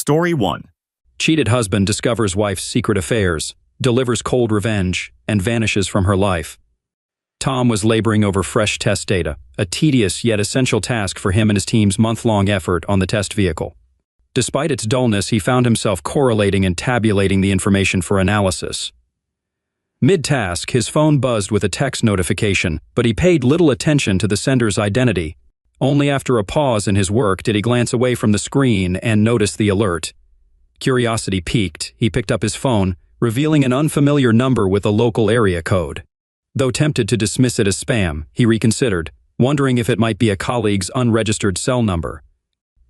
Story 1. Cheated husband discovers wife's secret affairs, delivers cold revenge, and vanishes from her life. Tom was laboring over fresh test data, a tedious yet essential task for him and his team's month-long effort on the test vehicle. Despite its dullness, he found himself correlating and tabulating the information for analysis. Mid-task, his phone buzzed with a text notification, but he paid little attention to the sender's identity. Only after a pause in his work did he glance away from the screen and notice the alert. Curiosity piqued, he picked up his phone, revealing an unfamiliar number with a local area code. Though tempted to dismiss it as spam, he reconsidered, wondering if it might be a colleague's unregistered cell number.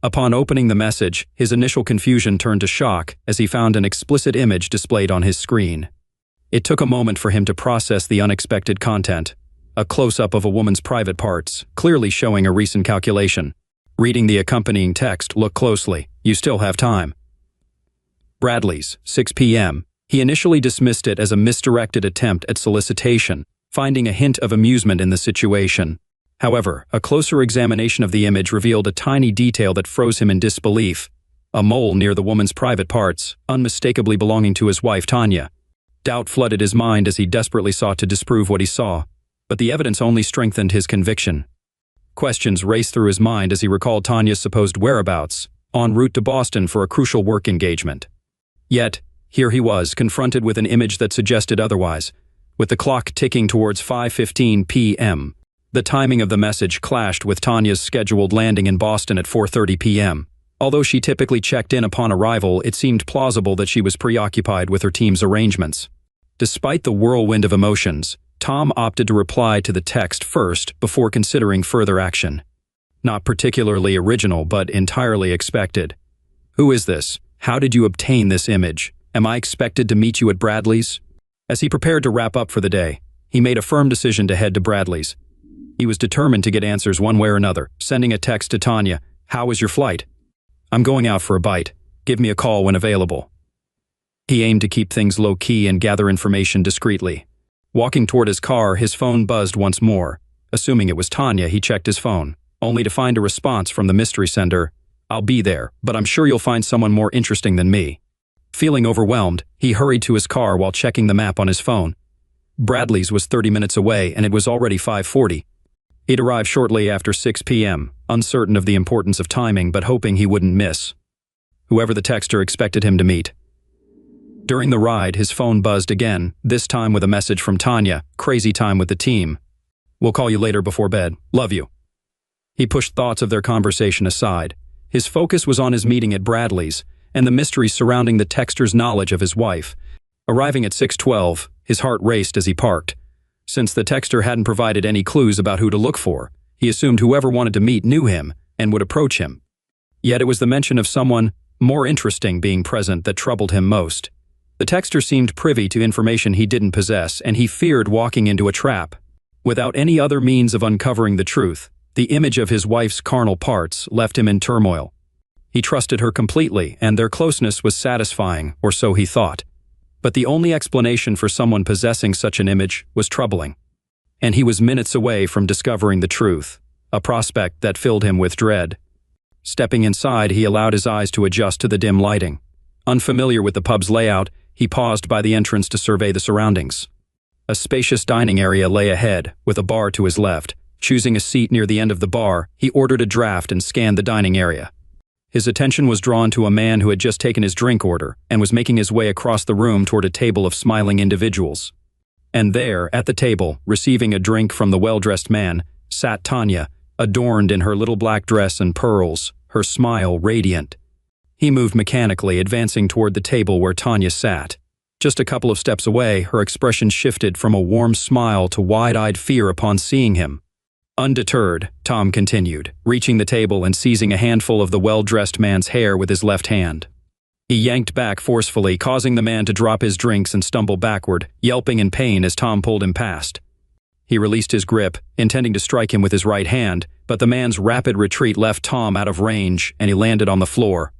Upon opening the message, his initial confusion turned to shock as he found an explicit image displayed on his screen. It took a moment for him to process the unexpected content. A close-up of a woman's private parts, clearly showing a recent calculation. Reading the accompanying text, look closely. You still have time. Bradley's, 6 p.m. He initially dismissed it as a misdirected attempt at solicitation, finding a hint of amusement in the situation. However, a closer examination of the image revealed a tiny detail that froze him in disbelief. A mole near the woman's private parts, unmistakably belonging to his wife Tanya. Doubt flooded his mind as he desperately sought to disprove what he saw, but the evidence only strengthened his conviction. Questions raced through his mind as he recalled Tanya's supposed whereabouts, en route to Boston for a crucial work engagement. Yet, here he was, confronted with an image that suggested otherwise. With the clock ticking towards 5:15 p.m., the timing of the message clashed with Tanya's scheduled landing in Boston at 4:30 p.m. Although she typically checked in upon arrival, it seemed plausible that she was preoccupied with her team's arrangements. Despite the whirlwind of emotions, Tom opted to reply to the text first before considering further action. Not particularly original, but entirely expected. Who is this? How did you obtain this image? Am I expected to meet you at Bradley's? As he prepared to wrap up for the day, he made a firm decision to head to Bradley's. He was determined to get answers one way or another, sending a text to Tanya. How was your flight? I'm going out for a bite. Give me a call when available. He aimed to keep things low-key and gather information discreetly. Walking toward his car, his phone buzzed once more. Assuming it was Tanya, he checked his phone, only to find a response from the mystery sender. I'll be there, but I'm sure you'll find someone more interesting than me. Feeling overwhelmed, he hurried to his car while checking the map on his phone. Bradley's was 30 minutes away and it was already 5:40. He'd arrived shortly after 6 p.m., uncertain of the importance of timing but hoping he wouldn't miss whoever the texter expected him to meet. During the ride, his phone buzzed again, this time with a message from Tanya. Crazy time with the team. We'll call you later before bed. Love you. He pushed thoughts of their conversation aside. His focus was on his meeting at Bradley's and the mystery surrounding the texter's knowledge of his wife. Arriving at 6:12, his heart raced as he parked. Since the texter hadn't provided any clues about who to look for, he assumed whoever wanted to meet knew him and would approach him. Yet it was the mention of someone more interesting being present that troubled him most. The texter seemed privy to information he didn't possess, and he feared walking into a trap. Without any other means of uncovering the truth, the image of his wife's carnal parts left him in turmoil. He trusted her completely, and their closeness was satisfying, or so he thought. But the only explanation for someone possessing such an image was troubling. And he was minutes away from discovering the truth, a prospect that filled him with dread. Stepping inside, he allowed his eyes to adjust to the dim lighting. Unfamiliar with the pub's layout, he paused by the entrance to survey the surroundings. A spacious dining area lay ahead, with a bar to his left. Choosing a seat near the end of the bar, he ordered a draft and scanned the dining area. His attention was drawn to a man who had just taken his drink order and was making his way across the room toward a table of smiling individuals. And there, at the table, receiving a drink from the well-dressed man, sat Tanya, adorned in her little black dress and pearls, her smile radiant. He moved mechanically, advancing toward the table where Tanya sat. Just a couple of steps away, her expression shifted from a warm smile to wide-eyed fear upon seeing him. Undeterred, Tom continued, reaching the table and seizing a handful of the well-dressed man's hair with his left hand. He yanked back forcefully, causing the man to drop his drinks and stumble backward, yelping in pain as Tom pulled him past. He released his grip, intending to strike him with his right hand, but the man's rapid retreat left Tom out of range, and he landed on the floor.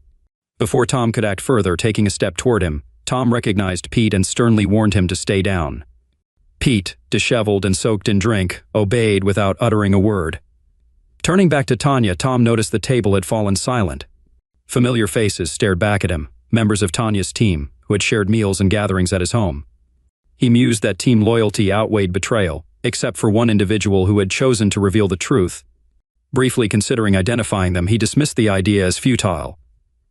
Before Tom could act further, taking a step toward him, Tom recognized Pete and sternly warned him to stay down. Pete, disheveled and soaked in drink, obeyed without uttering a word. Turning back to Tanya, Tom noticed the table had fallen silent. Familiar faces stared back at him, members of Tanya's team, who had shared meals and gatherings at his home. He mused that team loyalty outweighed betrayal, except for one individual who had chosen to reveal the truth. Briefly considering identifying them, he dismissed the idea as futile.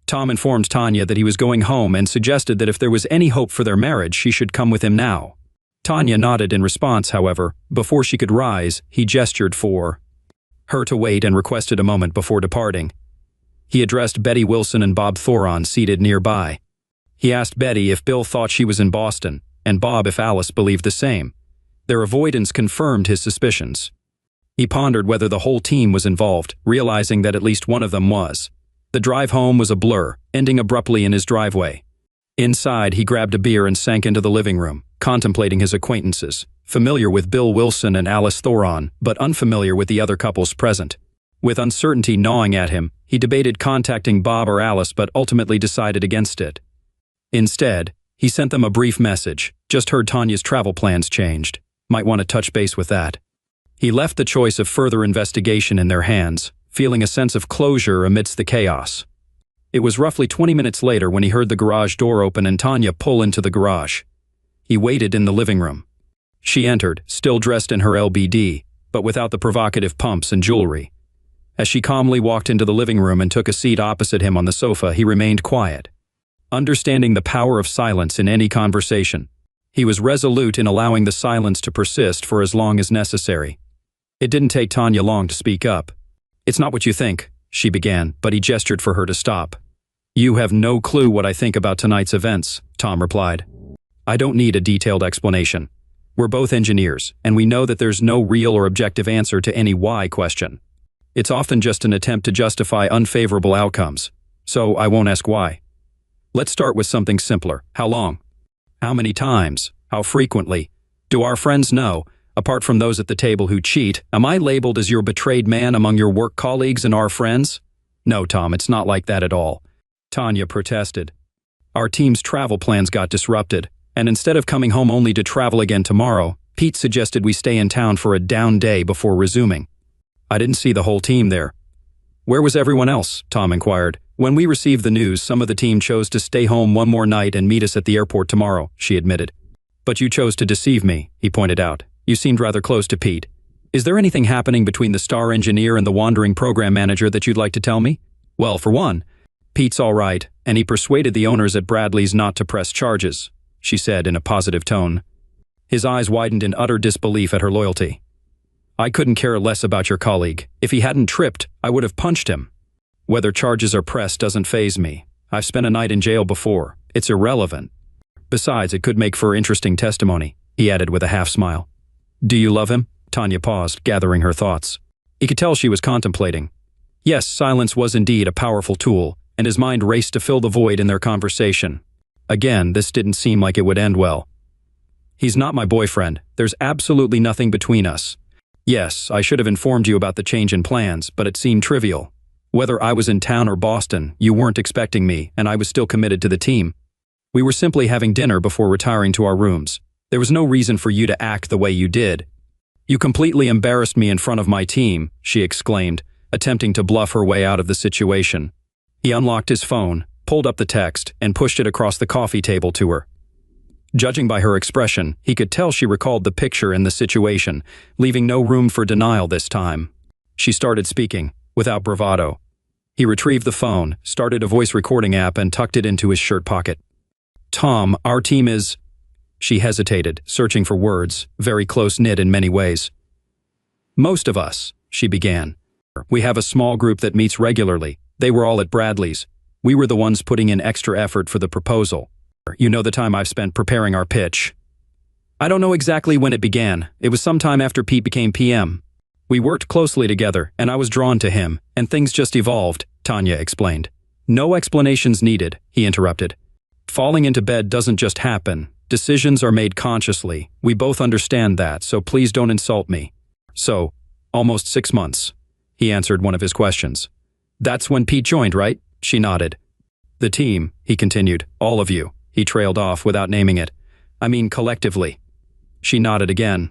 Tom informed Tanya that he was going home and suggested that if there was any hope for their marriage, she should come with him now. Tanya nodded in response, however. Before she could rise, he gestured for her to wait and requested a moment before departing. He addressed Betty Wilson and Bob Thoron seated nearby. He asked Betty if Bill thought she was in Boston, and Bob if Alice believed the same. Their avoidance confirmed his suspicions. He pondered whether the whole team was involved, realizing that at least one of them was. The drive home was a blur, ending abruptly in his driveway. Inside, he grabbed a beer and sank into the living room, contemplating his acquaintances, familiar with Bill Wilson and Alice Thoron, but unfamiliar with the other couples present. With uncertainty gnawing at him, he debated contacting Bob or Alice but ultimately decided against it. Instead, he sent them a brief message. Just heard Tanya's travel plans changed. Might want to touch base with that. He left the choice of further investigation in their hands, feeling a sense of closure amidst the chaos. It was roughly 20 minutes later when he heard the garage door open and Tanya pull into the garage. He waited in the living room. She entered, still dressed in her LBD, but without the provocative pumps and jewelry. As she calmly walked into the living room and took a seat opposite him on the sofa, he remained quiet. Understanding the power of silence in any conversation, he was resolute in allowing the silence to persist for as long as necessary. It didn't take Tanya long to speak up. "It's not what you think," she began, but he gestured for her to stop. "You have no clue what I think about tonight's events," Tom replied. "I don't need a detailed explanation. We're both engineers, and we know that there's no real or objective answer to any why question. It's often just an attempt to justify unfavorable outcomes, so I won't ask why. Let's start with something simpler. How long? How many times? How frequently? Do our friends know, apart from those at the table who cheat, am I labeled as your betrayed man among your work colleagues and our friends?" "No, Tom, it's not like that at all," Tanya protested. "Our team's travel plans got disrupted, and instead of coming home only to travel again tomorrow, Pete suggested we stay in town for a down day before resuming. I didn't see the whole team there." "Where was everyone else?" Tom inquired. "When we received the news, some of the team chose to stay home one more night and meet us at the airport tomorrow," she admitted. "But you chose to deceive me," he pointed out. "You seemed rather close to Pete. Is there anything happening between the star engineer and the wandering program manager that you'd like to tell me?" "Well, for one, Pete's all right, and he persuaded the owners at Bradley's not to press charges," she said in a positive tone. His eyes widened in utter disbelief at her loyalty. "I couldn't care less about your colleague. If he hadn't tripped, I would have punched him. Whether charges are pressed doesn't faze me. I've spent a night in jail before. It's irrelevant. Besides, it could make for interesting testimony," he added with a half-smile. "Do you love him?" Tanya paused, gathering her thoughts. He could tell she was contemplating. Yes, silence was indeed a powerful tool, and his mind raced to fill the void in their conversation. Again, this didn't seem like it would end well. "He's not my boyfriend. There's absolutely nothing between us. Yes, I should have informed you about the change in plans, but it seemed trivial. Whether I was in town or Boston, you weren't expecting me, and I was still committed to the team. We were simply having dinner before retiring to our rooms. There was no reason for you to act the way you did." "You completely embarrassed me in front of my team," she exclaimed, attempting to bluff her way out of the situation. He unlocked his phone, pulled up the text, and pushed it across the coffee table to her. Judging by her expression, he could tell she recalled the picture and the situation, leaving no room for denial this time. She started speaking, without bravado. He retrieved the phone, started a voice recording app, and tucked it into his shirt pocket. "Tom, our team is—" She hesitated, searching for words, very close-knit in many ways. "Most of us," she began. "We have a small group that meets regularly. They were all at Bradley's. We were the ones putting in extra effort for the proposal. You know the time I've spent preparing our pitch. I don't know exactly when it began. It was sometime after Pete became PM. We worked closely together, and I was drawn to him, and things just evolved," Tanya explained. "No explanations needed," he interrupted. "Falling into bed doesn't just happen. Decisions are made consciously. We both understand that, so please don't insult me." "So, almost 6 months," he answered one of his questions. "That's when Pete joined, right?" She nodded. "The team," he continued, "all of you." He trailed off without naming it. "I mean collectively." She nodded again.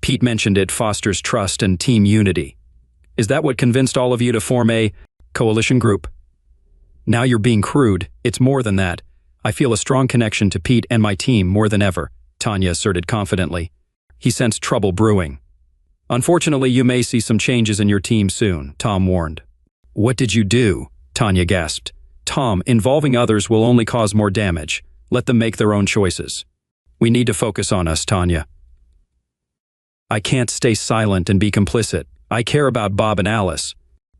"Pete mentioned it fosters trust and team unity. Is that what convinced all of you to form a coalition group?" Now you're being crude. It's more than that. I feel a strong connection to Pete and my team more than ever, Tanya asserted confidently. He sensed trouble brewing. Unfortunately, you may see some changes in your team soon, Tom warned. What did you do? Tanya gasped. Tom, involving others will only cause more damage. Let them make their own choices. We need to focus on us, Tanya. I can't stay silent and be complicit. I care about Bob and Alice.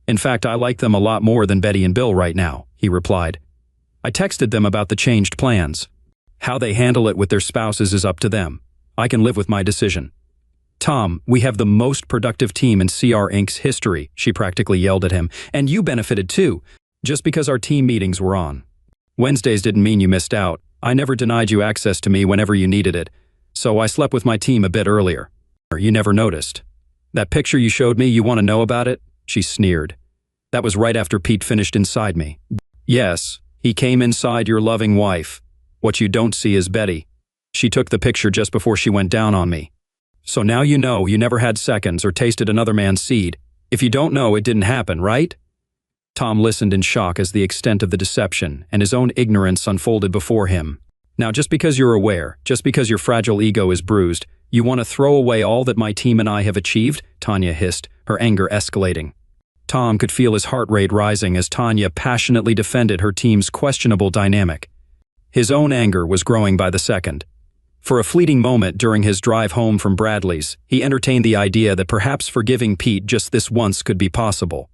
In fact, I like them a lot more than Betty and Bill right now, he replied. I texted them about the changed plans. How they handle it with their spouses is up to them. I can live with my decision. Tom, we have the most productive team in CR Inc.'s history, she practically yelled at him. And you benefited too, just because our team meetings were on. Wednesdays didn't mean you missed out. I never denied you access to me whenever you needed it, so I slept with my team a bit earlier. You never noticed. That picture you showed me, you want to know about it? She sneered. That was right after Pete finished inside me. Yes, he came inside your loving wife. What you don't see is Betty. She took the picture just before she went down on me. So now you know you never had seconds or tasted another man's seed. If you don't know, it didn't happen, right? Tom listened in shock as the extent of the deception and his own ignorance unfolded before him. Now, just because you're aware, just because your fragile ego is bruised, you want to throw away all that my team and I have achieved? Tanya hissed, her anger escalating. Tom could feel his heart rate rising as Tanya passionately defended her team's questionable dynamic. His own anger was growing by the second. For a fleeting moment during his drive home from Bradley's, he entertained the idea that perhaps forgiving Pete just this once could be possible.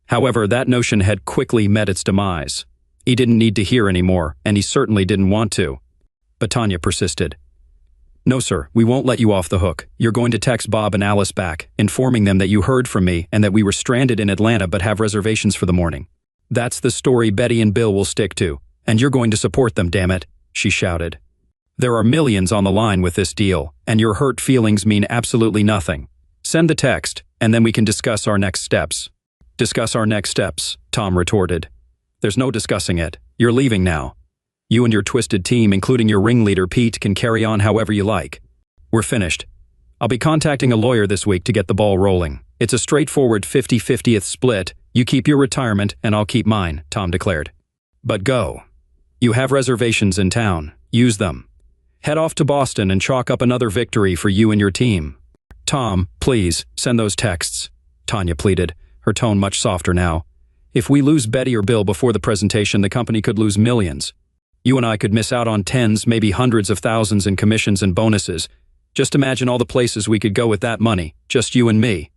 However, that notion had quickly met its demise. He didn't need to hear anymore, and he certainly didn't want to. But Tanya persisted. No, sir, we won't let you off the hook. You're going to text Bob and Alice back, informing them that you heard from me and that we were stranded in Atlanta but have reservations for the morning. That's the story Betty and Bill will stick to, and you're going to support them, damn it, she shouted. There are millions on the line with this deal, and your hurt feelings mean absolutely nothing. Send the text, and then we can discuss our next steps. Discuss our next steps, Tom retorted. There's no discussing it. You're leaving now. You and your twisted team, including your ringleader Pete, can carry on however you like. We're finished. I'll be contacting a lawyer this week to get the ball rolling. It's a straightforward 50-50th split. You keep your retirement and I'll keep mine, Tom declared. But go. You have reservations in town. Use them. Head off to Boston and chalk up another victory for you and your team. Tom, please, send those texts, Tanya pleaded, her tone much softer now. If we lose Betty or Bill before the presentation, the company could lose millions. You and I could miss out on tens, maybe hundreds of thousands in commissions and bonuses. Just imagine all the places we could go with that money, just you and me.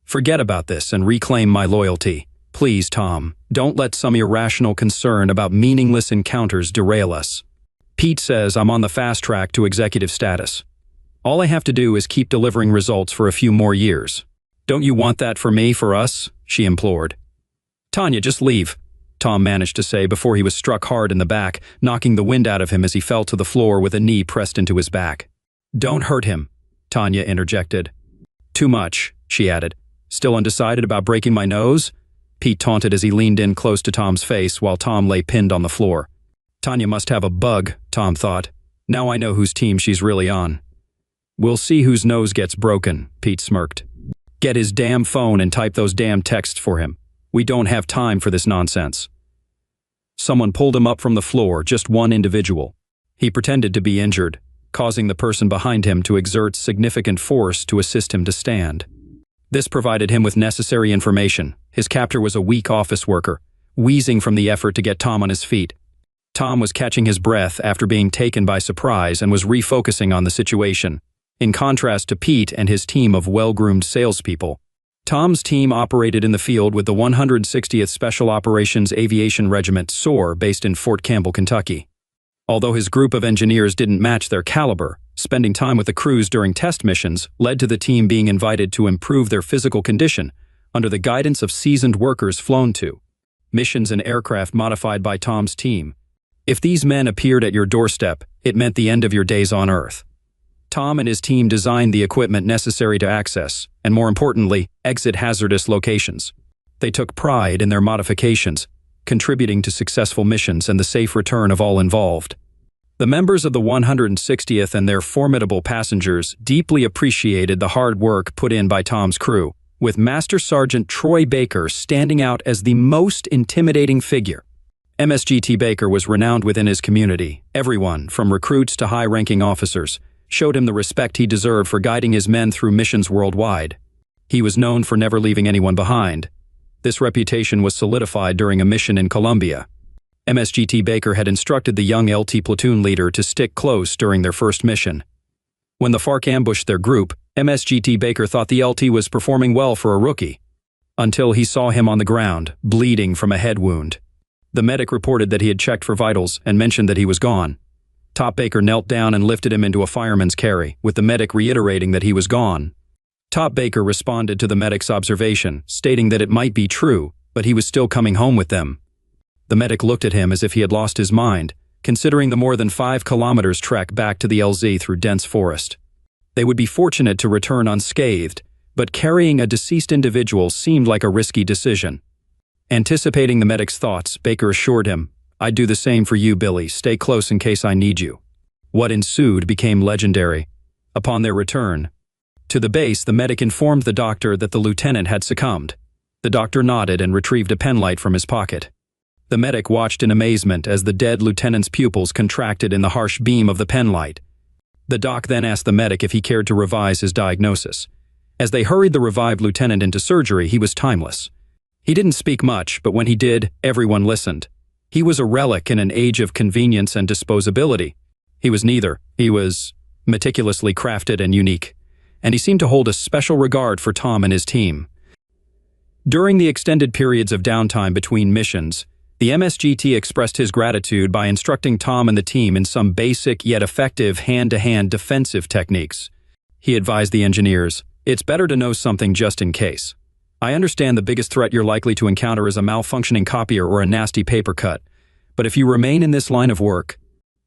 Forget about this and reclaim my loyalty. Please, Tom, don't let some irrational concern about meaningless encounters derail us. Pete says I'm on the fast track to executive status. All I have to do is keep delivering results for a few more years. Don't you want that for me, for us? She implored. Tanya, just leave, Tom managed to say before he was struck hard in the back, knocking the wind out of him as he fell to the floor with a knee pressed into his back. Don't hurt him, Tanya interjected. Too much, she added. Still undecided about breaking my nose? Pete taunted as he leaned in close to Tom's face while Tom lay pinned on the floor. Tanya must have a bug, Tom thought. Now I know whose team she's really on. We'll see whose nose gets broken, Pete smirked. Get his damn phone and type those damn texts for him. We don't have time for this nonsense. Someone pulled him up from the floor, just one individual. He pretended to be injured, causing the person behind him to exert significant force to assist him to stand. This provided him with necessary information. His captor was a weak office worker, wheezing from the effort to get Tom on his feet. Tom was catching his breath after being taken by surprise and was refocusing on the situation. In contrast to Pete and his team of well-groomed salespeople, Tom's team operated in the field with the 160th Special Operations Aviation Regiment SOAR based in Fort Campbell, Kentucky. Although his group of engineers didn't match their caliber, spending time with the crews during test missions led to the team being invited to improve their physical condition under the guidance of seasoned workers flown to missions and aircraft modified by Tom's team. If these men appeared at your doorstep, it meant the end of your days on Earth. Tom and his team designed the equipment necessary to access, and more importantly, exit hazardous locations. They took pride in their modifications, contributing to successful missions and the safe return of all involved. The members of the 160th and their formidable passengers deeply appreciated the hard work put in by Tom's crew, with Master Sergeant Troy Baker standing out as the most intimidating figure. MSGT Baker was renowned within his community. Everyone, from recruits to high-ranking officers, showed him the respect he deserved for guiding his men through missions worldwide. He was known for never leaving anyone behind. This reputation was solidified during a mission in Colombia. MSGT Baker had instructed the young LT platoon leader to stick close during their first mission. When the FARC ambushed their group, MSGT Baker thought the LT was performing well for a rookie, until he saw him on the ground, bleeding from a head wound. The medic reported that he had checked for vitals and mentioned that he was gone. Top Baker knelt down and lifted him into a fireman's carry, with the medic reiterating that he was gone. Top Baker responded to the medic's observation, stating that it might be true, but he was still coming home with them. The medic looked at him as if he had lost his mind, considering the more than 5 kilometers trek back to the LZ through dense forest. They would be fortunate to return unscathed, but carrying a deceased individual seemed like a risky decision. Anticipating the medic's thoughts, Baker assured him, "I'd do the same for you, Billy. Stay close in case I need you." What ensued became legendary. Upon their return to the base, the medic informed the doctor that the lieutenant had succumbed. The doctor nodded and retrieved a penlight from his pocket. The medic watched in amazement as the dead lieutenant's pupils contracted in the harsh beam of the penlight. The doc then asked the medic if he cared to revise his diagnosis. As they hurried the revived lieutenant into surgery, he was timeless. He didn't speak much, but when he did, everyone listened. He was a relic in an age of convenience and disposability. He was neither. He was meticulously crafted and unique, and he seemed to hold a special regard for Tom and his team. During the extended periods of downtime between missions, the MSGT expressed his gratitude by instructing Tom and the team in some basic yet effective hand-to-hand defensive techniques. He advised the engineers, "It's better to know something just in case. I understand the biggest threat you're likely to encounter is a malfunctioning copier or a nasty paper cut, but if you remain in this line of work,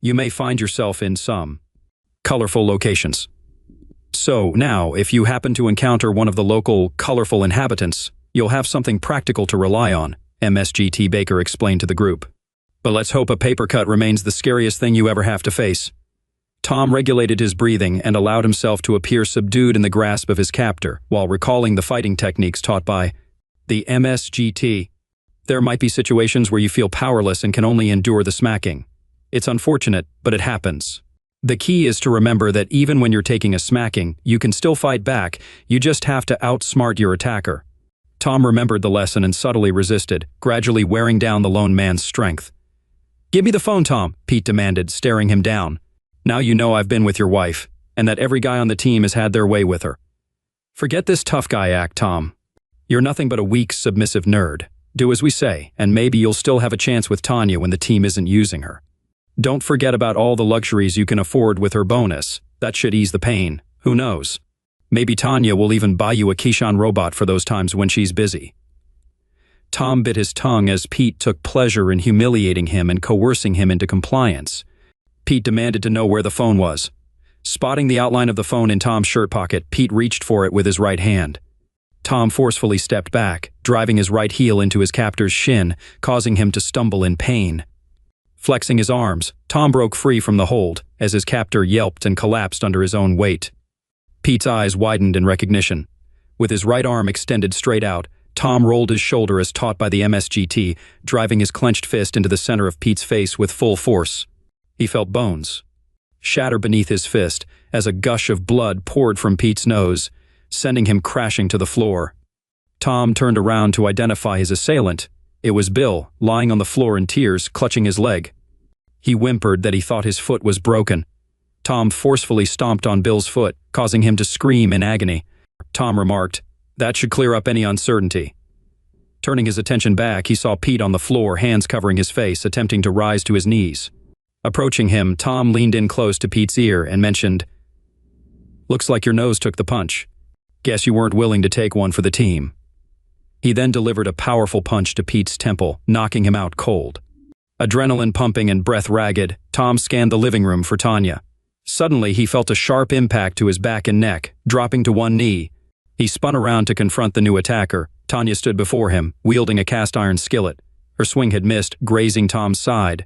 you may find yourself in some colorful locations. So now, if you happen to encounter one of the local colorful inhabitants, you'll have something practical to rely on," MSGT Baker explained to the group. "But let's hope a paper cut remains the scariest thing you ever have to face." Tom regulated his breathing and allowed himself to appear subdued in the grasp of his captor, while recalling the fighting techniques taught by the MSGT. There might be situations where you feel powerless and can only endure the smacking. It's unfortunate, but it happens. The key is to remember that even when you're taking a smacking, you can still fight back, you just have to outsmart your attacker. Tom remembered the lesson and subtly resisted, gradually wearing down the lone man's strength. "Give me the phone, Tom," Pete demanded, staring him down. "Now you know I've been with your wife, and that every guy on the team has had their way with her. Forget this tough guy act, Tom. You're nothing but a weak, submissive nerd. Do as we say, and maybe you'll still have a chance with Tanya when the team isn't using her. Don't forget about all the luxuries you can afford with her bonus. That should ease the pain. Who knows? Maybe Tanya will even buy you a Keyshawn robot for those times when she's busy." Tom bit his tongue as Pete took pleasure in humiliating him and coercing him into compliance. Pete demanded to know where the phone was. Spotting the outline of the phone in Tom's shirt pocket, Pete reached for it with his right hand. Tom forcefully stepped back, driving his right heel into his captor's shin, causing him to stumble in pain. Flexing his arms, Tom broke free from the hold, as his captor yelped and collapsed under his own weight. Pete's eyes widened in recognition. With his right arm extended straight out, Tom rolled his shoulder as taught by the MSGT, driving his clenched fist into the center of Pete's face with full force. He felt bones shatter beneath his fist as a gush of blood poured from Pete's nose, sending him crashing to the floor. Tom turned around to identify his assailant. It was Bill, lying on the floor in tears, clutching his leg. He whimpered that he thought his foot was broken. Tom forcefully stomped on Bill's foot, causing him to scream in agony. Tom remarked, "That should clear up any uncertainty." Turning his attention back, he saw Pete on the floor, hands covering his face, attempting to rise to his knees. Approaching him, Tom leaned in close to Pete's ear and mentioned, "Looks like your nose took the punch. Guess you weren't willing to take one for the team." He then delivered a powerful punch to Pete's temple, knocking him out cold. Adrenaline pumping and breath ragged, Tom scanned the living room for Tanya. Suddenly, he felt a sharp impact to his back and neck, dropping to one knee. He spun around to confront the new attacker. Tanya stood before him, wielding a cast-iron skillet. Her swing had missed, grazing Tom's side.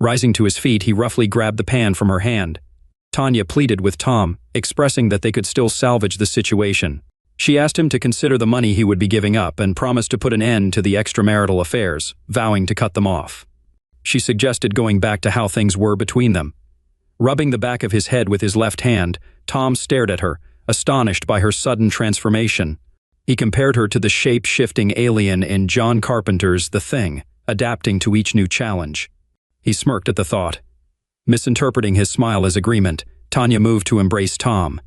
Rising to his feet, he roughly grabbed the pan from her hand. Tanya pleaded with Tom, expressing that they could still salvage the situation. She asked him to consider the money he would be giving up and promised to put an end to the extramarital affairs, vowing to cut them off. She suggested going back to how things were between them. Rubbing the back of his head with his left hand, Tom stared at her, astonished by her sudden transformation. He compared her to the shape-shifting alien in John Carpenter's The Thing, adapting to each new challenge. He smirked at the thought. Misinterpreting his smile as agreement, Tanya moved to embrace Tom.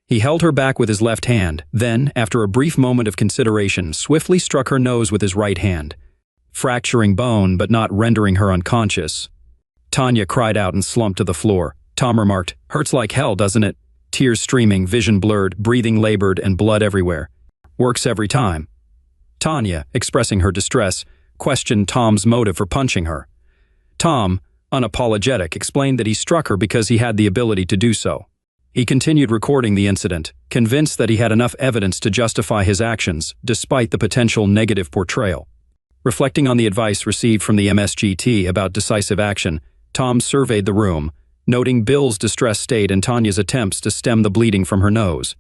He held her back with his left hand, then, after a brief moment of consideration, swiftly struck her nose with his right hand, fracturing bone but not rendering her unconscious. Tanya cried out and slumped to the floor. Tom remarked, "Hurts like hell, doesn't it?" Tears streaming, vision blurred, breathing labored, and blood everywhere. "Works every time." Tanya, expressing her distress, questioned Tom's motive for punching her. Tom, unapologetic, explained that he struck her because he had the ability to do so. He continued recording the incident, convinced that he had enough evidence to justify his actions, despite the potential negative portrayal. Reflecting on the advice received from the MSGT about decisive action, Tom surveyed the room, noting Bill's distressed state and Tanya's attempts to stem the bleeding from her nose.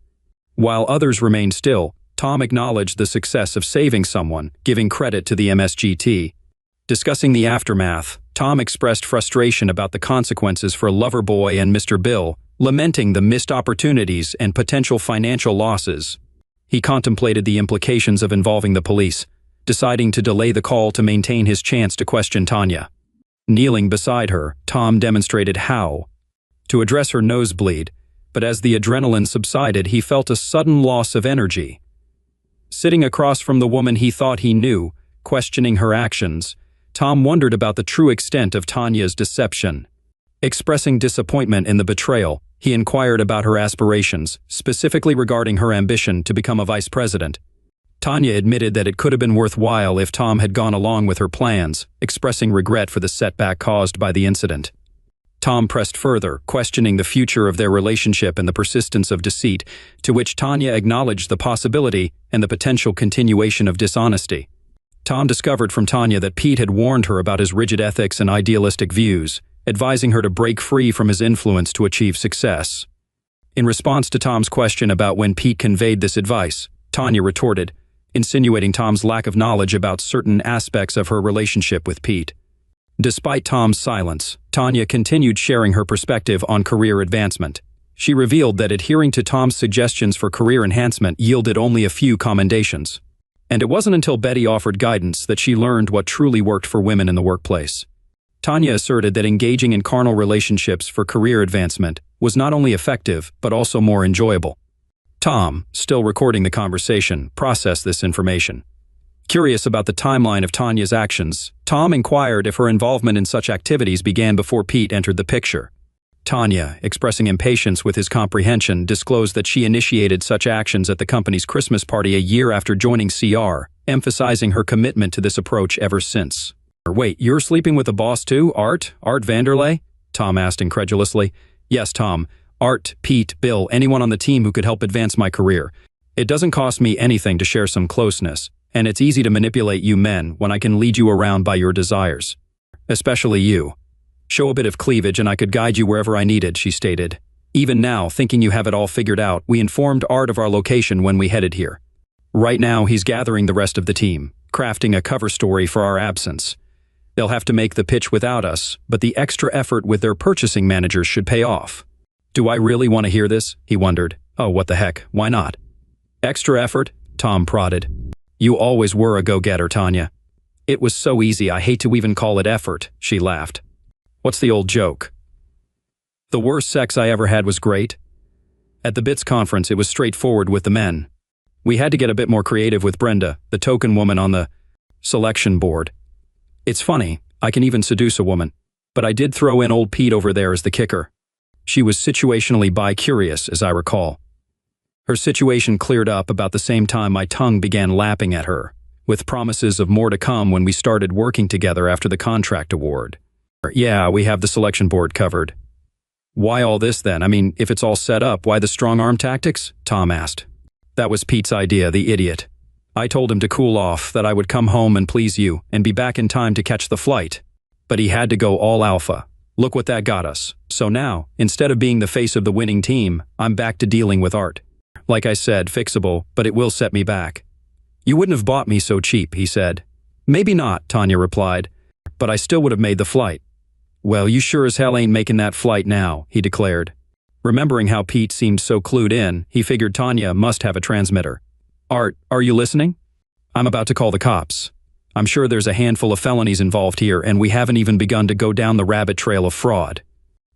While others remained still, Tom acknowledged the success of saving someone, giving credit to the MSGT. Discussing the aftermath, Tom expressed frustration about the consequences for Loverboy and Mr. Bill, lamenting the missed opportunities and potential financial losses. He contemplated the implications of involving the police, deciding to delay the call to maintain his chance to question Tanya. Kneeling beside her, Tom demonstrated how to address her nosebleed, but as the adrenaline subsided, he felt a sudden loss of energy. Sitting across from the woman he thought he knew, questioning her actions, Tom wondered about the true extent of Tanya's deception. Expressing disappointment in the betrayal, he inquired about her aspirations, specifically regarding her ambition to become a vice president. Tanya admitted that it could have been worthwhile if Tom had gone along with her plans, expressing regret for the setback caused by the incident. Tom pressed further, questioning the future of their relationship and the persistence of deceit, to which Tanya acknowledged the possibility and the potential continuation of dishonesty. Tom discovered from Tanya that Pete had warned her about his rigid ethics and idealistic views, advising her to break free from his influence to achieve success. In response to Tom's question about when Pete conveyed this advice, Tanya retorted, insinuating Tom's lack of knowledge about certain aspects of her relationship with Pete. Despite Tom's silence, Tanya continued sharing her perspective on career advancement. She revealed that adhering to Tom's suggestions for career enhancement yielded only a few commendations. And it wasn't until Betty offered guidance that she learned what truly worked for women in the workplace. Tanya asserted that engaging in carnal relationships for career advancement was not only effective, but also more enjoyable. Tom, still recording the conversation, processed this information. Curious about the timeline of Tanya's actions, Tom inquired if her involvement in such activities began before Pete entered the picture. Tanya, expressing impatience with his comprehension, disclosed that she initiated such actions at the company's Christmas party a year after joining CR, emphasizing her commitment to this approach ever since. "Wait, you're sleeping with the boss too, Art Vanderlei?" Tom asked incredulously. "Yes, Tom. Art, Pete, Bill, anyone on the team who could help advance my career. It doesn't cost me anything to share some closeness, and it's easy to manipulate you men when I can lead you around by your desires. Especially you. Show a bit of cleavage and I could guide you wherever I needed," she stated. "Even now, thinking you have it all figured out, we informed Art of our location when we headed here. Right now, he's gathering the rest of the team, crafting a cover story for our absence. They'll have to make the pitch without us, but the extra effort with their purchasing managers should pay off." "Do I really want to hear this?" he wondered. "Oh, what the heck, why not?" "Extra effort?" Tom prodded. "You always were a go-getter, Tanya." "It was so easy, I hate to even call it effort," she laughed. "What's the old joke? The worst sex I ever had was great." At the BITS conference, it was straightforward with the men. We had to get a bit more creative with Brenda, the token woman on the selection board. It's funny, I can even seduce a woman, but I did throw in old Pete over there as the kicker. She was situationally bi-curious, as I recall. Her situation cleared up about the same time my tongue began lapping at her, with promises of more to come when we started working together after the contract award. "Yeah, we have the selection board covered." "Why all this then? I mean, if it's all set up, why the strong-arm tactics?" Tom asked. "That was Pete's idea, the idiot. I told him to cool off, that I would come home and please you, and be back in time to catch the flight. But he had to go all alpha. Look what that got us. So now, instead of being the face of the winning team, I'm back to dealing with Art. Like I said, fixable, but it will set me back." "You wouldn't have bought me so cheap," he said. "Maybe not," Tanya replied. but I still would have made the flight. Well, you sure as hell ain't making that flight now, he declared. Remembering how Pete seemed so clued in, he figured Tanya must have a transmitter. Art, are you listening? I'm about to call the cops. I'm sure there's a handful of felonies involved here, and we haven't even begun to go down the rabbit trail of fraud.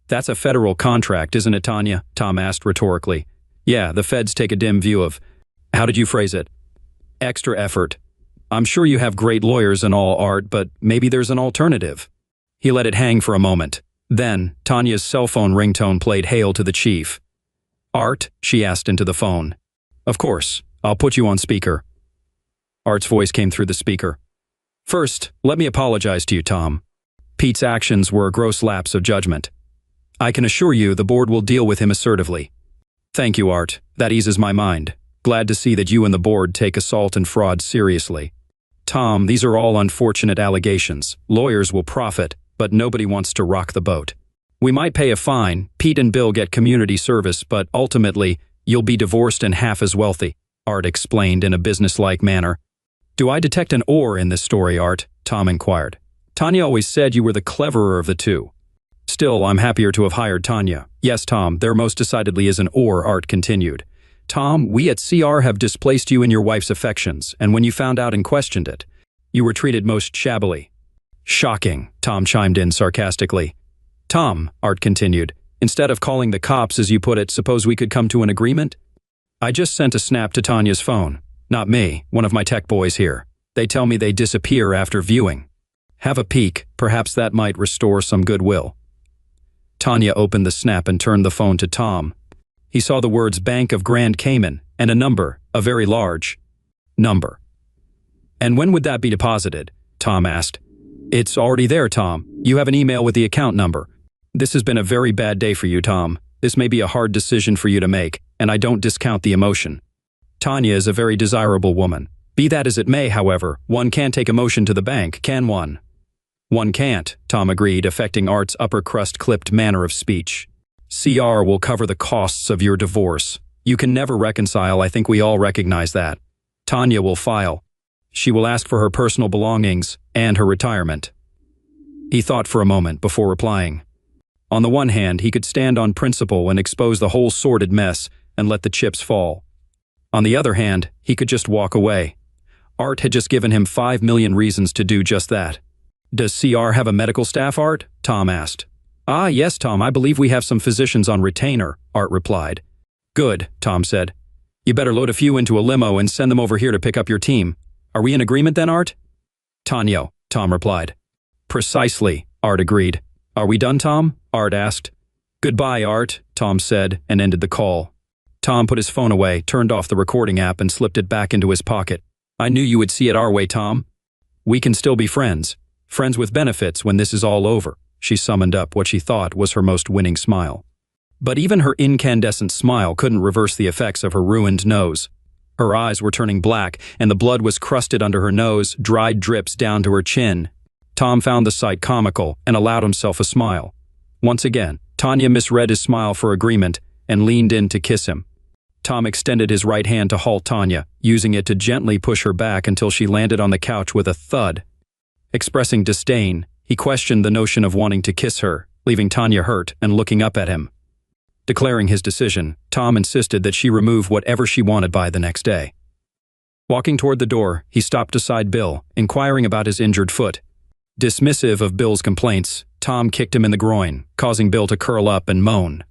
That's a federal contract, isn't it, Tanya? Tom asked rhetorically. Yeah, the feds take a dim view of… How did you phrase it? Extra effort. I'm sure you have great lawyers and all, Art, but maybe there's an alternative. He let it hang for a moment. Then, Tanya's cell phone ringtone played hail to the chief. Art? She asked into the phone. Of course. I'll put you on speaker. Art's voice came through the speaker. First, let me apologize to you, Tom. Pete's actions were a gross lapse of judgment. I can assure you the board will deal with him assertively. Thank you, Art. That eases my mind. Glad to see that you and the board take assault and fraud seriously. Tom, these are all unfortunate allegations. Lawyers will profit, but nobody wants to rock the boat. We might pay a fine, Pete and Bill get community service, but ultimately, you'll be divorced and half as wealthy, Art explained in a businesslike manner. Do I detect an or in this story, Art? Tom inquired. Tanya always said you were the cleverer of the two. Still, I'm happier to have hired Tanya. Yes, Tom, there most decidedly is an or, Art continued. Tom, we at CR have displaced you in your wife's affections, and when you found out and questioned it, you were treated most shabbily. Shocking, Tom chimed in sarcastically. Tom, Art continued, instead of calling the cops as you put it, suppose we could come to an agreement? I just sent a snap to Tanya's phone. Not me, one of my tech boys here. They tell me they disappear after viewing. Have a peek, perhaps that might restore some goodwill. Tanya opened the snap and turned the phone to Tom. He saw the words Bank of Grand Cayman and a number, a very large number. And when would that be deposited? Tom asked. It's already there, Tom. You have an email with the account number. This has been a very bad day for you, Tom. This may be a hard decision for you to make, and I don't discount the emotion. Tanya is a very desirable woman. Be that as it may, however, one can't take emotion to the bank, can one? One can't, Tom agreed, affecting Art's upper-crust clipped manner of speech. CR will cover the costs of your divorce. You can never reconcile, I think we all recognize that. Tanya will file. She will ask for her personal belongings and her retirement. He thought for a moment before replying. On the one hand, he could stand on principle and expose the whole sordid mess and let the chips fall. On the other hand, he could just walk away. Art had just given him 5 million reasons to do just that. Does CR have a medical staff, Art? Tom asked. Ah, yes, Tom, I believe we have some physicians on retainer, Art replied. Good, Tom said. You better load a few into a limo and send them over here to pick up your team. Are we in agreement then, Art? Tanya, Tom replied. Precisely, Art agreed. Are we done, Tom? Art asked. Goodbye, Art, Tom said, and ended the call. Tom put his phone away, turned off the recording app, and slipped it back into his pocket. I knew you would see it our way, Tom. We can still be friends. Friends with benefits when this is all over. She summoned up what she thought was her most winning smile. But even her incandescent smile couldn't reverse the effects of her ruined nose. Her eyes were turning black, and the blood was crusted under her nose, dried drips down to her chin. Tom found the sight comical and allowed himself a smile. Once again, Tanya misread his smile for agreement and leaned in to kiss him. Tom extended his right hand to halt Tanya, using it to gently push her back until she landed on the couch with a thud. Expressing disdain, he questioned the notion of wanting to kiss her, leaving Tanya hurt and looking up at him. Declaring his decision, Tom insisted that she remove whatever she wanted by the next day. Walking toward the door, he stopped beside Bill, inquiring about his injured foot. Dismissive of Bill's complaints, Tom kicked him in the groin, causing Bill to curl up and moan.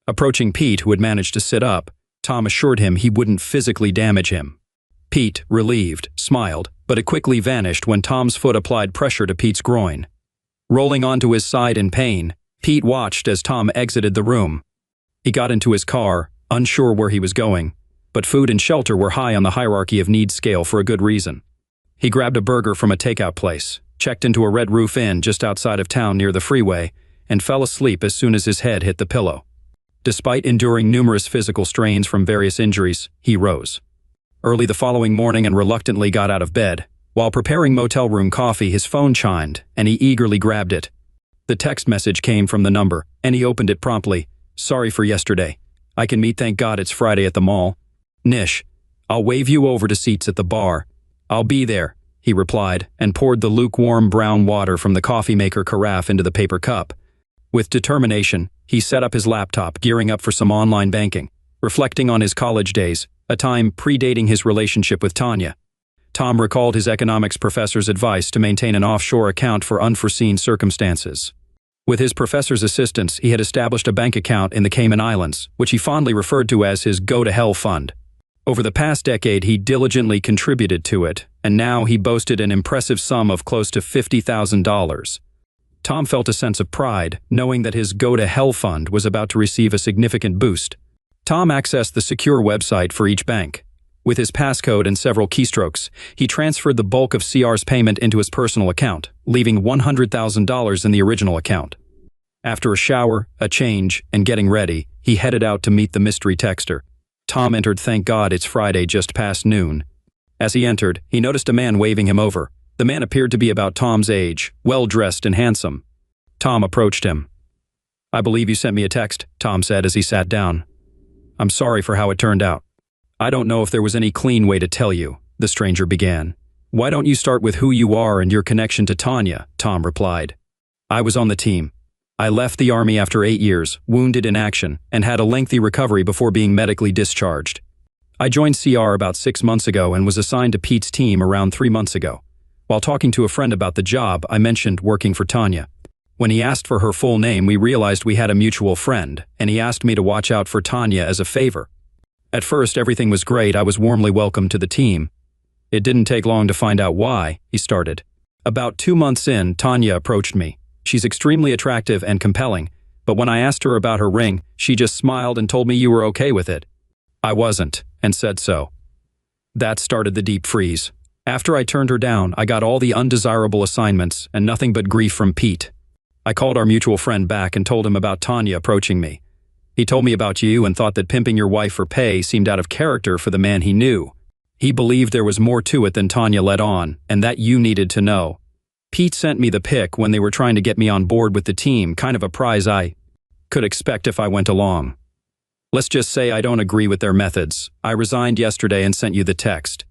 Approaching Pete, who had managed to sit up, Tom assured him he wouldn't physically damage him. Pete, relieved, smiled, but it quickly vanished when Tom's foot applied pressure to Pete's groin. Rolling onto his side in pain, Pete watched as Tom exited the room. He got into his car, unsure where he was going, but food and shelter were high on the hierarchy of needs scale for a good reason. He grabbed a burger from a takeout place, checked into a Red Roof Inn just outside of town near the freeway, and fell asleep as soon as his head hit the pillow. Despite enduring numerous physical strains from various injuries, he rose early the following morning and reluctantly got out of bed. While preparing motel room coffee, his phone chimed, and he eagerly grabbed it. The text message came from the number, and he opened it promptly. Sorry for yesterday. I can meet, thank God it's Friday at the mall. Nish, I'll wave you over to seats at the bar. I'll be there. he replied, and poured the lukewarm brown water from the coffee maker carafe into the paper cup. With determination, he set up his laptop, gearing up for some online banking, reflecting on his college days, a time predating his relationship with Tanya. Tom recalled his economics professor's advice to maintain an offshore account for unforeseen circumstances. With his professor's assistance, he had established a bank account in the Cayman Islands, which he fondly referred to as his go-to-hell fund. Over the past decade, he diligently contributed to it, and now he boasted an impressive sum of close to $50,000. Tom felt a sense of pride, knowing that his go-to-hell fund was about to receive a significant boost. Tom accessed the secure website for each bank. With his passcode and several keystrokes, he transferred the bulk of CR's payment into his personal account, leaving $100,000 in the original account. After a shower, a change, and getting ready, he headed out to meet the mystery texter. Tom entered "Thank God it's Friday" just past noon. As he entered, he noticed a man waving him over. The man appeared to be about Tom's age, well-dressed and handsome. Tom approached him. "I believe you sent me a text," Tom said as he sat down. "I'm sorry for how it turned out." "I don't know if there was any clean way to tell you," the stranger began. "Why don't you start with who you are and your connection to Tanya?" Tom replied. "I was on the team. I left the Army after 8 years, wounded in action, and had a lengthy recovery before being medically discharged. I joined CR about 6 months ago and was assigned to Pete's team around 3 months ago. While talking to a friend about the job, I mentioned working for Tanya. When he asked for her full name, we realized we had a mutual friend, and he asked me to watch out for Tanya as a favor. At first, everything was great. I was warmly welcomed to the team. It didn't take long to find out why," he started. "About 2 months in, Tanya approached me. She's extremely attractive and compelling, but when I asked her about her ring, she just smiled and told me you were okay with it. I wasn't, and said so. That started the deep freeze. After I turned her down, I got all the undesirable assignments and nothing but grief from Pete. I called our mutual friend back and told him about Tanya approaching me. He told me about you and thought that pimping your wife for pay seemed out of character for the man he knew. He believed there was more to it than Tanya let on, and that you needed to know. Pete sent me the pic when they were trying to get me on board with the team, kind of a prize I could expect if I went along. Let's just say I don't agree with their methods. I resigned yesterday and sent you the text."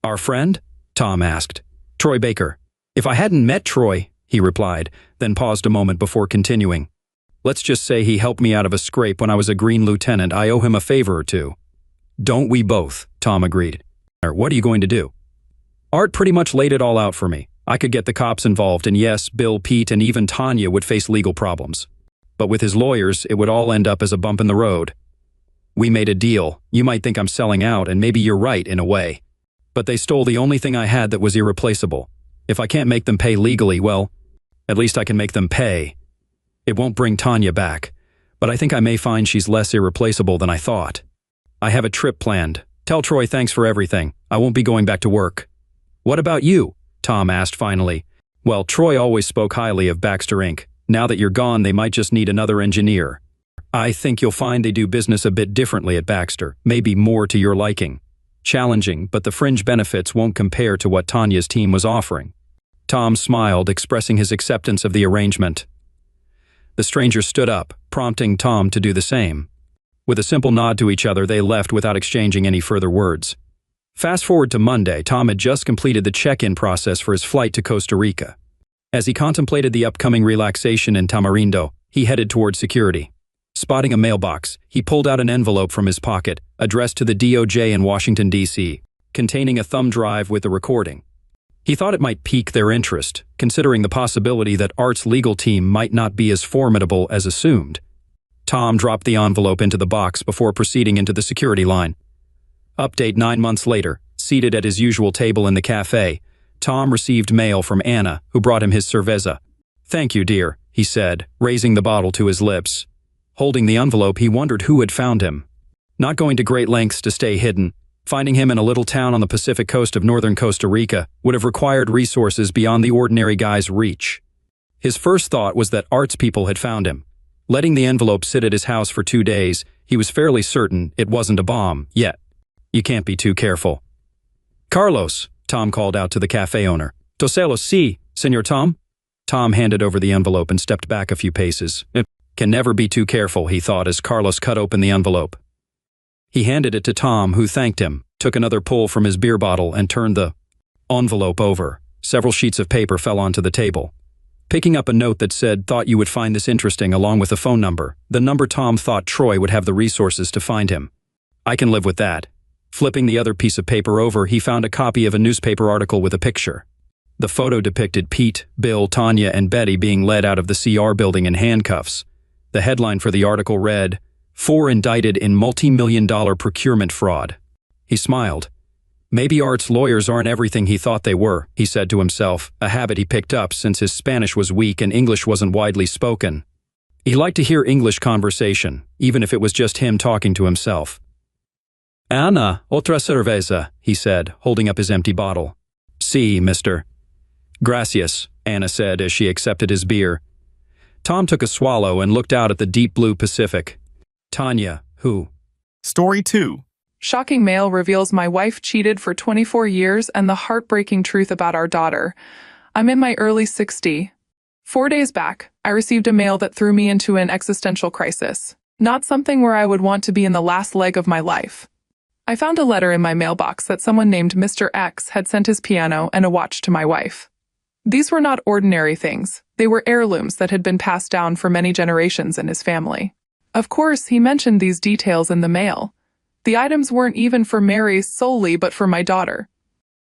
"Our friend?" Tom asked. "Troy Baker." "If I hadn't met Troy," he replied, then paused a moment before continuing. "Let's just say he helped me out of a scrape when I was a green lieutenant. I owe him a favor or two." "Don't we both?" Tom agreed. "What are you going to do?" "Art pretty much laid it all out for me. I could get the cops involved, and yes, Bill, Pete, and even Tanya would face legal problems. But with his lawyers, it would all end up as a bump in the road. We made a deal. You might think I'm selling out, and maybe you're right in a way. But they stole the only thing I had that was irreplaceable. If I can't make them pay legally, well, at least I can make them pay. It won't bring Tanya back, but I think I may find she's less irreplaceable than I thought. I have a trip planned. Tell Troy thanks for everything. I won't be going back to work." "What about you?" Tom asked finally. "Well, Troy always spoke highly of Baxter Inc. Now that you're gone, they might just need another engineer. I think you'll find they do business a bit differently at Baxter, maybe more to your liking. Challenging, but the fringe benefits won't compare to what Tanya's team was offering." Tom smiled, expressing his acceptance of the arrangement. The stranger stood up, prompting Tom to do the same. With a simple nod to each other, they left without exchanging any further words. Fast forward to Monday, Tom had just completed the check-in process for his flight to Costa Rica. As he contemplated the upcoming relaxation in Tamarindo, he headed toward security. Spotting a mailbox, he pulled out an envelope from his pocket, addressed to the DOJ in Washington, D.C., containing a thumb drive with a recording. He thought it might pique their interest, considering the possibility that Art's legal team might not be as formidable as assumed. Tom dropped the envelope into the box before proceeding into the security line. Update 9 months later, seated at his usual table in the cafe, Tom received mail from Anna, who brought him his cerveza. "Thank you, dear," he said, raising the bottle to his lips. Holding the envelope, he wondered who had found him. Not going to great lengths to stay hidden, finding him in a little town on the Pacific coast of northern Costa Rica would have required resources beyond the ordinary guy's reach. His first thought was that Art's people had found him. Letting the envelope sit at his house for 2 days, he was fairly certain it wasn't a bomb, yet. You can't be too careful. "Carlos," Tom called out to the cafe owner. "Toselo, si, Senor Tom?" Tom handed over the envelope and stepped back a few paces. Can never be too careful, he thought as Carlos cut open the envelope. He handed it to Tom, who thanked him, took another pull from his beer bottle, and turned the Envelope over. Several sheets of paper fell onto the table. Picking up a note that said, "Thought you would find this interesting," along with a phone number, the number Tom thought Troy would have the resources to find him. "I can live with that." Flipping the other piece of paper over, he found a copy of a newspaper article with a picture. The photo depicted Pete, Bill, Tanya, and Betty being led out of the CR building in handcuffs. The headline for the article read, "4 indicted in multi-million-dollar procurement fraud." He smiled. Maybe Art's lawyers aren't everything he thought they were, he said to himself, a habit he picked up since his Spanish was weak and English wasn't widely spoken. He liked to hear English conversation, even if it was just him talking to himself. "Ana, otra cerveza," he said, holding up his empty bottle. "Sí, mister." "Gracias," Anna said as she accepted his beer. Tom took a swallow and looked out at the deep blue Pacific. Tanya, who? Story 2. Shocking mail reveals my wife cheated for 24 years and the heartbreaking truth about our daughter. I'm in my early 60s. 4 days back, I received a mail that threw me into an existential crisis. Not something where I would want to be in the last leg of my life. I found a letter in my mailbox that someone named Mr. X had sent his piano and a watch to my wife. These were not ordinary things. They were heirlooms that had been passed down for many generations in his family. Of course, he mentioned these details in the mail. The items weren't even for Mary solely, but for my daughter.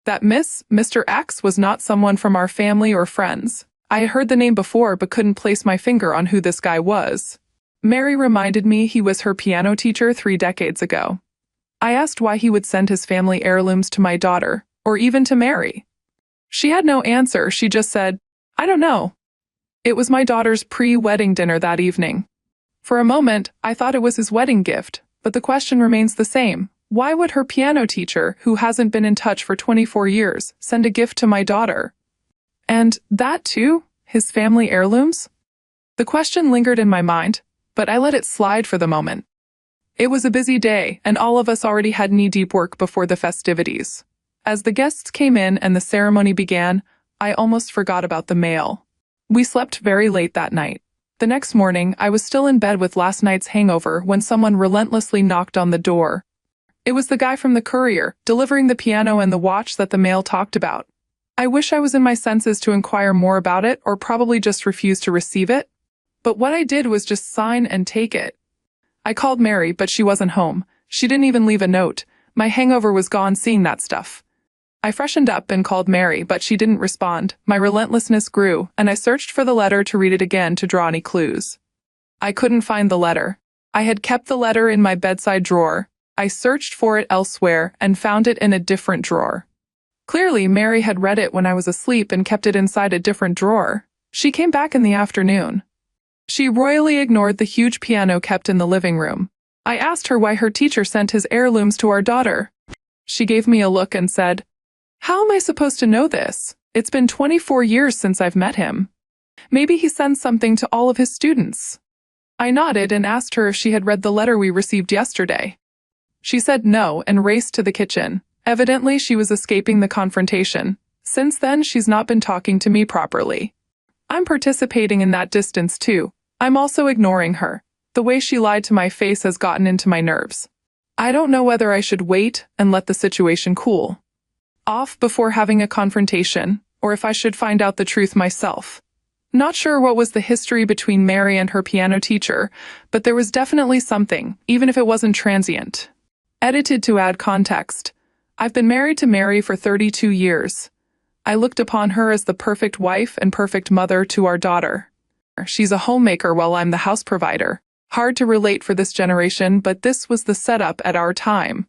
That Mr. X was not someone from our family or friends. I had heard the name before but couldn't place my finger on who this guy was. Mary reminded me he was her piano teacher 3 decades ago. I asked why he would send his family heirlooms to my daughter, or even to Mary. She had no answer. She just said, "I don't know." It was my daughter's pre-wedding dinner that evening. For a moment, I thought it was his wedding gift, but the question remains the same. Why would her piano teacher, who hasn't been in touch for 24 years, send a gift to my daughter? And that too? His family heirlooms? The question lingered in my mind, but I let it slide for the moment. It was a busy day, and all of us already had knee-deep work before the festivities. As the guests came in and the ceremony began, I almost forgot about the mail. We slept very late that night. The next morning, I was still in bed with last night's hangover when someone relentlessly knocked on the door. It was the guy from the courier, delivering the piano and the watch that the mail talked about. I wish I was in my senses to inquire more about it, or probably just refuse to receive it. But what I did was just sign and take it. I called Mary, but she wasn't home. She didn't even leave a note. My hangover was gone seeing that stuff. I freshened up and called Mary, but she didn't respond. My relentlessness grew, and I searched for the letter to read it again to draw any clues. I couldn't find the letter. I had kept the letter in my bedside drawer. I searched for it elsewhere and found it in a different drawer. Clearly, Mary had read it when I was asleep and kept it inside a different drawer. She came back in the afternoon. She royally ignored the huge piano kept in the living room. I asked her why her teacher sent his heirlooms to our daughter. She gave me a look and said, "How am I supposed to know this? It's been 24 years since I've met him. Maybe he sends something to all of his students." I nodded and asked her if she had read the letter we received yesterday. She said no and raced to the kitchen. Evidently, she was escaping the confrontation. Since then, she's not been talking to me properly. I'm participating in that distance too. I'm also ignoring her. The way she lied to my face has gotten into my nerves. I don't know whether I should wait and let the situation cool off before having a confrontation, or if I should find out the truth myself. Not sure what was the history between Mary and her piano teacher, but there was definitely something, even if it wasn't transient. Edited to add context. I've been married to Mary for 32 years. I looked upon her as the perfect wife and perfect mother to our daughter. She's a homemaker while I'm the house provider. Hard to relate for this generation, but this was the setup at our time.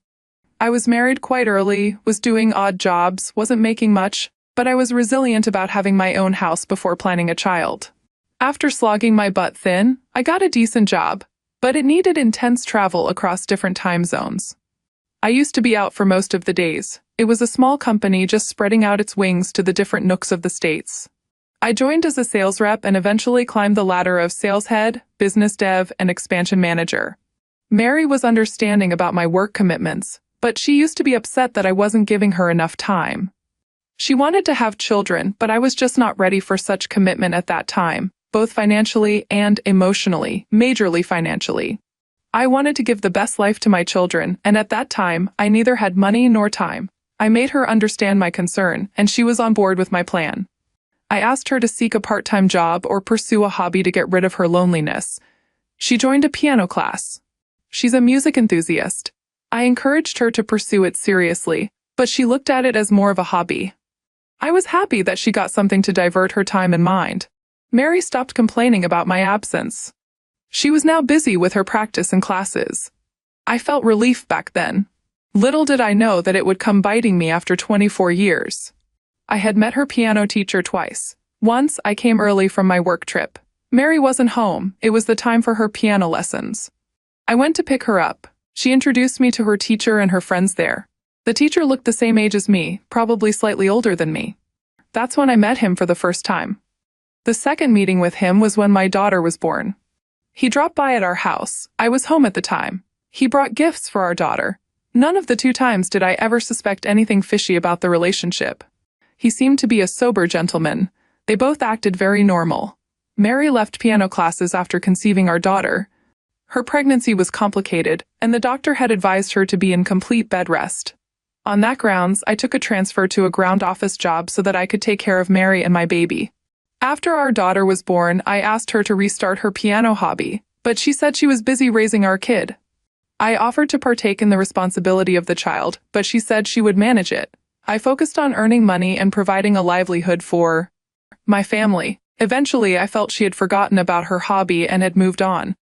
I was married quite early, was doing odd jobs, wasn't making much, but I was resilient about having my own house before planning a child. After slogging my butt thin, I got a decent job, but it needed intense travel across different time zones. I used to be out for most of the days. It was a small company just spreading out its wings to the different nooks of the States. I joined as a sales rep and eventually climbed the ladder of sales head, business dev, and expansion manager. Mary was understanding about my work commitments, but she used to be upset that I wasn't giving her enough time. She wanted to have children, but I was just not ready for such commitment at that time, both financially and emotionally, majorly financially. I wanted to give the best life to my children, and at that time, I neither had money nor time. I made her understand my concern, and she was on board with my plan. I asked her to seek a part-time job or pursue a hobby to get rid of her loneliness. She joined a piano class. She's a music enthusiast. I encouraged her to pursue it seriously, but she looked at it as more of a hobby. I was happy that she got something to divert her time and mind. Mary stopped complaining about my absence. She was now busy with her practice and classes. I felt relief back then. Little did I know that it would come biting me after 24 years. I had met her piano teacher twice. Once, I came early from my work trip. Mary wasn't home. It was the time for her piano lessons. I went to pick her up. She introduced me to her teacher and her friends there. The teacher looked the same age as me, probably slightly older than me. That's when I met him for the first time. The second meeting with him was when my daughter was born. He dropped by at our house. I was home at the time. He brought gifts for our daughter. None of the 2 times did I ever suspect anything fishy about the relationship. He seemed to be a sober gentleman. They both acted very normal. Mary left piano classes after conceiving our daughter. Her pregnancy was complicated, and the doctor had advised her to be in complete bed rest. On that grounds, I took a transfer to a ground office job so that I could take care of Mary and my baby. After our daughter was born, I asked her to restart her piano hobby, but she said she was busy raising our kid. I offered to partake in the responsibility of the child, but she said she would manage it. I focused on earning money and providing a livelihood for my family. Eventually, I felt she had forgotten about her hobby and had moved on.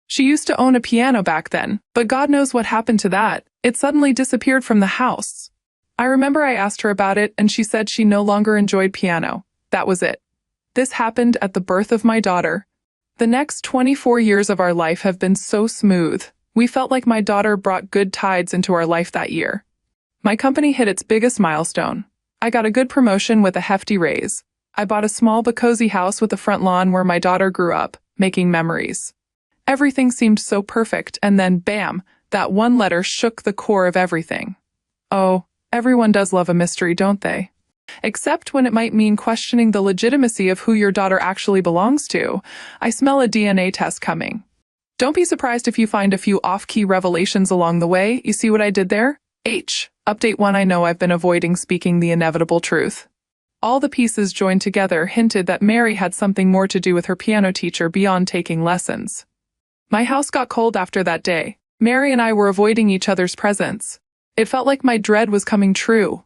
She used to own a piano back then, but God knows what happened to that. It suddenly disappeared from the house. I remember I asked her about it, and she said she no longer enjoyed piano. That was it. This happened at the birth of my daughter. The next 24 years of our life have been so smooth. We felt like my daughter brought good tides into our life that year. My company hit its biggest milestone. I got a good promotion with a hefty raise. I bought a small but cozy house with a front lawn where my daughter grew up, making memories. Everything seemed so perfect, and then bam, that one letter shook the core of everything. Oh, everyone does love a mystery, don't they? Except when it might mean questioning the legitimacy of who your daughter actually belongs to. I smell a DNA test coming. Don't be surprised if you find a few off-key revelations along the way. You see what I did there? Update 1. I know I've been avoiding speaking the inevitable truth. All the pieces joined together hinted that Mary had something more to do with her piano teacher beyond taking lessons. My house got cold after that day. Mary and I were avoiding each other's presence. It felt like my dread was coming true.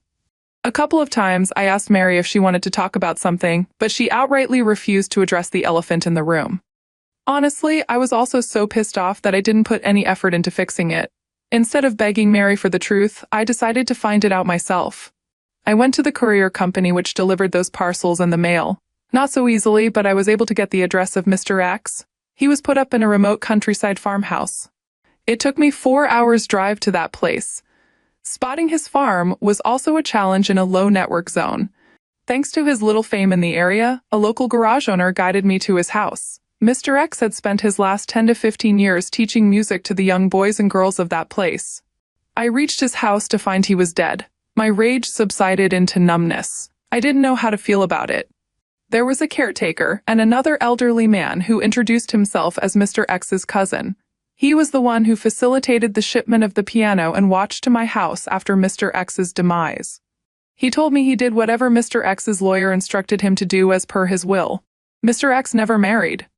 A couple of times I asked Mary if she wanted to talk about something, but she outrightly refused to address the elephant in the room. Honestly, I was also so pissed off that I didn't put any effort into fixing it. Instead of begging Mary for the truth, I decided to find it out myself. I went to the courier company which delivered those parcels and the mail. Not so easily, but I was able to get the address of Mr. X. He was put up in a remote countryside farmhouse. It took me 4 hours' drive to that place. Spotting his farm was also a challenge in a low network zone. Thanks to his little fame in the area, a local garage owner guided me to his house. Mr. X had spent his last 10 to 15 years teaching music to the young boys and girls of that place. I reached his house to find he was dead. My rage subsided into numbness. I didn't know how to feel about it. There was a caretaker and another elderly man who introduced himself as Mr. X's cousin. He was the one who facilitated the shipment of the piano and watched to my house after Mr. X's demise. He told me he did whatever Mr. X's lawyer instructed him to do as per his will. Mr. X never married.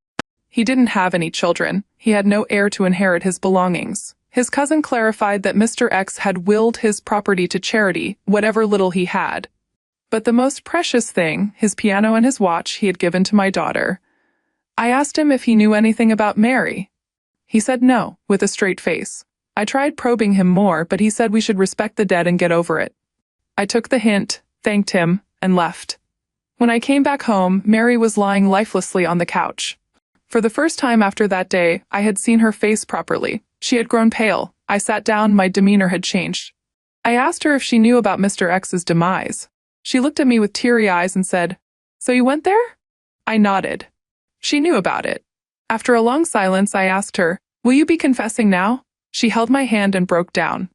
He didn't have any children. He had no heir to inherit his belongings. His cousin clarified that Mr. X had willed his property to charity, whatever little he had. But the most precious thing, his piano and his watch, he had given to my daughter. I asked him if he knew anything about Mary. He said no, with a straight face. I tried probing him more, but he said we should respect the dead and get over it. I took the hint, thanked him, and left. When I came back home, Mary was lying lifelessly on the couch. For the first time after that day, I had seen her face properly. She had grown pale. I sat down, my demeanor had changed. I asked her if she knew about Mr. X's demise. She looked at me with teary eyes and said, "So you went there?" I nodded. She knew about it. After a long silence, I asked her, "Will you be confessing now?" She held my hand and broke down.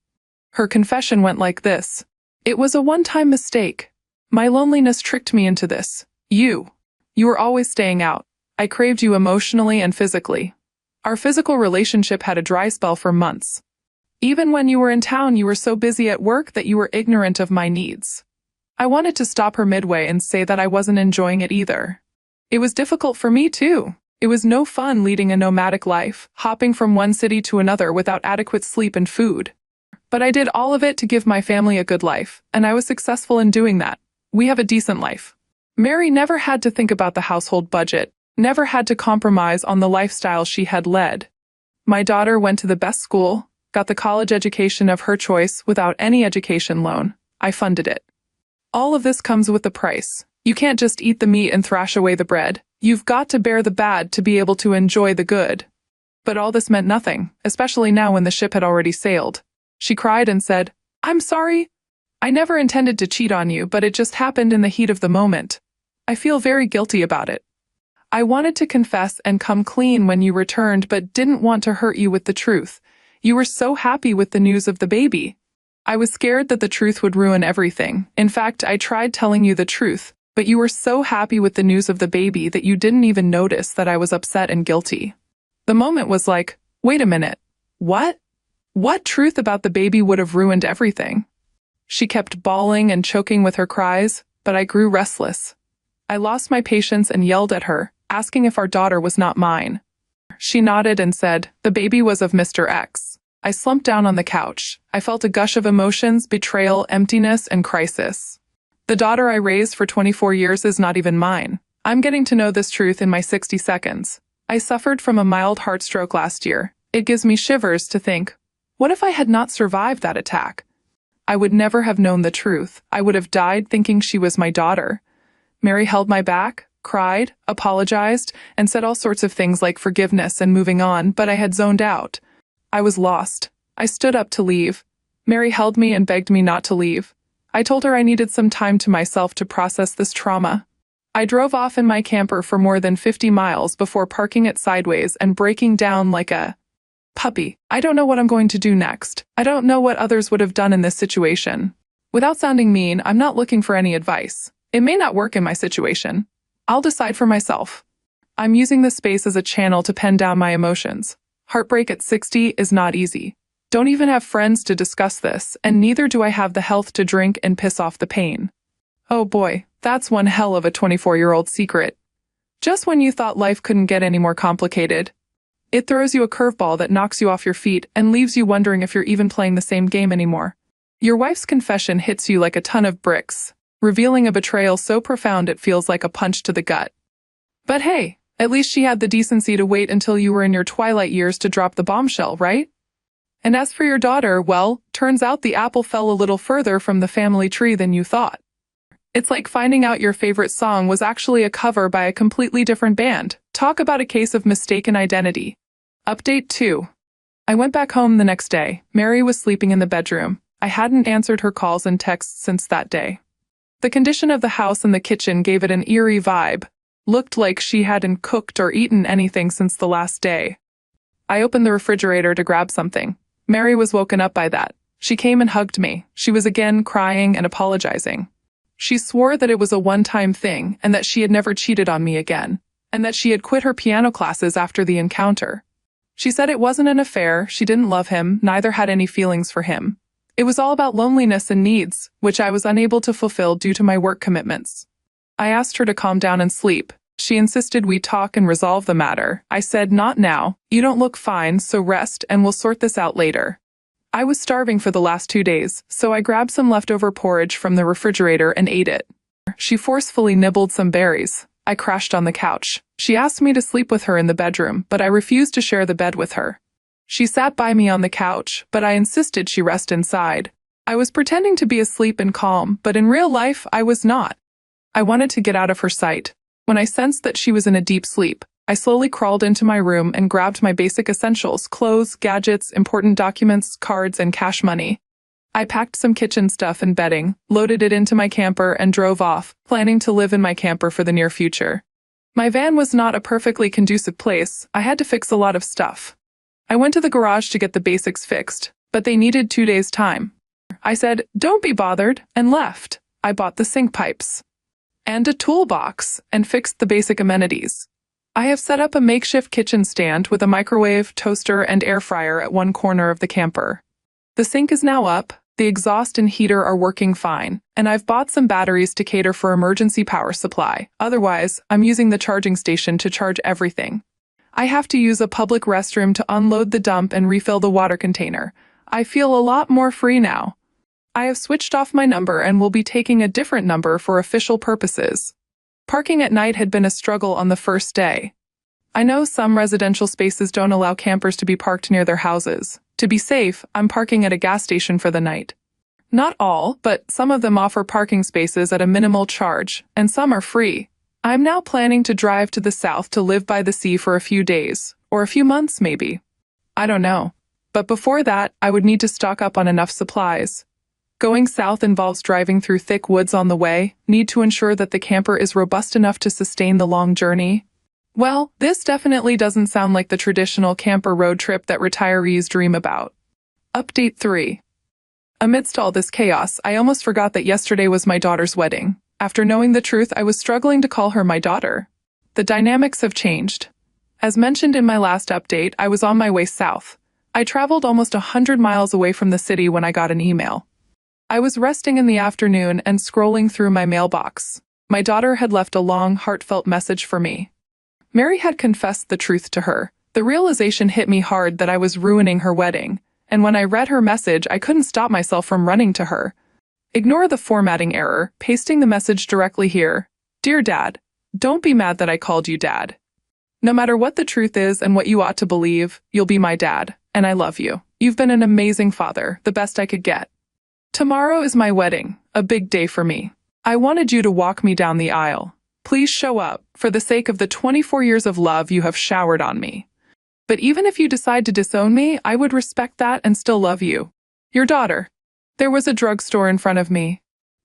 Her confession went like this. "It was a one-time mistake. My loneliness tricked me into this. You were always staying out. I craved you emotionally and physically. Our physical relationship had a dry spell for months. Even when you were in town, you were so busy at work that you were ignorant of my needs. I wanted to stop her midway and say that I wasn't enjoying it either. It was difficult for me too. It was no fun leading a nomadic life, hopping from one city to another without adequate sleep and food. But I did all of it to give my family a good life, and I was successful in doing that. We have a decent life. Mary never had to think about the household budget, never had to compromise on the lifestyle she had led. My daughter went to the best school, got the college education of her choice without any education loan. I funded it. All of this comes with a price. You can't just eat the meat and thrash away the bread. You've got to bear the bad to be able to enjoy the good. But all this meant nothing, especially now when the ship had already sailed. She cried and said, "I'm sorry. I never intended to cheat on you, but it just happened in the heat of the moment. I feel very guilty about it. I wanted to confess and come clean when you returned, but didn't want to hurt you with the truth. You were so happy with the news of the baby. I was scared that the truth would ruin everything. In fact, I tried telling you the truth, but you were so happy with the news of the baby that you didn't even notice that I was upset and guilty." The moment was like, wait a minute. What? What truth about the baby would have ruined everything? She kept bawling and choking with her cries, but I grew restless. I lost my patience and yelled at her, asking if our daughter was not mine. She nodded and said, "The baby was of Mr. X." I slumped down on the couch. I felt a gush of emotions, betrayal, emptiness, and crisis. The daughter I raised for 24 years is not even mine. I'm getting to know this truth in my 60 seconds. I suffered from a mild heart stroke last year. It gives me shivers to think, what if I had not survived that attack? I would never have known the truth. I would have died thinking she was my daughter. Mary held my back, cried, apologized, and said all sorts of things like forgiveness and moving on, but I had zoned out. I was lost. I stood up to leave. Mary held me and begged me not to leave. I told her I needed some time to myself to process this trauma. I drove off in my camper for more than 50 miles before parking it sideways and breaking down like a puppy. I don't know what I'm going to do next. I don't know what others would have done in this situation. Without sounding mean, I'm not looking for any advice. It may not work in my situation. I'll decide for myself. I'm using this space as a channel to pen down my emotions. Heartbreak at 60 is not easy. Don't even have friends to discuss this, and neither do I have the health to drink and piss off the pain. Oh boy, that's one hell of a 24-year-old secret. Just when you thought life couldn't get any more complicated, it throws you a curveball that knocks you off your feet and leaves you wondering if you're even playing the same game anymore. Your wife's confession hits you like a ton of bricks, revealing a betrayal so profound it feels like a punch to the gut. But hey, at least she had the decency to wait until you were in your twilight years to drop the bombshell, right? And as for your daughter, well, turns out the apple fell a little further from the family tree than you thought. It's like finding out your favorite song was actually a cover by a completely different band. Talk about a case of mistaken identity. Update 2. I went back home the next day. Mary was sleeping in the bedroom. I hadn't answered her calls and texts since that day. The condition of the house and the kitchen gave it an eerie vibe. Looked like she hadn't cooked or eaten anything since the last day. I opened the refrigerator to grab something. Mary was woken up by that. She came and hugged me. She was again crying and apologizing. She swore that it was a one-time thing and that she had never cheated on me again, and that she had quit her piano classes after the encounter. She said it wasn't an affair, she didn't love him, neither had any feelings for him. It was all about loneliness and needs, which I was unable to fulfill due to my work commitments. I asked her to calm down and sleep. She insisted we talk and resolve the matter. I said, not now. You don't look fine, so rest and we'll sort this out later. I was starving for the last 2 days, so I grabbed some leftover porridge from the refrigerator and ate it. She forcefully nibbled some berries. I crashed on the couch. She asked me to sleep with her in the bedroom, but I refused to share the bed with her. She sat by me on the couch, but I insisted she rest inside. I was pretending to be asleep and calm, but in real life, I was not. I wanted to get out of her sight. When I sensed that she was in a deep sleep, I slowly crawled into my room and grabbed my basic essentials, clothes, gadgets, important documents, cards, and cash money. I packed some kitchen stuff and bedding, loaded it into my camper, and drove off, planning to live in my camper for the near future. My van was not a perfectly conducive place. I had to fix a lot of stuff. I went to the garage to get the basics fixed, but they needed 2 days' time. I said, "Don't be bothered," and left. I bought the sink pipes and a toolbox and fixed the basic amenities. I have set up a makeshift kitchen stand with a microwave, toaster, and air fryer at one corner of the camper. The sink is now up, the exhaust and heater are working fine, and I've bought some batteries to cater for emergency power supply. Otherwise, I'm using the charging station to charge everything. I have to use a public restroom to unload the dump and refill the water container. I feel a lot more free now. I have switched off my number and will be taking a different number for official purposes. Parking at night had been a struggle on the first day. I know some residential spaces don't allow campers to be parked near their houses. To be safe, I'm parking at a gas station for the night. Not all, but some of them offer parking spaces at a minimal charge, and some are free. I'm now planning to drive to the south to live by the sea for a few days, or a few months maybe. I don't know. But before that, I would need to stock up on enough supplies. Going south involves driving through thick woods on the way, need to ensure that the camper is robust enough to sustain the long journey. Well, this definitely doesn't sound like the traditional camper road trip that retirees dream about. Update 3. Amidst all this chaos, I almost forgot that yesterday was my daughter's wedding. After knowing the truth, I was struggling to call her my daughter. The dynamics have changed. As mentioned in my last update, I was on my way south. I traveled almost 100 miles away from the city when I got an email. I was resting in the afternoon and scrolling through my mailbox. My daughter had left a long, heartfelt message for me. Mary had confessed the truth to her. The realization hit me hard that I was ruining her wedding, and when I read her message, I couldn't stop myself from running to her. Ignore the formatting error, pasting the message directly here. Dear Dad, don't be mad that I called you Dad. No matter what the truth is and what you ought to believe, you'll be my dad, and I love you. You've been an amazing father, the best I could get. Tomorrow is my wedding, a big day for me. I wanted you to walk me down the aisle. Please show up, for the sake of the 24 years of love you have showered on me. But even if you decide to disown me, I would respect that and still love you. Your daughter. There was a drugstore in front of me.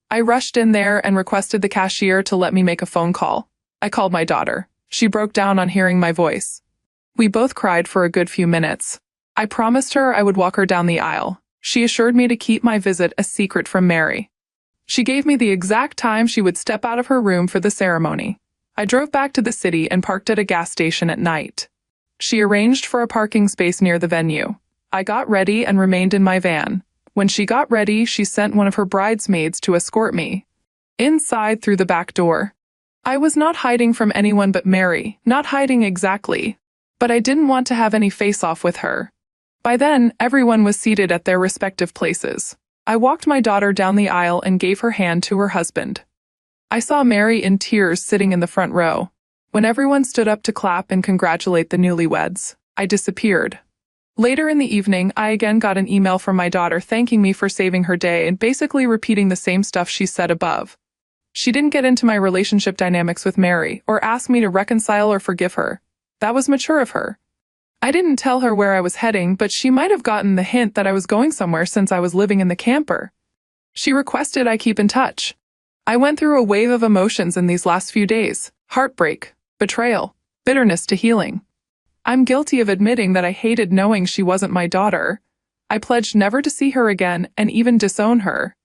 I rushed in there and requested the cashier to let me make a phone call. I called my daughter. She broke down on hearing my voice. We both cried for a good few minutes. I promised her I would walk her down the aisle. She assured me to keep my visit a secret from Mary. She gave me the exact time she would step out of her room for the ceremony. I drove back to the city and parked at a gas station at night. She arranged for a parking space near the venue. I got ready and remained in my van. When she got ready, she sent one of her bridesmaids to escort me inside through the back door. I was not hiding from anyone but Mary, not hiding exactly, but I didn't want to have any face-off with her. By then, everyone was seated at their respective places. I walked my daughter down the aisle and gave her hand to her husband. I saw Mary in tears sitting in the front row. When everyone stood up to clap and congratulate the newlyweds, I disappeared. Later in the evening, I again got an email from my daughter thanking me for saving her day and basically repeating the same stuff she said above. She didn't get into my relationship dynamics with Mary or ask me to reconcile or forgive her. That was mature of her. I didn't tell her where I was heading, but she might have gotten the hint that I was going somewhere since I was living in the camper. She requested I keep in touch. I went through a wave of emotions in these last few days: heartbreak, betrayal, bitterness to healing. I'm guilty of admitting that I hated knowing she wasn't my daughter. I pledged never to see her again and even disown her.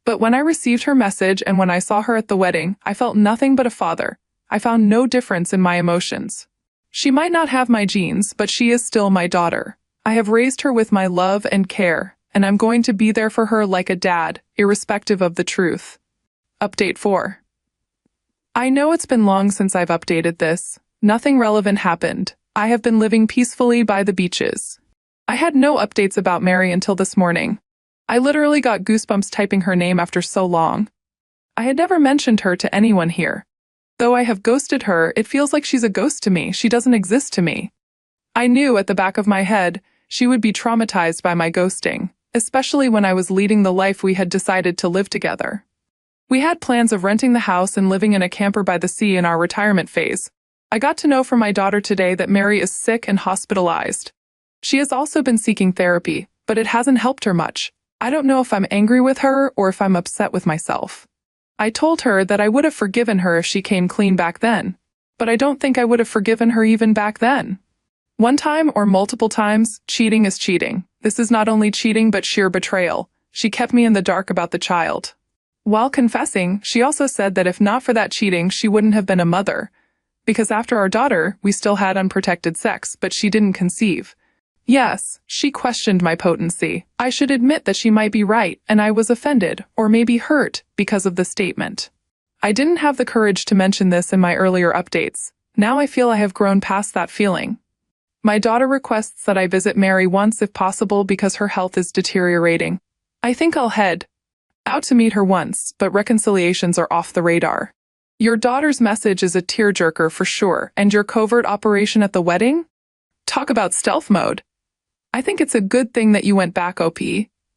But when I received her message and when I saw her at the wedding, I felt nothing but a father. I found no difference in my emotions. She might not have my genes, but she is still my daughter. I have raised her with my love and care, and I'm going to be there for her like a dad, irrespective of the truth. Update 4. I know it's been long since I've updated this. Nothing relevant happened. I have been living peacefully by the beaches. I had no updates about Mary until this morning. I literally got goosebumps typing her name after so long. I had never mentioned her to anyone here. Though I have ghosted her, it feels like she's a ghost to me. She doesn't exist to me. I knew at the back of my head she would be traumatized by my ghosting, especially when I was leading the life we had decided to live together. We had plans of renting the house and living in a camper by the sea in our retirement phase. I got to know from my daughter today that Mary is sick and hospitalized. She has also been seeking therapy, but it hasn't helped her much. I don't know if I'm angry with her or if I'm upset with myself. I told her that I would have forgiven her if she came clean back then, but I don't think I would have forgiven her even back then. One time or multiple times, cheating is cheating. This is not only cheating but sheer betrayal. She kept me in the dark about the child. While confessing, she also said that if not for that cheating, she wouldn't have been a mother. Because after our daughter, we still had unprotected sex, but she didn't conceive. Yes, she questioned my potency. I should admit that she might be right, and I was offended, or maybe hurt, because of the statement. I didn't have the courage to mention this in my earlier updates. Now I feel I have grown past that feeling. My daughter requests that I visit Mary once if possible because her health is deteriorating. I think I'll head out to meet her once, but reconciliations are off the radar. Your daughter's message is a tearjerker for sure, and your covert operation at the wedding? Talk about stealth mode. I think it's a good thing that you went back, OP.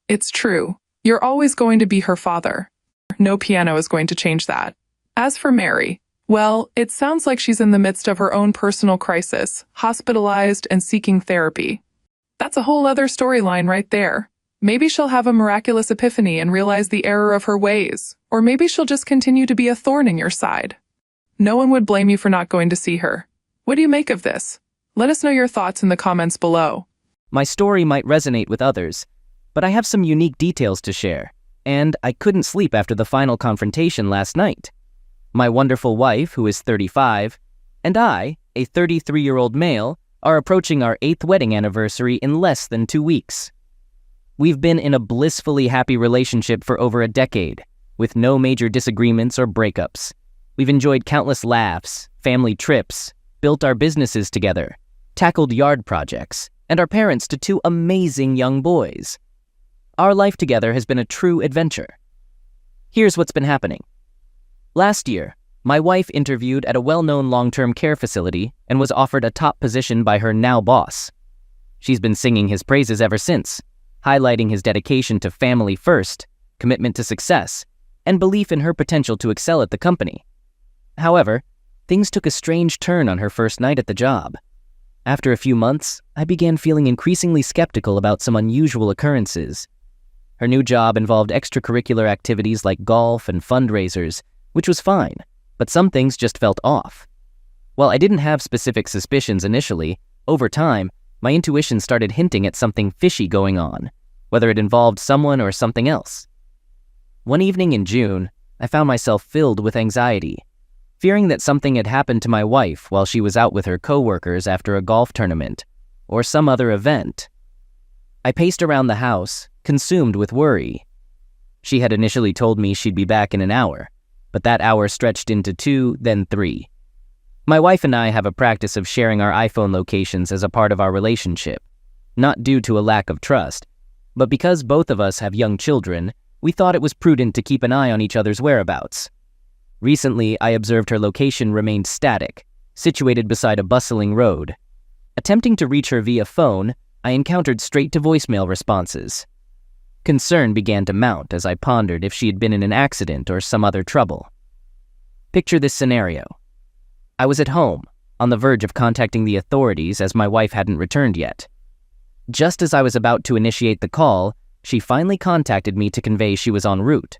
It's true. You're always going to be her father. No piano is going to change that. As for Mary, well, it sounds like she's in the midst of her own personal crisis, hospitalized and seeking therapy. That's a whole other storyline right there. Maybe she'll have a miraculous epiphany and realize the error of her ways, or maybe she'll just continue to be a thorn in your side. No one would blame you for not going to see her. What do you make of this? Let us know your thoughts in the comments below. My story might resonate with others, but I have some unique details to share, and I couldn't sleep after the final confrontation last night. My wonderful wife, who is 35, and I, a 33-year-old male, are approaching our 8th wedding anniversary in less than 2 weeks. We've been in a blissfully happy relationship for over a decade, with no major disagreements or breakups. We've enjoyed countless laughs, family trips, built our businesses together, tackled yard projects, and are parents to 2 amazing young boys. Our life together has been a true adventure. Here's what's been happening. Last year, my wife interviewed at a well-known long-term care facility and was offered a top position by her now boss. She's been singing his praises ever since, highlighting his dedication to family first, commitment to success, and belief in her potential to excel at the company. However, things took a strange turn on her first night at the job. After a few months, I began feeling increasingly skeptical about some unusual occurrences. Her new job involved extracurricular activities like golf and fundraisers, which was fine, but some things just felt off. While I didn't have specific suspicions initially, over time, my intuition started hinting at something fishy going on, whether it involved someone or something else. One evening in June, I found myself filled with anxiety, fearing that something had happened to my wife while she was out with her coworkers after a golf tournament, or some other event. I paced around the house, consumed with worry. She had initially told me she'd be back in an hour, but that hour stretched into 2, then 3. My wife and I have a practice of sharing our iPhone locations as a part of our relationship, not due to a lack of trust, but because both of us have young children, we thought it was prudent to keep an eye on each other's whereabouts. Recently, I observed her location remained static, situated beside a bustling road. Attempting to reach her via phone, I encountered straight-to-voicemail responses. Concern began to mount as I pondered if she had been in an accident or some other trouble. Picture this scenario. I was at home, on the verge of contacting the authorities as my wife hadn't returned yet. Just as I was about to initiate the call, she finally contacted me to convey she was en route.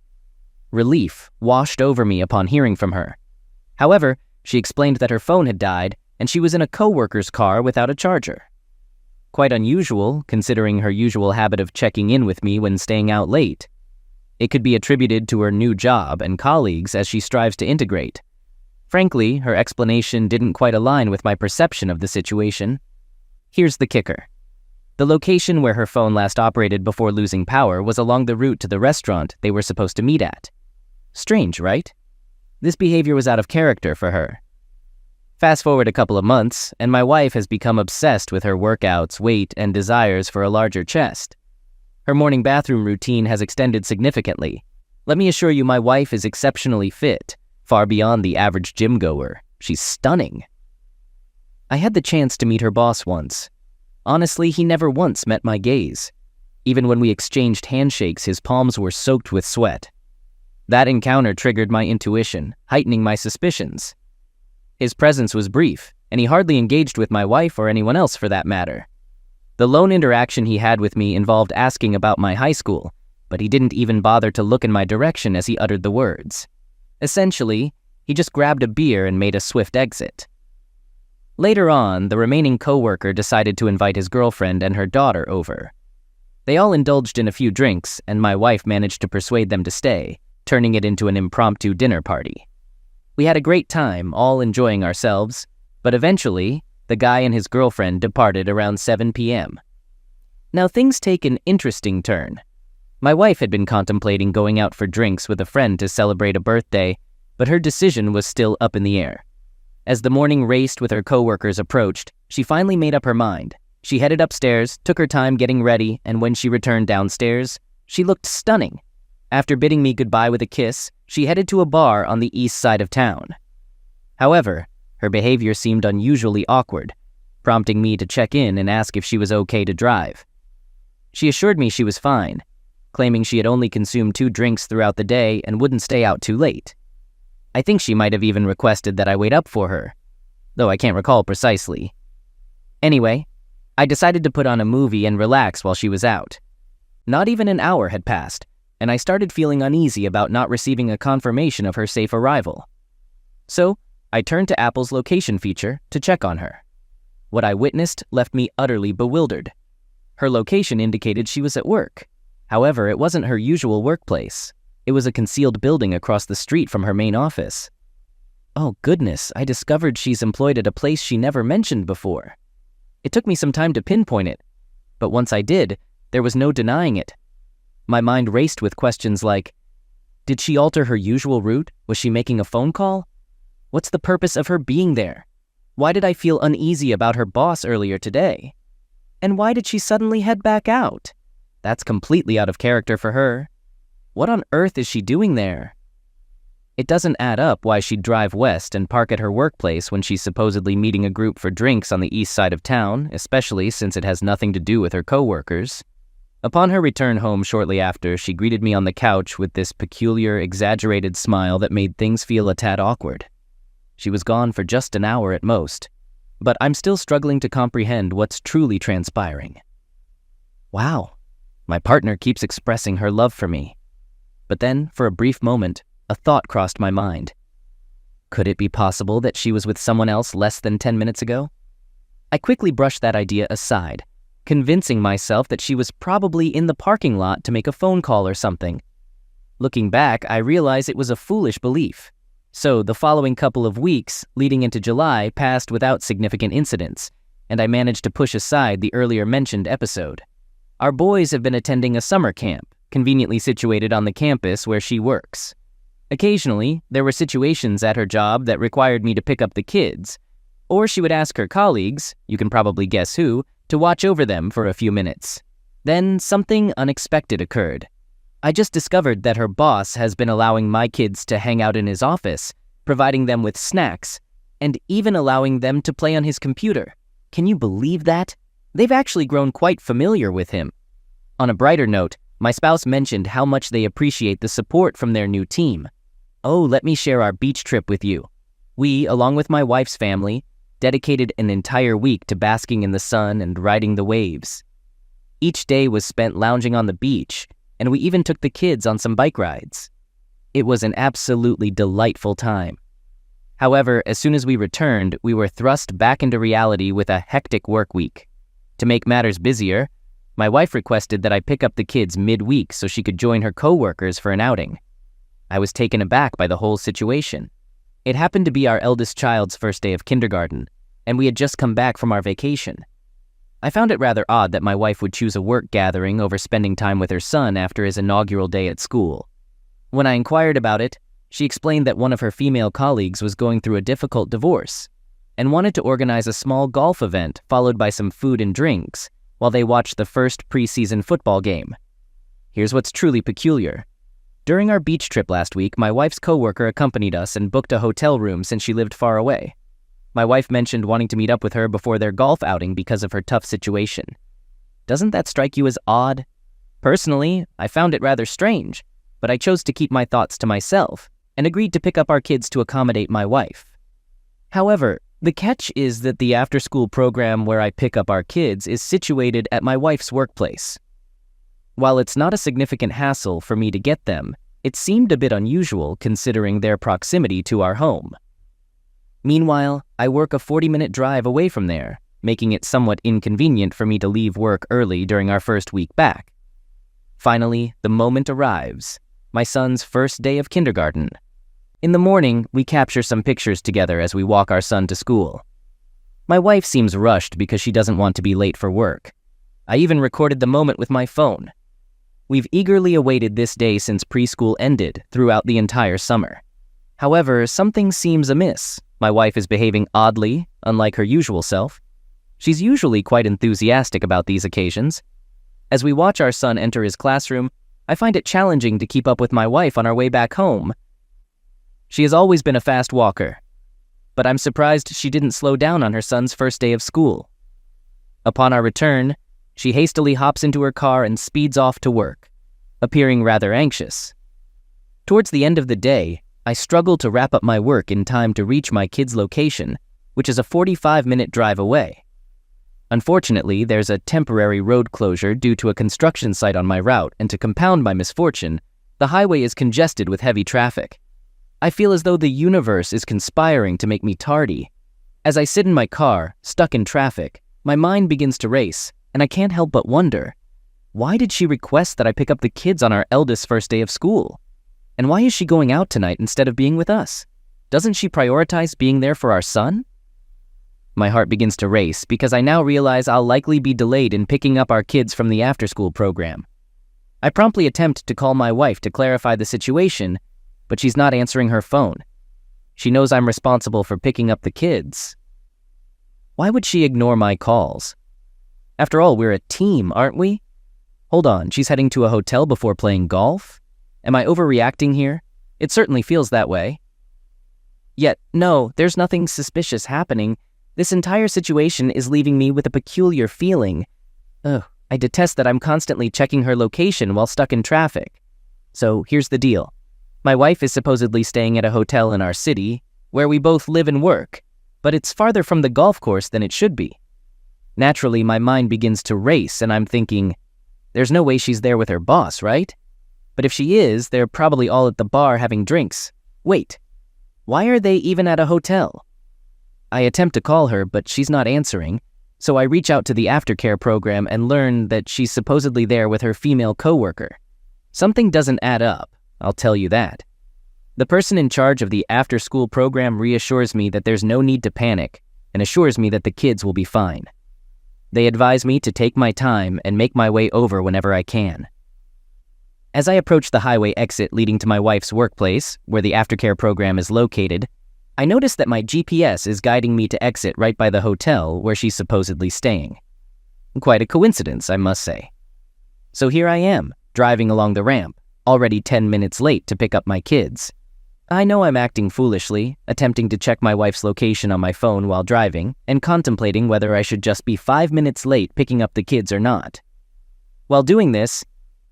Relief washed over me upon hearing from her. However, she explained that her phone had died and she was in a coworker's car without a charger. Quite unusual, considering her usual habit of checking in with me when staying out late. It could be attributed to her new job and colleagues as she strives to integrate. Frankly, her explanation didn't quite align with my perception of the situation. Here's the kicker. The location where her phone last operated before losing power was along the route to the restaurant they were supposed to meet at. Strange, right? This behavior was out of character for her. Fast forward a couple of months, and my wife has become obsessed with her workouts, weight, and desires for a larger chest. Her morning bathroom routine has extended significantly. Let me assure you, my wife is exceptionally fit, far beyond the average gym goer. She's stunning. I had the chance to meet her boss once. Honestly, he never once met my gaze. Even when we exchanged handshakes, his palms were soaked with sweat. That encounter triggered my intuition, heightening my suspicions. His presence was brief, and he hardly engaged with my wife or anyone else for that matter. The lone interaction he had with me involved asking about my high school, but he didn't even bother to look in my direction as he uttered the words. Essentially, he just grabbed a beer and made a swift exit. Later on, the remaining coworker decided to invite his girlfriend and her daughter over. They all indulged in a few drinks, and my wife managed to persuade them to stay, turning it into an impromptu dinner party. We had a great time, all enjoying ourselves, but eventually, the guy and his girlfriend departed around 7 p.m., Now things take an interesting turn. My wife had been contemplating going out for drinks with a friend to celebrate a birthday, but her decision was still up in the air. As the morning raced with her coworkers approached, she finally made up her mind. She headed upstairs, took her time getting ready, and when she returned downstairs, she looked stunning. After bidding me goodbye with a kiss, she headed to a bar on the east side of town. However, her behavior seemed unusually awkward, prompting me to check in and ask if she was okay to drive. She assured me she was fine, claiming she had only consumed 2 drinks throughout the day and wouldn't stay out too late. I think she might have even requested that I wait up for her, though I can't recall precisely. Anyway, I decided to put on a movie and relax while she was out. Not even an hour had passed, and I started feeling uneasy about not receiving a confirmation of her safe arrival. So, I turned to Apple's location feature to check on her. What I witnessed left me utterly bewildered. Her location indicated she was at work. However, it wasn't her usual workplace. It was a concealed building across the street from her main office. Oh goodness, I discovered she's employed at a place she never mentioned before. It took me some time to pinpoint it, but once I did, there was no denying it. My mind raced with questions like, did she alter her usual route? Was she making a phone call? What's the purpose of her being there? Why did I feel uneasy about her boss earlier today? And why did she suddenly head back out? That's completely out of character for her. What on earth is she doing there? It doesn't add up why she'd drive west and park at her workplace when she's supposedly meeting a group for drinks on the east side of town, especially since it has nothing to do with her coworkers. Upon her return home shortly after, she greeted me on the couch with this peculiar, exaggerated smile that made things feel a tad awkward. She was gone for just an hour at most, but I'm still struggling to comprehend what's truly transpiring. Wow, my partner keeps expressing her love for me. But then, for a brief moment, a thought crossed my mind. Could it be possible that she was with someone else less than 10 minutes ago? I quickly brushed that idea aside, convincing myself that she was probably in the parking lot to make a phone call or something. Looking back, I realized it was a foolish belief. So the following couple of weeks, leading into July, passed without significant incidents, and I managed to push aside the earlier mentioned episode. Our boys have been attending a summer camp, conveniently situated on the campus where she works. Occasionally, there were situations at her job that required me to pick up the kids, or she would ask her colleagues, you can probably guess who, to watch over them for a few minutes. Then something unexpected occurred. I just discovered that her boss has been allowing my kids to hang out in his office, providing them with snacks, and even allowing them to play on his computer. Can you believe that? They've actually grown quite familiar with him. On a brighter note, my spouse mentioned how much they appreciate the support from their new team. Oh, let me share our beach trip with you. We, along with my wife's family, dedicated an entire week to basking in the sun and riding the waves. Each day was spent lounging on the beach, and we even took the kids on some bike rides. It was an absolutely delightful time. However, as soon as we returned, we were thrust back into reality with a hectic work week. To make matters busier, my wife requested that I pick up the kids mid-week so she could join her coworkers for an outing. I was taken aback by the whole situation. It happened to be our eldest child's first day of kindergarten, and we had just come back from our vacation. I found it rather odd that my wife would choose a work gathering over spending time with her son after his inaugural day at school. When I inquired about it, she explained that one of her female colleagues was going through a difficult divorce and wanted to organize a small golf event followed by some food and drinks while they watched the first preseason football game. Here's what's truly peculiar. During our beach trip last week, my wife's coworker accompanied us and booked a hotel room since she lived far away. My wife mentioned wanting to meet up with her before their golf outing because of her tough situation. Doesn't that strike you as odd? Personally, I found it rather strange, but I chose to keep my thoughts to myself and agreed to pick up our kids to accommodate my wife. However, the catch is that the after-school program where I pick up our kids is situated at my wife's workplace. While it's not a significant hassle for me to get them, it seemed a bit unusual considering their proximity to our home. Meanwhile, I work a 40-minute drive away from there, making it somewhat inconvenient for me to leave work early during our first week back. Finally, the moment arrives, my son's first day of kindergarten. In the morning, we capture some pictures together as we walk our son to school. My wife seems rushed because she doesn't want to be late for work. I even recorded the moment with my phone. We've eagerly awaited this day since preschool ended throughout the entire summer. However, something seems amiss. My wife is behaving oddly, unlike her usual self. She's usually quite enthusiastic about these occasions. As we watch our son enter his classroom, I find it challenging to keep up with my wife on our way back home. She has always been a fast walker, but I'm surprised she didn't slow down on her son's first day of school. Upon our return, she hastily hops into her car and speeds off to work, appearing rather anxious. Towards the end of the day, I struggle to wrap up my work in time to reach my kid's location, which is a 45-minute drive away. Unfortunately, there's a temporary road closure due to a construction site on my route, and to compound my misfortune, the highway is congested with heavy traffic. I feel as though the universe is conspiring to make me tardy. As I sit in my car, stuck in traffic, my mind begins to race, and I can't help but wonder, why did she request that I pick up the kids on our eldest's first day of school? And why is she going out tonight instead of being with us? Doesn't she prioritize being there for our son? My heart begins to race because I now realize I'll likely be delayed in picking up our kids from the after-school program. I promptly attempt to call my wife to clarify the situation, but she's not answering her phone. She knows I'm responsible for picking up the kids. Why would she ignore my calls? After all, we're a team, aren't we? Hold on, she's heading to a hotel before playing golf? Am I overreacting here? It certainly feels that way. Yet, no, there's nothing suspicious happening. This entire situation is leaving me with a peculiar feeling. I detest that I'm constantly checking her location while stuck in traffic. So here's the deal. My wife is supposedly staying at a hotel in our city, where we both live and work, but it's farther from the golf course than it should be. Naturally, my mind begins to race, and I'm thinking, there's no way she's there with her boss, right? But if she is, they're probably all at the bar having drinks. Wait, why are they even at a hotel? I attempt to call her, but she's not answering, so I reach out to the aftercare program and learn that she's supposedly there with her female coworker. Something doesn't add up, I'll tell you that. The person in charge of the after-school program reassures me that there's no need to panic and assures me that the kids will be fine. They advise me to take my time and make my way over whenever I can. As I approach the highway exit leading to my wife's workplace, where the aftercare program is located, I notice that my GPS is guiding me to exit right by the hotel where she's supposedly staying. Quite a coincidence, I must say. So here I am, driving along the ramp, already 10 minutes late to pick up my kids. I know I'm acting foolishly, attempting to check my wife's location on my phone while driving, and contemplating whether I should just be 5 minutes late picking up the kids or not. While doing this,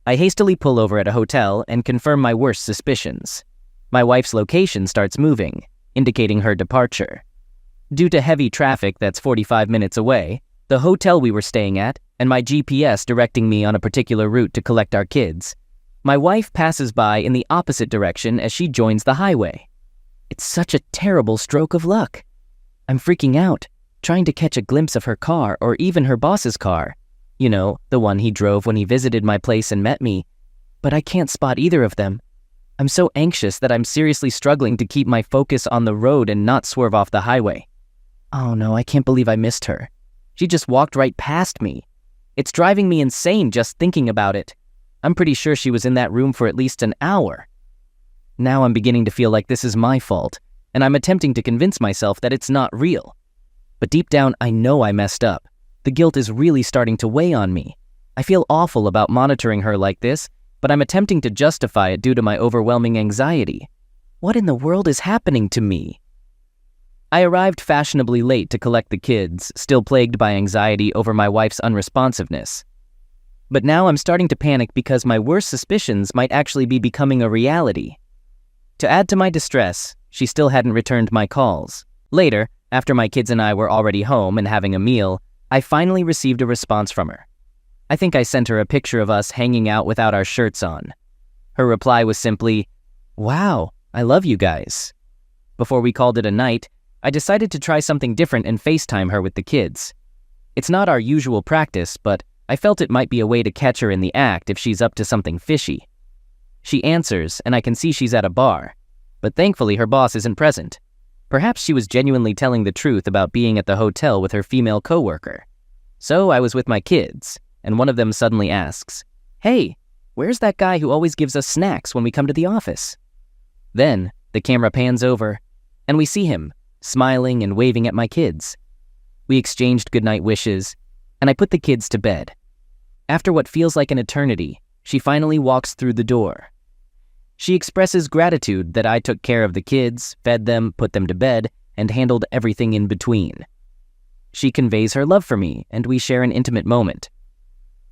I hastily pull over at a hotel and confirm my worst suspicions. My wife's location starts moving, indicating her departure. Due to heavy traffic that's 45 minutes away, the hotel we were staying at, and my GPS directing me on a particular route to collect our kids, my wife passes by in the opposite direction as she joins the highway. It's such a terrible stroke of luck. I'm freaking out, trying to catch a glimpse of her car or even her boss's car. You know, the one he drove when he visited my place and met me. But I can't spot either of them. I'm so anxious that I'm seriously struggling to keep my focus on the road and not swerve off the highway. Oh no, I can't believe I missed her. She just walked right past me. It's driving me insane just thinking about it. I'm pretty sure she was in that room for at least an hour. Now I'm beginning to feel like this is my fault, and I'm attempting to convince myself that it's not real. But deep down, I know I messed up. The guilt is really starting to weigh on me. I feel awful about monitoring her like this, but I'm attempting to justify it due to my overwhelming anxiety. What in the world is happening to me? I arrived fashionably late to collect the kids, still plagued by anxiety over my wife's unresponsiveness. But now I'm starting to panic because my worst suspicions might actually be becoming a reality. To add to my distress, she still hadn't returned my calls. Later, after my kids and I were already home and having a meal, I finally received a response from her. I think I sent her a picture of us hanging out without our shirts on. Her reply was simply, "Wow, I love you guys." Before we called it a night, I decided to try something different and FaceTime her with the kids. It's not our usual practice, but I felt it might be a way to catch her in the act if she's up to something fishy. She answers, and I can see she's at a bar, but thankfully her boss isn't present. Perhaps she was genuinely telling the truth about being at the hotel with her female coworker. So I was with my kids, and one of them suddenly asks, "Hey, where's that guy who always gives us snacks when we come to the office?" Then, the camera pans over, and we see him, smiling and waving at my kids. We exchanged goodnight wishes, and I put the kids to bed. After what feels like an eternity, she finally walks through the door. She expresses gratitude that I took care of the kids, fed them, put them to bed, and handled everything in between. She conveys her love for me, and we share an intimate moment.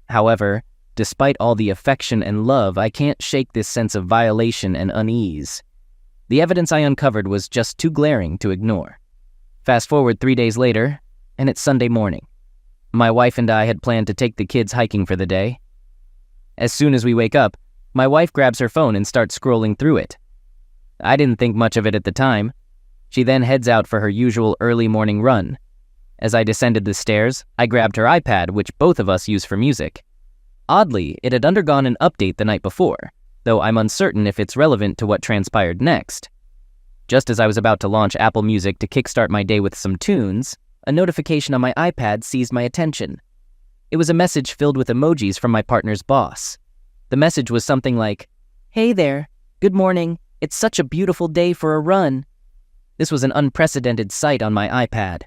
However, despite all the affection and love, I can't shake this sense of violation and unease. The evidence I uncovered was just too glaring to ignore. Fast forward 3 days later, and it's Sunday morning. My wife and I had planned to take the kids hiking for the day. As soon as we wake up, my wife grabs her phone and starts scrolling through it. I didn't think much of it at the time. She then heads out for her usual early morning run. As I descended the stairs, I grabbed her iPad, which both of us use for music. Oddly, it had undergone an update the night before, though I'm uncertain if it's relevant to what transpired next. Just as I was about to launch Apple Music to kickstart my day with some tunes, a notification on my iPad seized my attention. It was a message filled with emojis from my partner's boss. The message was something like, "Hey there, good morning, it's such a beautiful day for a run." This was an unprecedented sight on my iPad.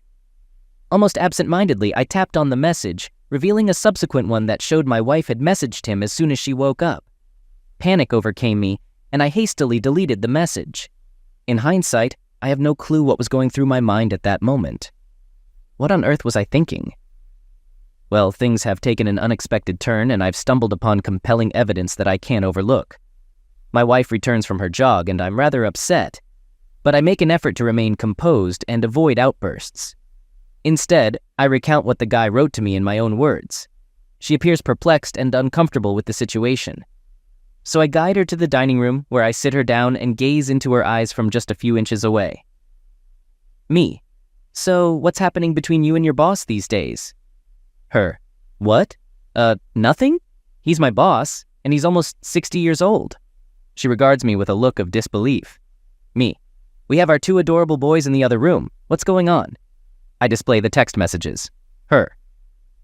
Almost absent-mindedly, I tapped on the message, revealing a subsequent one that showed my wife had messaged him as soon as she woke up. Panic overcame me, and I hastily deleted the message. In hindsight, I have no clue what was going through my mind at that moment. What on earth was I thinking? Well, things have taken an unexpected turn, and I've stumbled upon compelling evidence that I can't overlook. My wife returns from her jog, and I'm rather upset, but I make an effort to remain composed and avoid outbursts. Instead, I recount what the guy wrote to me in my own words. She appears perplexed and uncomfortable with the situation. So I guide her to the dining room, where I sit her down and gaze into her eyes from just a few inches away. Me: "So, what's happening between you and your boss these days?" Her: "What? Nothing? He's my boss, and he's almost 60 years old." She regards me with a look of disbelief. Me: "We have our 2 adorable boys in the other room. What's going on?" I display the text messages. Her: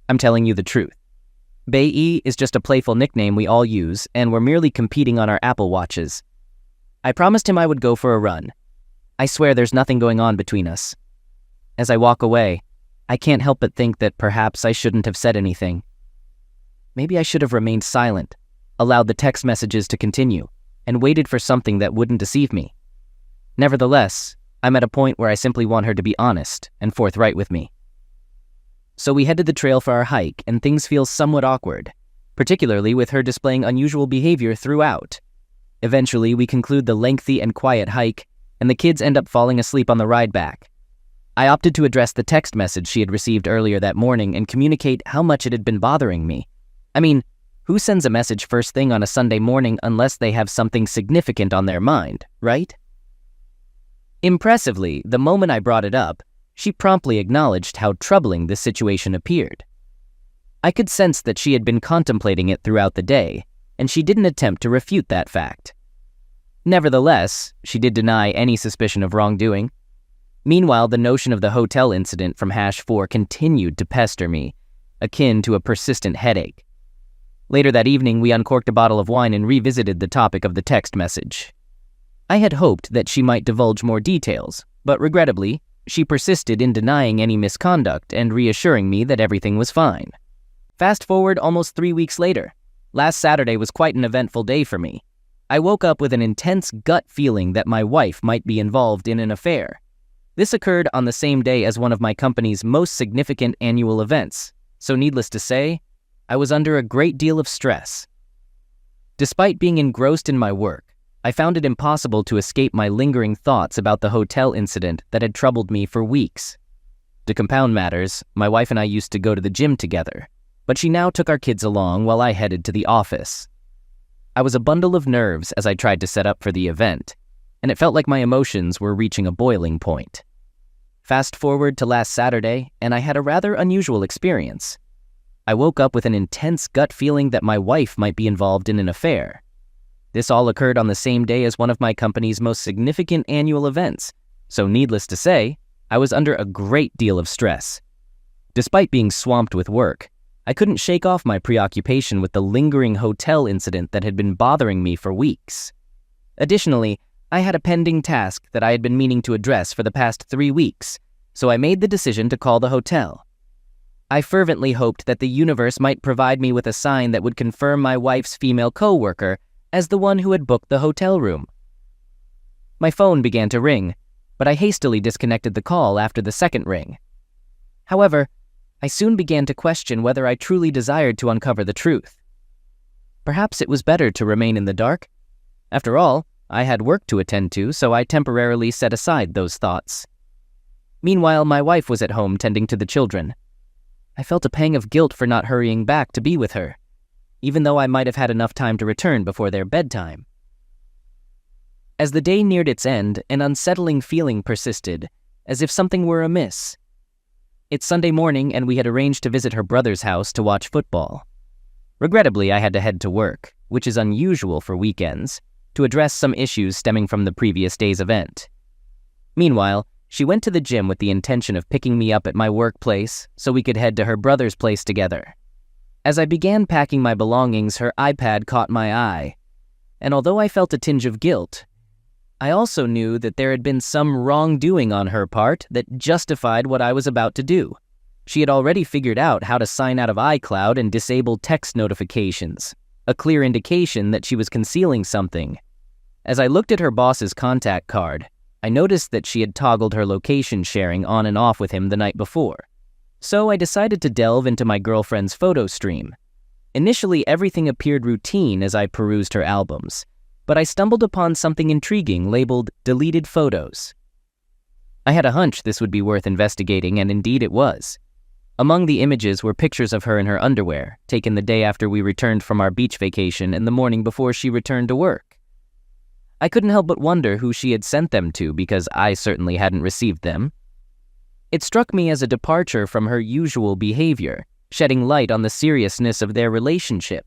"I'm telling you the truth. Bei is just a playful nickname we all use, and we're merely competing on our Apple Watches. I promised him I would go for a run. I swear there's nothing going on between us." As I walk away, I can't help but think that perhaps I shouldn't have said anything. Maybe I should have remained silent, allowed the text messages to continue, and waited for something that wouldn't deceive me. Nevertheless, I'm at a point where I simply want her to be honest and forthright with me. So we head to the trail for our hike, and things feel somewhat awkward, particularly with her displaying unusual behavior throughout. Eventually, we conclude the lengthy and quiet hike, and the kids end up falling asleep on the ride back. I opted to address the text message she had received earlier that morning and communicate how much it had been bothering me. I mean, who sends a message first thing on a Sunday morning unless they have something significant on their mind, right? Impressively, the moment I brought it up, she promptly acknowledged how troubling this situation appeared. I could sense that she had been contemplating it throughout the day, and she didn't attempt to refute that fact. Nevertheless, she did deny any suspicion of wrongdoing. Meanwhile, the notion of the hotel incident from #4 continued to pester me, akin to a persistent headache. Later that evening, we uncorked a bottle of wine and revisited the topic of the text message. I had hoped that she might divulge more details, but regrettably, she persisted in denying any misconduct and reassuring me that everything was fine. Fast forward almost 3 weeks later. Last Saturday was quite an eventful day for me. I woke up with an intense gut feeling that my wife might be involved in an affair. This occurred on the same day as one of my company's most significant annual events, so needless to say, I was under a great deal of stress. Despite being engrossed in my work, I found it impossible to escape my lingering thoughts about the hotel incident that had troubled me for weeks. To compound matters, my wife and I used to go to the gym together, but she now took our kids along while I headed to the office. I was a bundle of nerves as I tried to set up for the event, and it felt like my emotions were reaching a boiling point. Fast forward to last Saturday, and I had a rather unusual experience. I woke up with an intense gut feeling that my wife might be involved in an affair. This all occurred on the same day as one of my company's most significant annual events, so needless to say, I was under a great deal of stress. Despite being swamped with work, I couldn't shake off my preoccupation with the lingering hotel incident that had been bothering me for weeks. Additionally, I had a pending task that I had been meaning to address for the past 3 weeks, so I made the decision to call the hotel. I fervently hoped that the universe might provide me with a sign that would confirm my wife's female co-worker as the one who had booked the hotel room. My phone began to ring, but I hastily disconnected the call after the second ring. However, I soon began to question whether I truly desired to uncover the truth. Perhaps it was better to remain in the dark. After all, I had work to attend to, so I temporarily set aside those thoughts. Meanwhile, my wife was at home tending to the children. I felt a pang of guilt for not hurrying back to be with her, even though I might have had enough time to return before their bedtime. As the day neared its end, an unsettling feeling persisted, as if something were amiss. It's Sunday morning, and we had arranged to visit her brother's house to watch football. Regrettably, I had to head to work, which is unusual for weekends, to address some issues stemming from the previous day's event. Meanwhile, she went to the gym with the intention of picking me up at my workplace so we could head to her brother's place together. As I began packing my belongings, her iPad caught my eye, and although I felt a tinge of guilt, I also knew that there had been some wrongdoing on her part that justified what I was about to do. She had already figured out how to sign out of iCloud and disable text notifications, a clear indication that she was concealing something. As I looked at her boss's contact card, I noticed that she had toggled her location sharing on and off with him the night before. So I decided to delve into my girlfriend's photo stream. Initially, everything appeared routine as I perused her albums, but I stumbled upon something intriguing labeled deleted photos. I had a hunch this would be worth investigating, and indeed it was. Among the images were pictures of her in her underwear, taken the day after we returned from our beach vacation and the morning before she returned to work. I couldn't help but wonder who she had sent them to, because I certainly hadn't received them. It struck me as a departure from her usual behavior, shedding light on the seriousness of their relationship.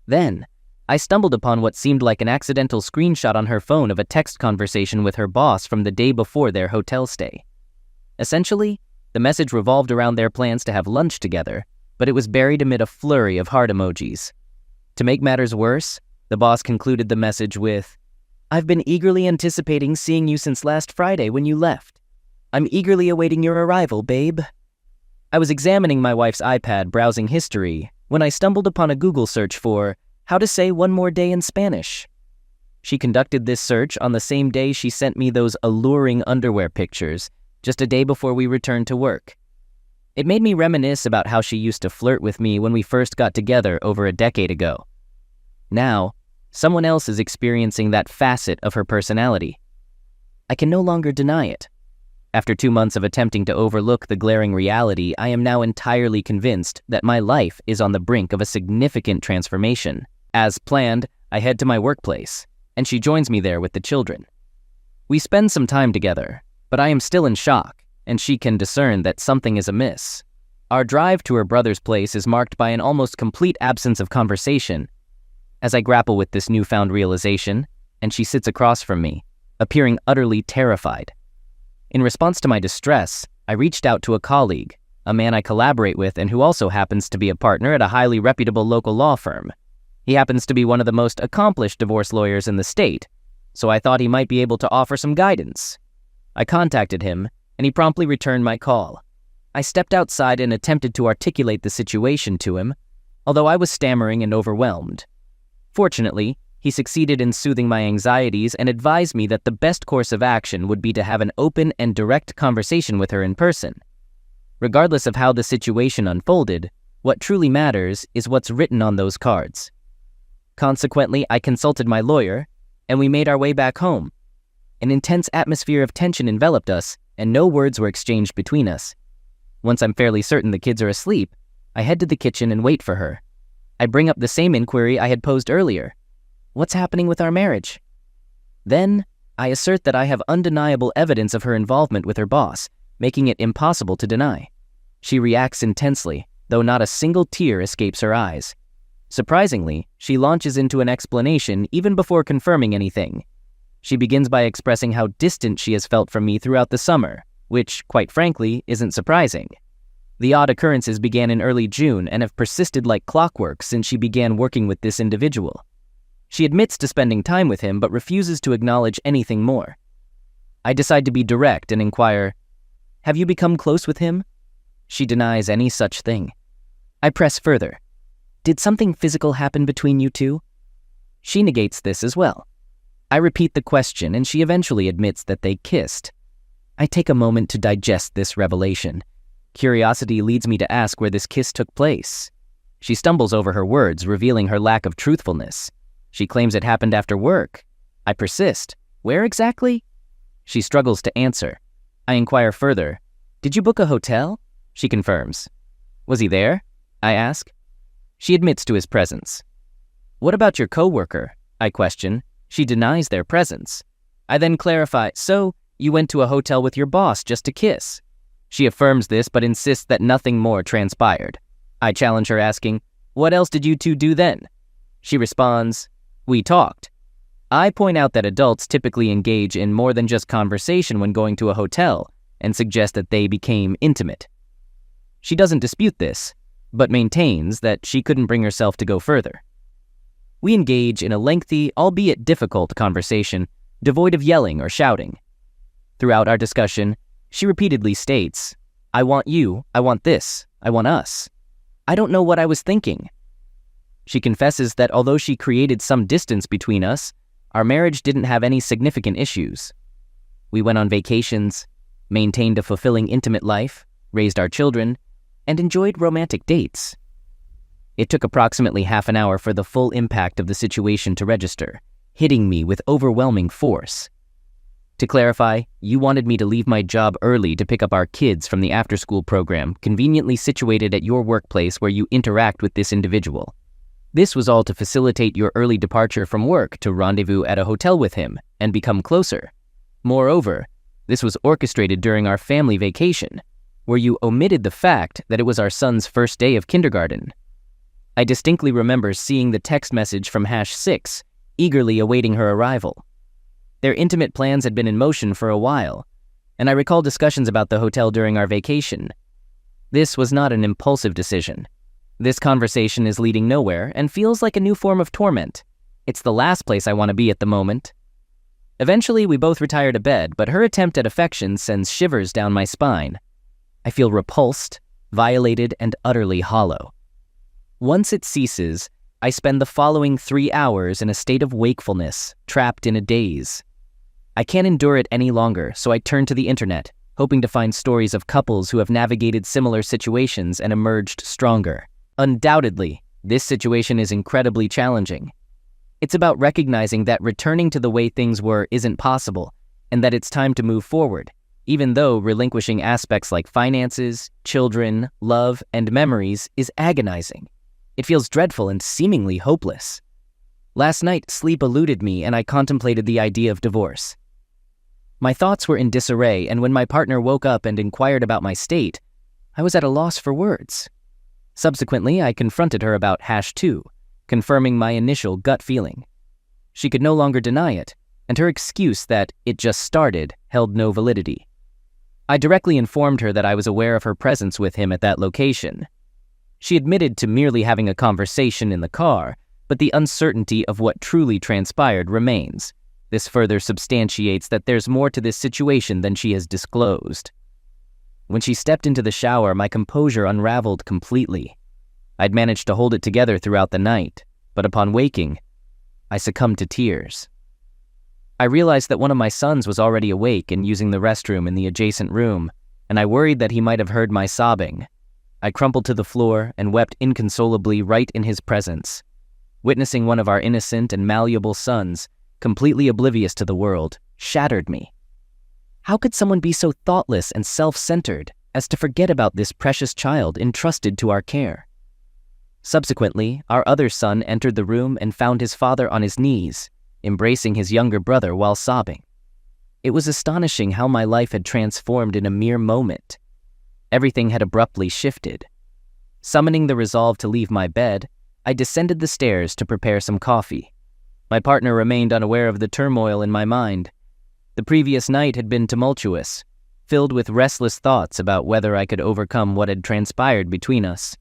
Then, I stumbled upon what seemed like an accidental screenshot on her phone of a text conversation with her boss from the day before their hotel stay. Essentially, the message revolved around their plans to have lunch together, but it was buried amid a flurry of heart emojis. To make matters worse, the boss concluded the message with, "I've been eagerly anticipating seeing you since last Friday when you left. I'm eagerly awaiting your arrival, babe." I was examining my wife's iPad browsing history when I stumbled upon a Google search for how to say one more day in Spanish. She conducted this search on the same day she sent me those alluring underwear pictures, just a day before we returned to work. It made me reminisce about how she used to flirt with me when we first got together over a decade ago. Now, someone else is experiencing that facet of her personality. I can no longer deny it. After 2 months of attempting to overlook the glaring reality, I am now entirely convinced that my life is on the brink of a significant transformation. As planned, I head to my workplace, and she joins me there with the children. We spend some time together, but I am still in shock, and she can discern that something is amiss. Our drive to her brother's place is marked by an almost complete absence of conversation. As I grapple with this newfound realization, and she sits across from me, appearing utterly terrified. In response to my distress, I reached out to a colleague, a man I collaborate with and who also happens to be a partner at a highly reputable local law firm. He happens to be one of the most accomplished divorce lawyers in the state, so I thought he might be able to offer some guidance. I contacted him, and he promptly returned my call. I stepped outside and attempted to articulate the situation to him, although I was stammering and overwhelmed. Fortunately, he succeeded in soothing my anxieties and advised me that the best course of action would be to have an open and direct conversation with her in person. Regardless of how the situation unfolded, what truly matters is what's written on those cards. Consequently, I consulted my lawyer, and we made our way back home. An intense atmosphere of tension enveloped us, and no words were exchanged between us. Once I'm fairly certain the kids are asleep, I head to the kitchen and wait for her. I bring up the same inquiry I had posed earlier. What's happening with our marriage? Then, I assert that I have undeniable evidence of her involvement with her boss, making it impossible to deny. She reacts intensely, though not a single tear escapes her eyes. Surprisingly, she launches into an explanation even before confirming anything. She begins by expressing how distant she has felt from me throughout the summer, which, quite frankly, isn't surprising. The odd occurrences began in early June and have persisted like clockwork since she began working with this individual. She admits to spending time with him but refuses to acknowledge anything more. I decide to be direct and inquire, "Have you become close with him?" She denies any such thing. I press further. "Did something physical happen between you two?" She negates this as well. I repeat the question and she eventually admits that they kissed. I take a moment to digest this revelation. Curiosity leads me to ask where this kiss took place. She stumbles over her words, revealing her lack of truthfulness. She claims it happened after work. I persist. Where exactly? She struggles to answer. I inquire further. "Did you book a hotel?" She confirms. "Was he there?" I ask. She admits to his presence. "What about your coworker?" I question. She denies their presence. I then clarify, "So, you went to a hotel with your boss just to kiss?" She affirms this but insists that nothing more transpired. I challenge her asking, "What else did you two do then?" She responds, "We talked." I point out that adults typically engage in more than just conversation when going to a hotel and suggest that they became intimate. She doesn't dispute this, but maintains that she couldn't bring herself to go further. We engage in a lengthy, albeit difficult conversation, devoid of yelling or shouting. Throughout our discussion, she repeatedly states, "I want you, I want this, I want us. I don't know what I was thinking." She confesses that although she created some distance between us, our marriage didn't have any significant issues. We went on vacations, maintained a fulfilling intimate life, raised our children, and enjoyed romantic dates. It took approximately half an hour for the full impact of the situation to register, hitting me with overwhelming force. To clarify, you wanted me to leave my job early to pick up our kids from the after-school program conveniently situated at your workplace where you interact with this individual. This was all to facilitate your early departure from work to rendezvous at a hotel with him and become closer. Moreover, this was orchestrated during our family vacation, where you omitted the fact that it was our son's first day of kindergarten. I distinctly remember seeing the text message from #6, eagerly awaiting her arrival. Their intimate plans had been in motion for a while, and I recall discussions about the hotel during our vacation. This was not an impulsive decision. This conversation is leading nowhere and feels like a new form of torment. It's the last place I want to be at the moment. Eventually, we both retire to bed, but her attempt at affection sends shivers down my spine. I feel repulsed, violated, and utterly hollow. Once it ceases, I spend the following 3 hours in a state of wakefulness, trapped in a daze. I can't endure it any longer, so I turn to the internet, hoping to find stories of couples who have navigated similar situations and emerged stronger. Undoubtedly, this situation is incredibly challenging. It's about recognizing that returning to the way things were isn't possible, and that it's time to move forward, even though relinquishing aspects like finances, children, love, and memories is agonizing. It feels dreadful and seemingly hopeless. Last night, sleep eluded me and I contemplated the idea of divorce. My thoughts were in disarray, and when my partner woke up and inquired about my state, I was at a loss for words. Subsequently, I confronted her about #2, confirming my initial gut feeling. She could no longer deny it, and her excuse that it just started held no validity. I directly informed her that I was aware of her presence with him at that location. She admitted to merely having a conversation in the car, but the uncertainty of what truly transpired remains. This further substantiates that there's more to this situation than she has disclosed. When she stepped into the shower, my composure unraveled completely. I'd managed to hold it together throughout the night, but upon waking, I succumbed to tears. I realized that one of my sons was already awake and using the restroom in the adjacent room, and I worried that he might have heard my sobbing. I crumpled to the floor and wept inconsolably right in his presence. Witnessing one of our innocent and malleable sons, completely oblivious to the world, shattered me. How could someone be so thoughtless and self-centered as to forget about this precious child entrusted to our care? Subsequently, our other son entered the room and found his father on his knees, embracing his younger brother while sobbing. It was astonishing how my life had transformed in a mere moment. Everything had abruptly shifted. Summoning the resolve to leave my bed, I descended the stairs to prepare some coffee. My partner remained unaware of the turmoil in my mind. The previous night had been tumultuous, filled with restless thoughts about whether I could overcome what had transpired between us.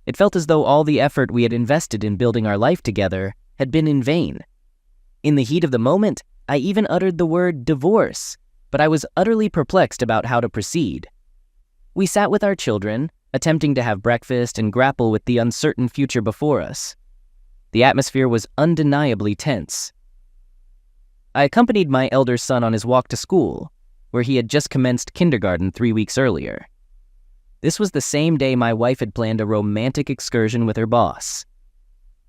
It felt as though all the effort we had invested in building our life together had been in vain. In the heat of the moment, I even uttered the word divorce, but I was utterly perplexed about how to proceed. We sat with our children, attempting to have breakfast and grapple with the uncertain future before us. The atmosphere was undeniably tense. I accompanied my elder son on his walk to school, where he had just commenced kindergarten 3 weeks earlier. This was the same day my wife had planned a romantic excursion with her boss.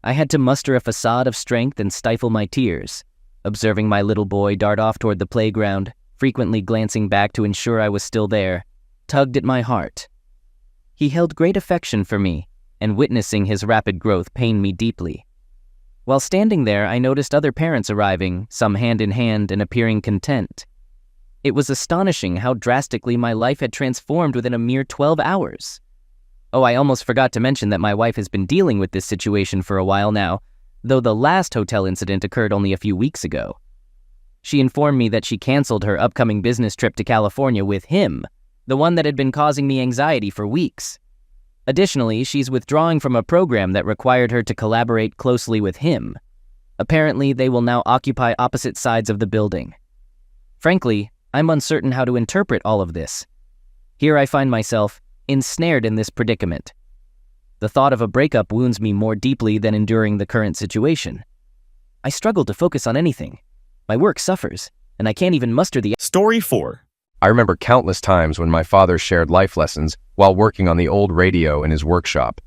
I had to muster a facade of strength and stifle my tears, observing my little boy dart off toward the playground, frequently glancing back to ensure I was still there, tugged at my heart. He held great affection for me, and witnessing his rapid growth pained me deeply. While standing there, I noticed other parents arriving, some hand in hand and appearing content. It was astonishing how drastically my life had transformed within a mere 12 hours. Oh, I almost forgot to mention that my wife has been dealing with this situation for a while now, though the last hotel incident occurred only a few weeks ago. She informed me that she canceled her upcoming business trip to California with him, the one that had been causing me anxiety for weeks. Additionally, she's withdrawing from a program that required her to collaborate closely with him. Apparently, they will now occupy opposite sides of the building. Frankly, I'm uncertain how to interpret all of this. Here I find myself ensnared in this predicament. The thought of a breakup wounds me more deeply than enduring the current situation. I struggle to focus on anything. My work suffers, and I can't even muster the... Story 4. I remember countless times when my father shared life lessons while working on the old radio in his workshop.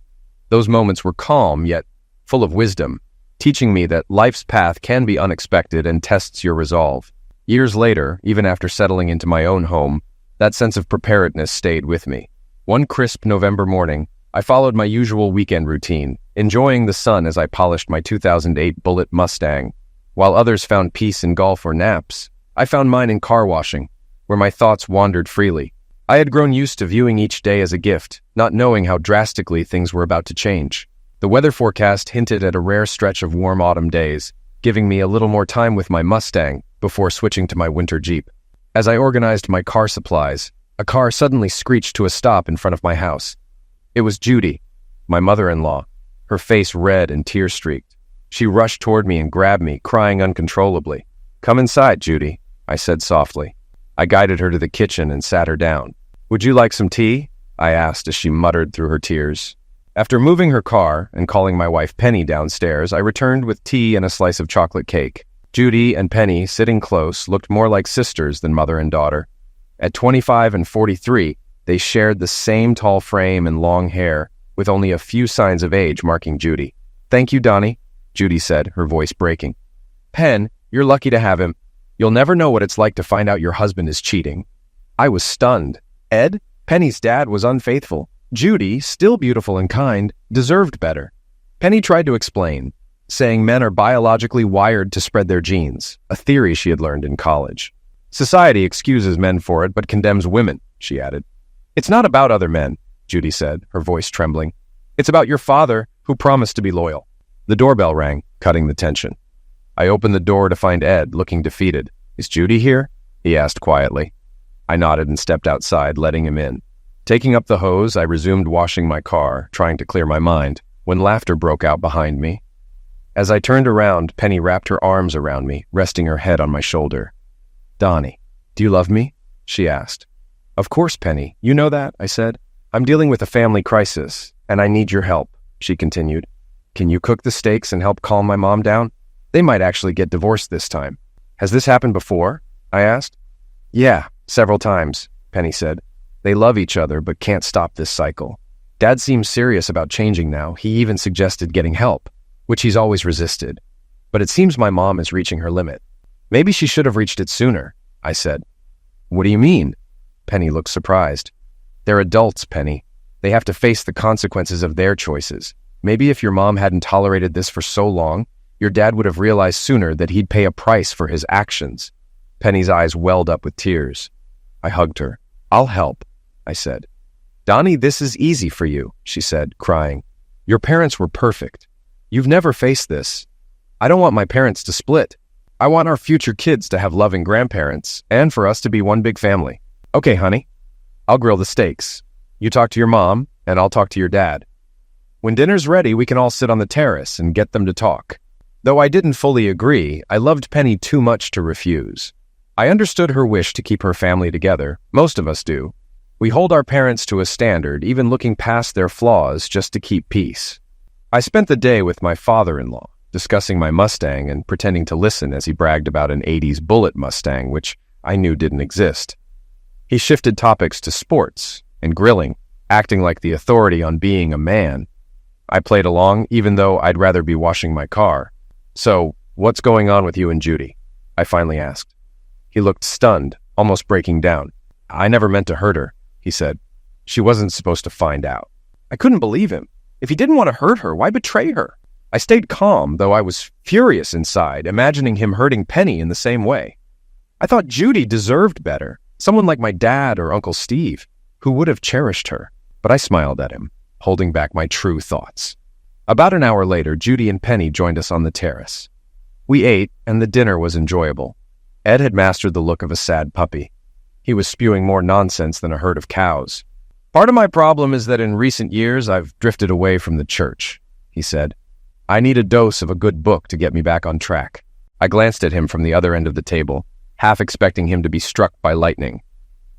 Those moments were calm, yet full of wisdom, teaching me that life's path can be unexpected and tests your resolve. Years later, even after settling into my own home, that sense of preparedness stayed with me. One crisp November morning, I followed my usual weekend routine, enjoying the sun as I polished my 2008 Bullitt Mustang. While others found peace in golf or naps, I found mine in car washing, where my thoughts wandered freely. I had grown used to viewing each day as a gift, not knowing how drastically things were about to change. The weather forecast hinted at a rare stretch of warm autumn days, giving me a little more time with my Mustang before switching to my winter Jeep. As I organized my car supplies, a car suddenly screeched to a stop in front of my house. It was Judy, my mother-in-law, her face red and tear-streaked. She rushed toward me and grabbed me, crying uncontrollably. "Come inside, Judy," I said softly. I guided her to the kitchen and sat her down. "Would you like some tea?" I asked as she muttered through her tears. After moving her car and calling my wife Penny downstairs, I returned with tea and a slice of chocolate cake. Judy and Penny, sitting close, looked more like sisters than mother and daughter. At 25 and 43, they shared the same tall frame and long hair, with only a few signs of age marking Judy. "Thank you, Donnie," Judy said, her voice breaking. "Pen, you're lucky to have him. You'll never know what it's like to find out your husband is cheating." I was stunned. Ed, Penny's dad, was unfaithful. Judy, still beautiful and kind, deserved better. Penny tried to explain, saying men are biologically wired to spread their genes, a theory she had learned in college. "Society excuses men for it, but condemns women," she added. "It's not about other men," Judy said, her voice trembling. "It's about your father, who promised to be loyal." The doorbell rang, cutting the tension. I opened the door to find Ed, looking defeated. "Is Judy here?" he asked quietly. I nodded and stepped outside, letting him in. Taking up the hose, I resumed washing my car, trying to clear my mind, when laughter broke out behind me. As I turned around, Penny wrapped her arms around me, resting her head on my shoulder. "Donnie, do you love me?" she asked. "Of course, Penny. You know that," I said. "I'm dealing with a family crisis, and I need your help," she continued. "Can you cook the steaks and help calm my mom down? They might actually get divorced this time." "Has this happened before?" I asked. "Yeah, several times," Penny said. "They love each other but can't stop this cycle. Dad seems serious about changing now. He even suggested getting help, which he's always resisted. But it seems my mom is reaching her limit." "Maybe she should have reached it sooner," I said. "What do you mean?" Penny looked surprised. "They're adults, Penny. They have to face the consequences of their choices. Maybe if your mom hadn't tolerated this for so long, your dad would have realized sooner that he'd pay a price for his actions." Penny's eyes welled up with tears. I hugged her. "I'll help," I said. "Donnie, this is easy for you," she said, crying. "Your parents were perfect. You've never faced this. I don't want my parents to split. I want our future kids to have loving grandparents, and for us to be one big family." Okay, honey. I'll grill the steaks. You talk to your mom, and I'll talk to your dad. When dinner's ready, we can all sit on the terrace and get them to talk. Though I didn't fully agree, I loved Penny too much to refuse. I understood her wish to keep her family together. Most of us do. We hold our parents to a standard, even looking past their flaws just to keep peace. I spent the day with my father-in-law, discussing my Mustang and pretending to listen as he bragged about an 80s Bullet Mustang, which I knew didn't exist. He shifted topics to sports and grilling, acting like the authority on being a man. I played along, even though I'd rather be washing my car. So, what's going on with you and Judy? I finally asked. He looked stunned, almost breaking down. I never meant to hurt her, he said. She wasn't supposed to find out. I couldn't believe him. If he didn't want to hurt her, why betray her? I stayed calm, though I was furious inside, imagining him hurting Penny in the same way. I thought Judy deserved better, someone like my dad or Uncle Steve, who would have cherished her. But I smiled at him, holding back my true thoughts. About an hour later, Judy and Penny joined us on the terrace. We ate, and the dinner was enjoyable. Ed had mastered the look of a sad puppy. He was spewing more nonsense than a herd of cows. Part of my problem is that in recent years I've drifted away from the church, he said. I need a dose of a good book to get me back on track. I glanced at him from the other end of the table, half expecting him to be struck by lightning.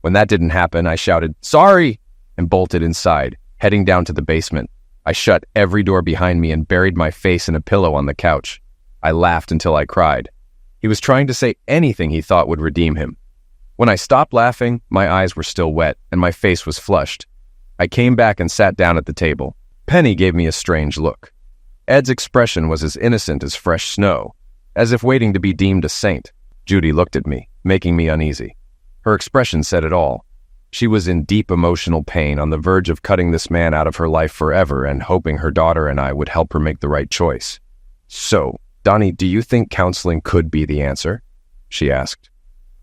When that didn't happen, I shouted, "Sorry!" and bolted inside, heading down to the basement. I shut every door behind me and buried my face in a pillow on the couch. I laughed until I cried. He was trying to say anything he thought would redeem him. When I stopped laughing, my eyes were still wet and my face was flushed. I came back and sat down at the table. Penny gave me a strange look. Ed's expression was as innocent as fresh snow, as if waiting to be deemed a saint. Judy looked at me, making me uneasy. Her expression said it all. She was in deep emotional pain, on the verge of cutting this man out of her life forever and hoping her daughter and I would help her make the right choice. So, Donnie, do you think counseling could be the answer? She asked.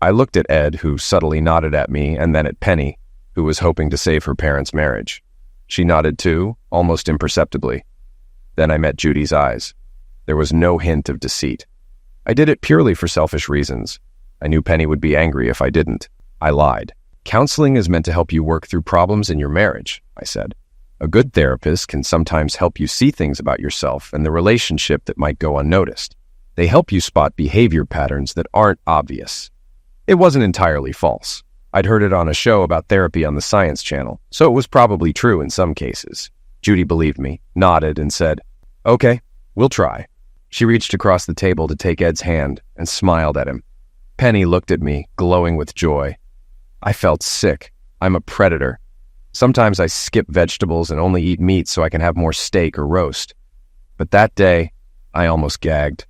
I looked at Ed, who subtly nodded at me, and then at Penny, who was hoping to save her parents' marriage. She nodded too, almost imperceptibly. Then I met Judy's eyes. There was no hint of deceit. I did it purely for selfish reasons. I knew Penny would be angry if I didn't. I lied. Counseling is meant to help you work through problems in your marriage, I said. A good therapist can sometimes help you see things about yourself and the relationship that might go unnoticed. They help you spot behavior patterns that aren't obvious. It wasn't entirely false. I'd heard it on a show about therapy on the Science Channel, so it was probably true in some cases. Judy believed me, nodded, and said, "Okay, we'll try." She reached across the table to take Ed's hand and smiled at him. Penny looked at me, glowing with joy. I felt sick. I'm a predator. Sometimes I skip vegetables and only eat meat so I can have more steak or roast. But that day, I almost gagged.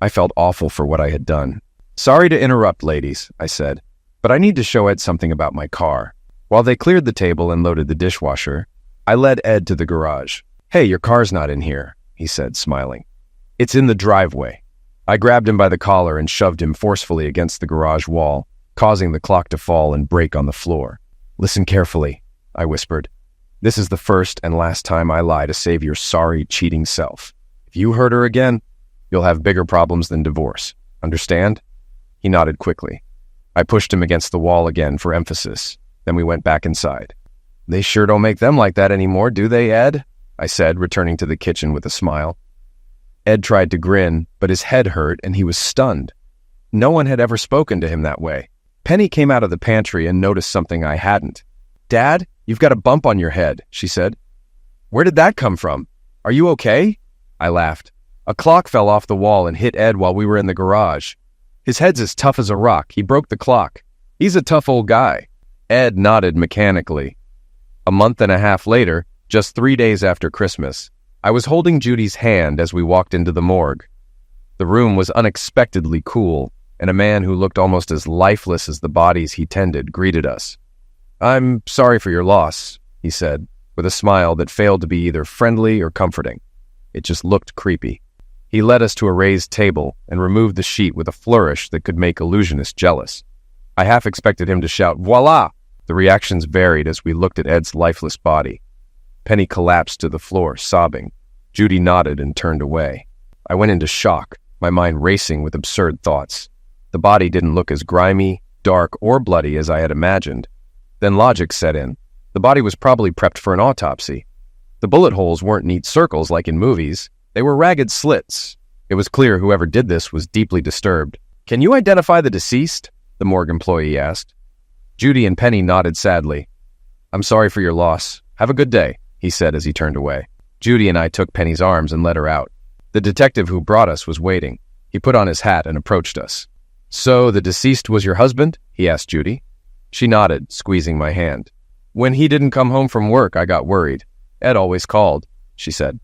I felt awful for what I had done. "Sorry to interrupt, ladies," I said, "but I need to show Ed something about my car." While they cleared the table and loaded the dishwasher, I led Ed to the garage. "Hey, your car's not in here," he said, smiling. "It's in the driveway." I grabbed him by the collar and shoved him forcefully against the garage wall, causing the clock to fall and break on the floor. "Listen carefully," I whispered. "This is the first and last time I lie to save your sorry, cheating self. If you hurt her again, you'll have bigger problems than divorce. Understand?" He nodded quickly. I pushed him against the wall again for emphasis. Then we went back inside. "They sure don't make them like that anymore, do they, Ed?" I said, returning to the kitchen with a smile. Ed tried to grin, but his head hurt and he was stunned. No one had ever spoken to him that way. Penny came out of the pantry and noticed something I hadn't. "Dad, you've got a bump on your head," she said. "Where did that come from? Are you okay?" I laughed. "A clock fell off the wall and hit Ed while we were in the garage. His head's as tough as a rock. He broke the clock. He's a tough old guy." Ed nodded mechanically. A month and a half later, just 3 days after Christmas, I was holding Judy's hand as we walked into the morgue. The room was unexpectedly cool, and a man who looked almost as lifeless as the bodies he tended greeted us. "I'm sorry for your loss," he said, with a smile that failed to be either friendly or comforting. It just looked creepy. He led us to a raised table and removed the sheet with a flourish that could make illusionists jealous. I half expected him to shout, "Voila!" The reactions varied as we looked at Ed's lifeless body. Penny collapsed to the floor, sobbing. Judy nodded and turned away. I went into shock, my mind racing with absurd thoughts. The body didn't look as grimy, dark, or bloody as I had imagined. Then logic set in. The body was probably prepped for an autopsy. The bullet holes weren't neat circles like in movies. They were ragged slits. It was clear whoever did this was deeply disturbed. "Can you identify the deceased?" the morgue employee asked. Judy and Penny nodded sadly. "I'm sorry for your loss. Have a good day," he said as he turned away. Judy and I took Penny's arms and led her out. The detective who brought us was waiting. He put on his hat and approached us. "So the deceased was your husband?" he asked Judy. She nodded, squeezing my hand. "When he didn't come home from work, I got worried. Ed always called," she said.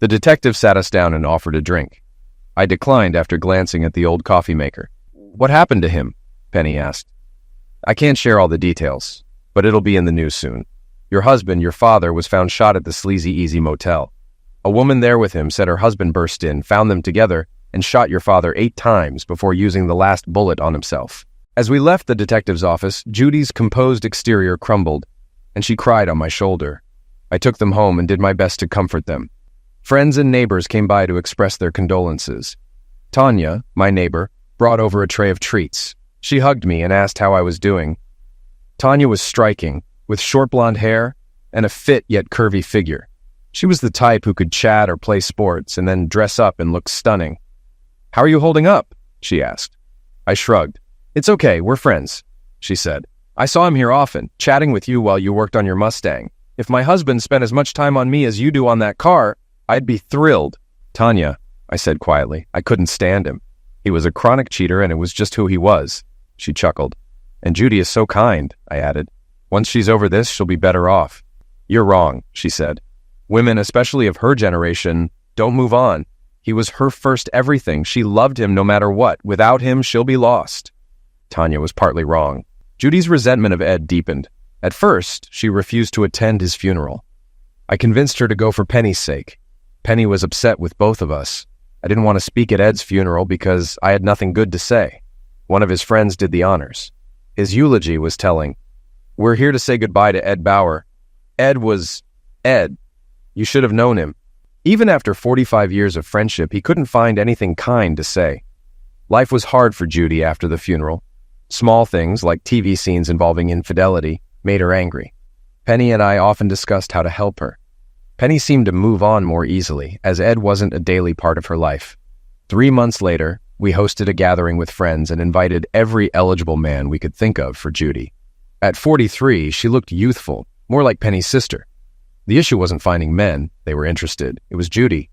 The detective sat us down and offered a drink. I declined after glancing at the old coffee maker. "What happened to him?" Penny asked. "I can't share all the details, but it'll be in the news soon. Your husband, your father, was found shot at the Sleazy Easy Motel. A woman there with him said her husband burst in, found them together, and shot your father 8 times before using the last bullet on himself." As we left the detective's office, Judy's composed exterior crumbled, and she cried on my shoulder. I took them home and did my best to comfort them. Friends and neighbors came by to express their condolences. Tanya, my neighbor, brought over a tray of treats. She hugged me and asked how I was doing. Tanya was striking, with short blonde hair and a fit yet curvy figure. She was the type who could chat or play sports and then dress up and look stunning. "How are you holding up?" she asked. I shrugged. "It's okay, we're friends," she said. "I saw him here often, chatting with you while you worked on your Mustang. If my husband spent as much time on me as you do on that car, I'd be thrilled." "Tanya," I said quietly, "I couldn't stand him. He was a chronic cheater and it was just who he was." She chuckled. "And Judy is so kind," I added. "Once she's over this, she'll be better off." "You're wrong," she said. "Women, especially of her generation, don't move on. He was her first everything. She loved him no matter what. Without him, she'll be lost." Tanya was partly wrong. Judy's resentment of Ed deepened. At first, she refused to attend his funeral. I convinced her to go for Penny's sake. Penny was upset with both of us. I didn't want to speak at Ed's funeral because I had nothing good to say. One of his friends did the honors. His eulogy was telling. "We're here to say goodbye to Ed Bauer. Ed was Ed. You should have known him." Even after 45 years of friendship, he couldn't find anything kind to say. Life was hard for Judy after the funeral. Small things, like TV scenes involving infidelity, made her angry. Penny and I often discussed how to help her. Penny seemed to move on more easily, as Ed wasn't a daily part of her life. 3 months later, we hosted a gathering with friends and invited every eligible man we could think of for Judy. At 43, she looked youthful, more like Penny's sister. The issue wasn't finding men they were interested. It was Judy.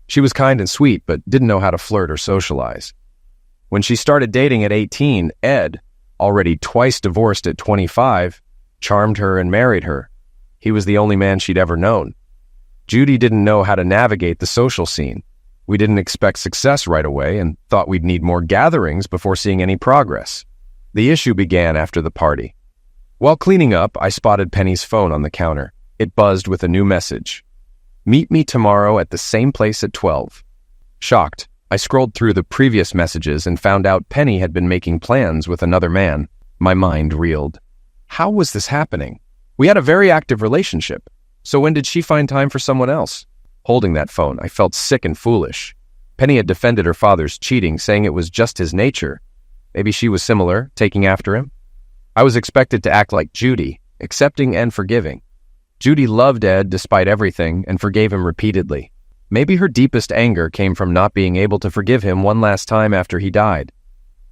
She was kind and sweet, but didn't know how to flirt or socialize. When she started dating at 18, Ed, already twice divorced at 25, charmed her and married her. He was the only man she'd ever known. Judy didn't know how to navigate the social scene. We didn't expect success right away and thought we'd need more gatherings before seeing any progress. The issue began after the party. While cleaning up, I spotted Penny's phone on the counter. It buzzed with a new message. "Meet me tomorrow at the same place at 12. Shocked, I scrolled through the previous messages and found out Penny had been making plans with another man. My mind reeled. How was this happening? We had a very active relationship. So when did she find time for someone else? Holding that phone, I felt sick and foolish. Penny had defended her father's cheating, saying it was just his nature. Maybe she was similar, taking after him. I was expected to act like Judy, accepting and forgiving. Judy loved Ed despite everything and forgave him repeatedly. Maybe her deepest anger came from not being able to forgive him one last time after he died.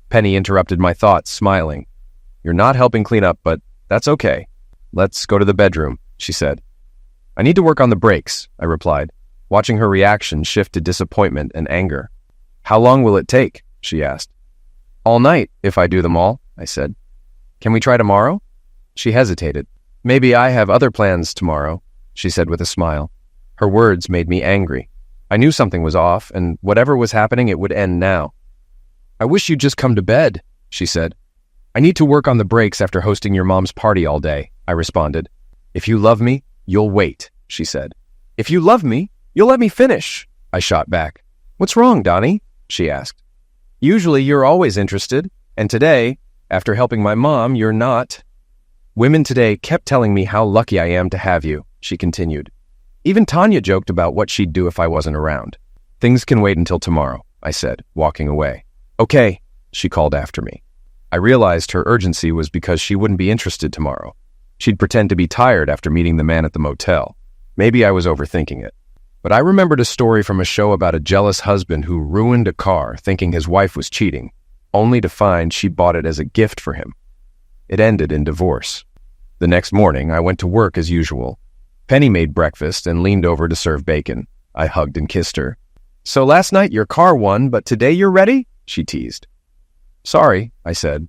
Penny interrupted my thoughts, smiling. "You're not helping clean up, but that's okay. Let's go to the bedroom," she said. "I need to work on the brakes," I replied, watching her reaction shift to disappointment and anger. "How long will it take?" she asked. "All night, if I do them all," I said. "Can we try tomorrow?" She hesitated. "Maybe I have other plans tomorrow," she said with a smile. Her words made me angry. I knew something was off, and whatever was happening, it would end now. "I wish you'd just come to bed," she said. "I need to work on the brakes after hosting your mom's party all day," I responded. "If you love me, you'll wait," she said. "If you love me, you'll let me finish," I shot back. "What's wrong, Donnie?" she asked. "Usually you're always interested, and today, after helping my mom, you're not." "Women today kept telling me how lucky I am to have you," she continued. "Even Tanya joked about what she'd do if I wasn't around." "Things can wait until tomorrow," I said, walking away. "Okay," she called after me. I realized her urgency was because she wouldn't be interested tomorrow. She'd pretend to be tired after meeting the man at the motel. Maybe I was overthinking it. But I remembered a story from a show about a jealous husband who ruined a car thinking his wife was cheating, only to find she bought it as a gift for him. It ended in divorce. The next morning, I went to work as usual. Penny made breakfast and leaned over to serve bacon. I hugged and kissed her. "So last night your car won, but today you're ready?" she teased. "Sorry," I said.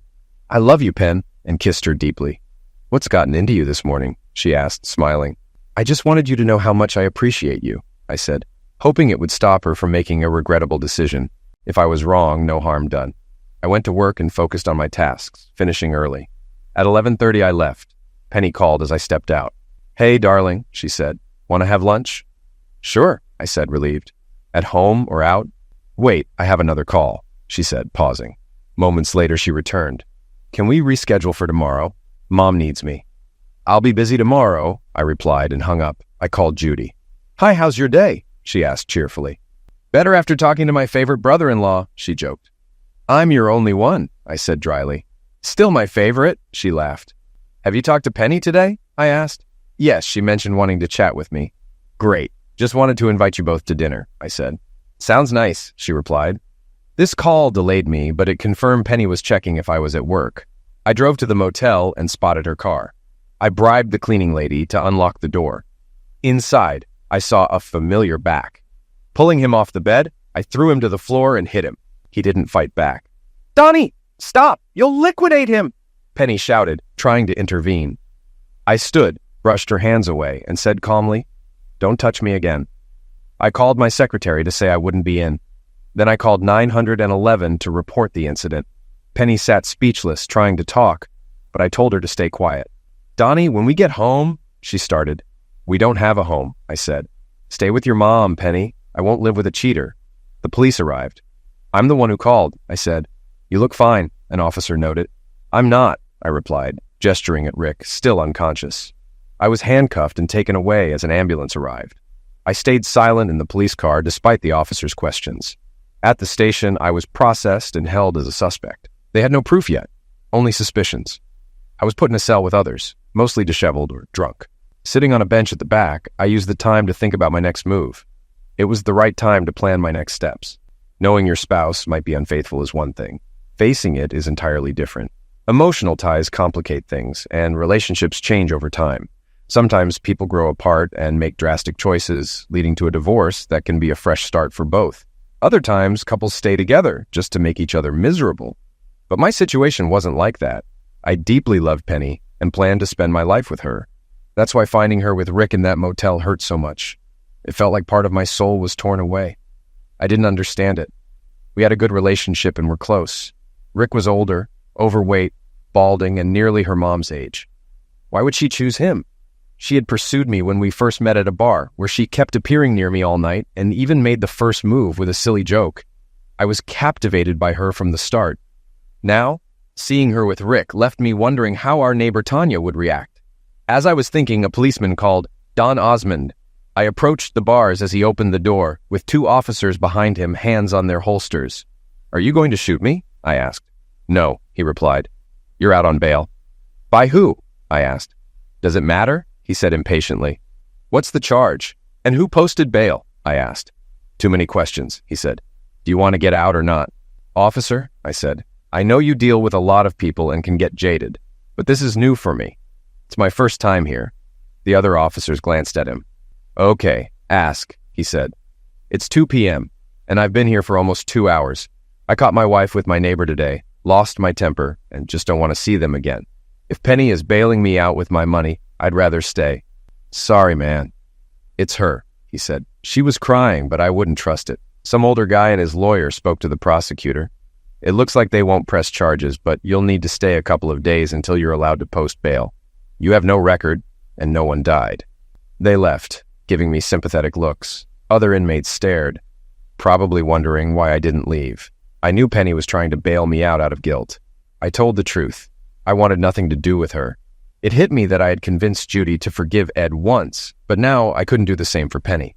"I love you, Pen," and kissed her deeply. "What's gotten into you this morning?" she asked, smiling. "I just wanted you to know how much I appreciate you," I said, hoping it would stop her from making a regrettable decision. If I was wrong, no harm done. I went to work and focused on my tasks, finishing early. At 11:30, I left. Penny called as I stepped out. "Hey, darling," she said. "Want to have lunch?" "Sure," I said, relieved. "At home or out?" "Wait, I have another call," she said, pausing. Moments later, she returned. "Can we reschedule for tomorrow? Mom needs me." "I'll be busy tomorrow," I replied and hung up. I called Judy. "Hi, how's your day?" she asked cheerfully. "Better after talking to my favorite brother-in-law," she joked. "I'm your only one," I said dryly. "Still my favorite," she laughed. "Have you talked to Penny today?" I asked. "Yes, she mentioned wanting to chat with me." "Great. Just wanted to invite you both to dinner," I said. "Sounds nice," she replied. This call delayed me, but it confirmed Penny was checking if I was at work. I drove to the motel and spotted her car. I bribed the cleaning lady to unlock the door. Inside, I saw a familiar back. Pulling him off the bed, I threw him to the floor and hit him. He didn't fight back. "Donnie, stop! You'll liquidate him!" Penny shouted, trying to intervene. I stood, brushed her hands away, and said calmly, "Don't touch me again." I called my secretary to say I wouldn't be in. Then I called 911 to report the incident. Penny sat speechless, trying to talk, but I told her to stay quiet. "Donnie, when we get home," she started. "We don't have a home," I said. "Stay with your mom, Penny. I won't live with a cheater." The police arrived. "I'm the one who called," I said. "You look fine," an officer noted. "I'm not," I replied, gesturing at Rick, still unconscious. I was handcuffed and taken away as an ambulance arrived. I stayed silent in the police car despite the officer's questions. At the station, I was processed and held as a suspect. They had no proof yet, only suspicions. I was put in a cell with others, mostly disheveled or drunk. Sitting on a bench at the back, I used the time to think about my next move. It was the right time to plan my next steps. Knowing your spouse might be unfaithful is one thing. Facing it is entirely different. Emotional ties complicate things, and relationships change over time. Sometimes people grow apart and make drastic choices, leading to a divorce that can be a fresh start for both. Other times, couples stay together just to make each other miserable. But my situation wasn't like that. I deeply loved Penny and planned to spend my life with her. That's why finding her with Rick in that motel hurt so much. It felt like part of my soul was torn away. I didn't understand it. We had a good relationship and were close. Rick was older, overweight, balding, and nearly her mom's age. Why would she choose him? She had pursued me when we first met at a bar, where she kept appearing near me all night and even made the first move with a silly joke. I was captivated by her from the start. Now, seeing her with Rick left me wondering how our neighbor Tanya would react. As I was thinking, a policeman called Don Osmond. I approached the bars as he opened the door, with two officers behind him, hands on their holsters. "Are you going to shoot me?" I asked. "No," he replied. "You're out on bail." "By who?" I asked. "Does it matter?" he said impatiently. "What's the charge? And who posted bail?" I asked. "Too many questions," he said. "Do you want to get out or not?" "Officer," I said, "I know you deal with a lot of people and can get jaded, but this is new for me. It's my first time here." The other officers glanced at him. "Okay, ask," he said. "It's 2 p.m., and I've been here for almost 2 hours. I caught my wife with my neighbor today, lost my temper, and just don't want to see them again. If Penny is bailing me out with my money, I'd rather stay." "Sorry, man." "It's her," he said. "She was crying, but I wouldn't trust it. Some older guy and his lawyer spoke to the prosecutor. It looks like they won't press charges, but you'll need to stay a couple of days until you're allowed to post bail. You have no record, and no one died." They left, giving me sympathetic looks. Other inmates stared, probably wondering why I didn't leave. I knew Penny was trying to bail me out of guilt. I told the truth. I wanted nothing to do with her. It hit me that I had convinced Judy to forgive Ed once, but now I couldn't do the same for Penny.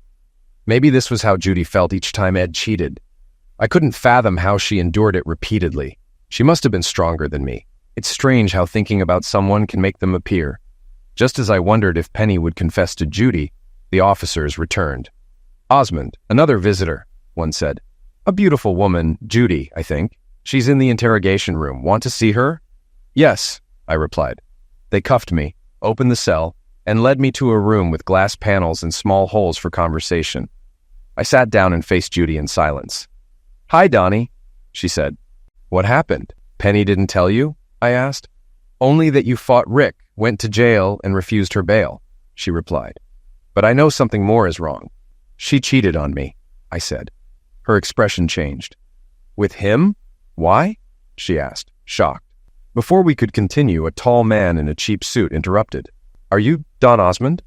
Maybe this was how Judy felt each time Ed cheated. I couldn't fathom how she endured it repeatedly. She must have been stronger than me. It's strange how thinking about someone can make them appear. Just as I wondered if Penny would confess to Judy, the officers returned. "Osmond, another visitor," one said. "A beautiful woman, Judy, I think. She's in the interrogation room. Want to see her?" "Yes," I replied. They cuffed me, opened the cell, and led me to a room with glass panels and small holes for conversation. I sat down and faced Judy in silence. "Hi, Donnie," she said. "What happened? Penny didn't tell you?" I asked. "Only that you fought Rick, went to jail, and refused her bail," she replied. "But I know something more is wrong." "She cheated on me," I said. Her expression changed. "With him? Why?" she asked, shocked. Before we could continue, a tall man in a cheap suit interrupted. "Are you Don Osmond?"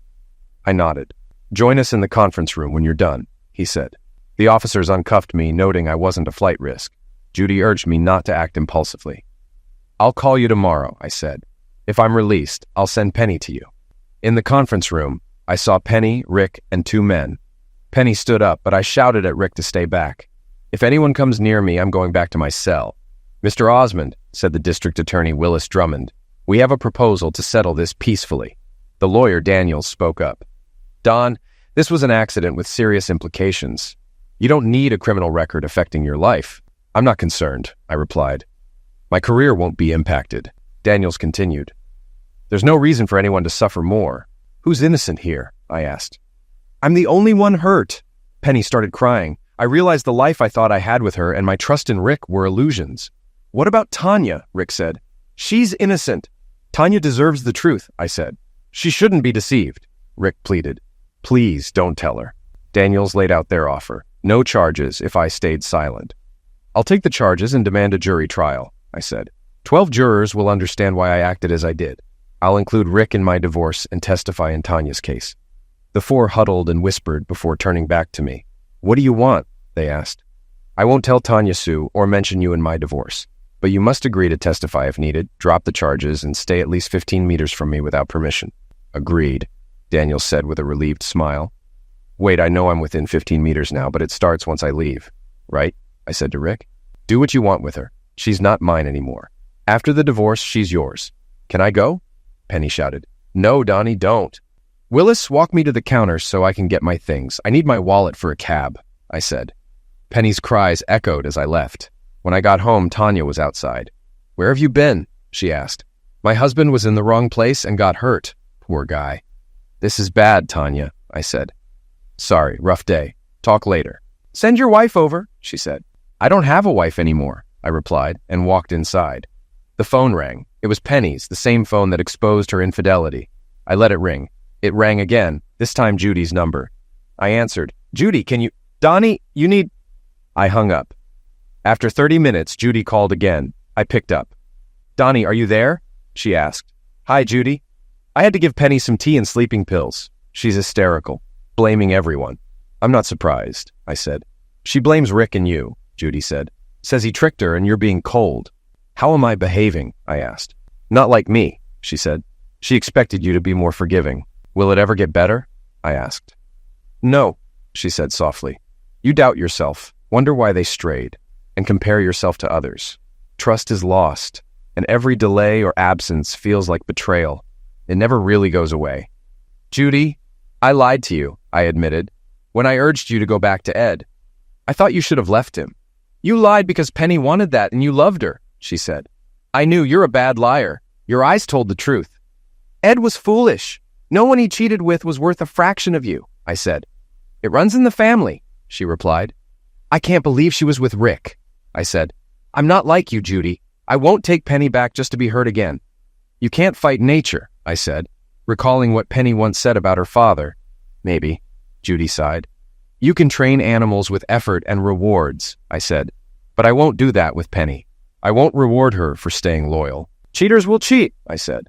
I nodded. "Join us in the conference room when you're done," he said. The officers uncuffed me, noting I wasn't a flight risk. Judy urged me not to act impulsively. "I'll call you tomorrow," I said. "If I'm released, I'll send Penny to you." In the conference room, I saw Penny, Rick, and 2 men. Penny stood up, but I shouted at Rick to stay back. "If anyone comes near me, I'm going back to my cell." "Mr. Osmond," said the district attorney Willis Drummond, "we have a proposal to settle this peacefully." The lawyer Daniels spoke up. "Don, this was an accident with serious implications. You don't need a criminal record affecting your life." "I'm not concerned," I replied. "My career won't be impacted." Daniels continued. "There's no reason for anyone to suffer more. Who's innocent here?" I asked. "I'm the only one hurt." Penny started crying. "I realized the life I thought I had with her and my trust in Rick were illusions." "What about Tanya?" Rick said. "She's innocent." "Tanya deserves the truth," I said. "She shouldn't be deceived," Rick pleaded. "Please don't tell her." Daniels laid out their offer. No charges if I stayed silent. "I'll take the charges and demand a jury trial," I said. 12 jurors will understand why I acted as I did. I'll include Rick in my divorce and testify in Tanya's case. The 4 huddled and whispered before turning back to me. "What do you want?" they asked. "I won't tell Tanya Sue or mention you in my divorce, but you must agree to testify if needed, drop the charges, and stay at least 15 meters from me without permission." "Agreed," Daniel said with a relieved smile. "Wait, I know I'm within 15 meters now, but it starts once I leave." "Right?" I said to Rick. "Do what you want with her. She's not mine anymore. After the divorce, she's yours." "Can I go?" Penny shouted. "No, Donnie, don't." "Willis, walk me to the counter so I can get my things. I need my wallet for a cab," I said. Penny's cries echoed as I left. When I got home, Tanya was outside. "Where have you been?" she asked. "My husband was in the wrong place and got hurt. Poor guy." "This is bad, Tanya," I said. "Sorry, rough day. Talk later." "Send your wife over," she said. "I don't have a wife anymore," I replied, and walked inside. The phone rang. It was Penny's, the same phone that exposed her infidelity. I let it ring. It rang again, this time Judy's number. I answered. "Judy, can you— Donnie, you need—" I hung up. After 30 minutes, Judy called again. I picked up. "Donnie, are you there?" she asked. "Hi, Judy." I had to give Penny some tea and sleeping pills. She's hysterical, blaming everyone. "I'm not surprised," I said. "She blames Rick and you," Judy said. "Says he tricked her and you're being cold." "How am I behaving?" I asked. "Not like me," she said. "She expected you to be more forgiving. Will it ever get better?" I asked. "No," she said softly. "You doubt yourself, wonder why they strayed, and compare yourself to others. Trust is lost, and every delay or absence feels like betrayal. It never really goes away." "Judy, I lied to you," I admitted, "when I urged you to go back to Ed. I thought you should have left him." "You lied because Penny wanted that and you loved her," she said. "I knew you're a bad liar. Your eyes told the truth." "Ed was foolish. No one he cheated with was worth a fraction of you," I said. "It runs in the family," she replied. "I can't believe she was with Rick," I said. "I'm not like you, Judy. I won't take Penny back just to be hurt again." "You can't fight nature," I said, recalling what Penny once said about her father. "Maybe," Judy sighed. "You can train animals with effort and rewards," I said. "But I won't do that with Penny. I won't reward her for staying loyal." "Cheaters will cheat," I said.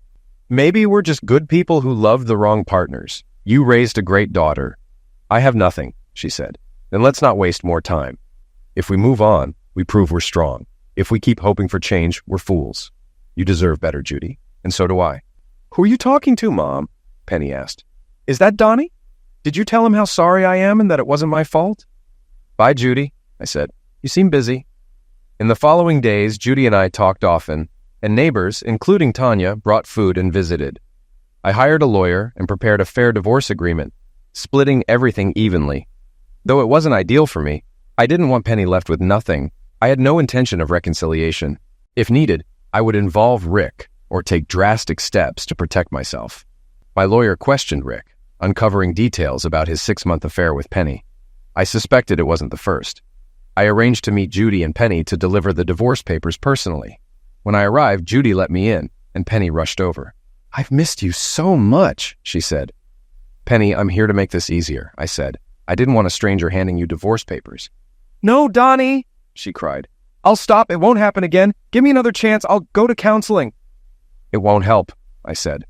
"Maybe we're just good people who loved the wrong partners. You raised a great daughter." "I have nothing," she said. "Then let's not waste more time. If we move on, we prove we're strong. If we keep hoping for change, we're fools. You deserve better, Judy, and so do I." "Who are you talking to, Mom?" Penny asked. "Is that Donnie? Did you tell him how sorry I am and that it wasn't my fault?" "Bye, Judy," I said. "You seem busy." In the following days, Judy and I talked often, and neighbors, including Tanya, brought food and visited. I hired a lawyer and prepared a fair divorce agreement, splitting everything evenly. Though it wasn't ideal for me, I didn't want Penny left with nothing. I had no intention of reconciliation. If needed, I would involve Rick or take drastic steps to protect myself. My lawyer questioned Rick, uncovering details about his 6-month affair with Penny. I suspected it wasn't the first. I arranged to meet Judy and Penny to deliver the divorce papers personally. When I arrived, Judy let me in, and Penny rushed over. "I've missed you so much," she said. "Penny, I'm here to make this easier," I said. "I didn't want a stranger handing you divorce papers." "No, Donnie," she cried. "I'll stop. It won't happen again. Give me another chance. I'll go to counseling." "It won't help," I said.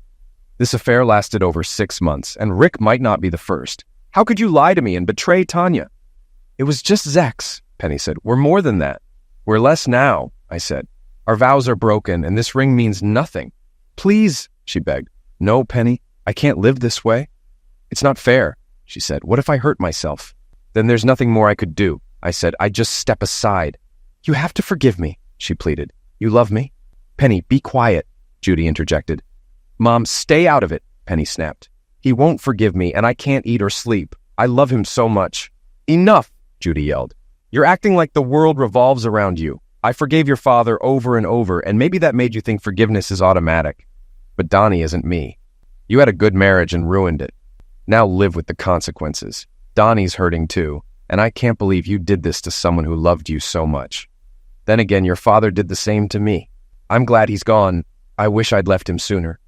"This affair lasted over 6 months, and Rick might not be the first. How could you lie to me and betray Tanya?" "It was just Zex," Penny said. "We're more than that." "We're less now," I said. "Our vows are broken, and this ring means nothing." "Please," she begged. "No, Penny, I can't live this way." "It's not fair," she said. "What if I hurt myself?" "Then there's nothing more I could do," I said. "I'd just step aside." "You have to forgive me," she pleaded. "You love me?" "Penny, be quiet," Judy interjected. "Mom, stay out of it," Penny snapped. "He won't forgive me, and I can't eat or sleep. I love him so much." "Enough," Judy yelled. "You're acting like the world revolves around you. I forgave your father over and over, and maybe that made you think forgiveness is automatic. But Donnie isn't me. You had a good marriage and ruined it. Now live with the consequences. Donnie's hurting too, and I can't believe you did this to someone who loved you so much. Then again, your father did the same to me. I'm glad he's gone. I wish I'd left him sooner."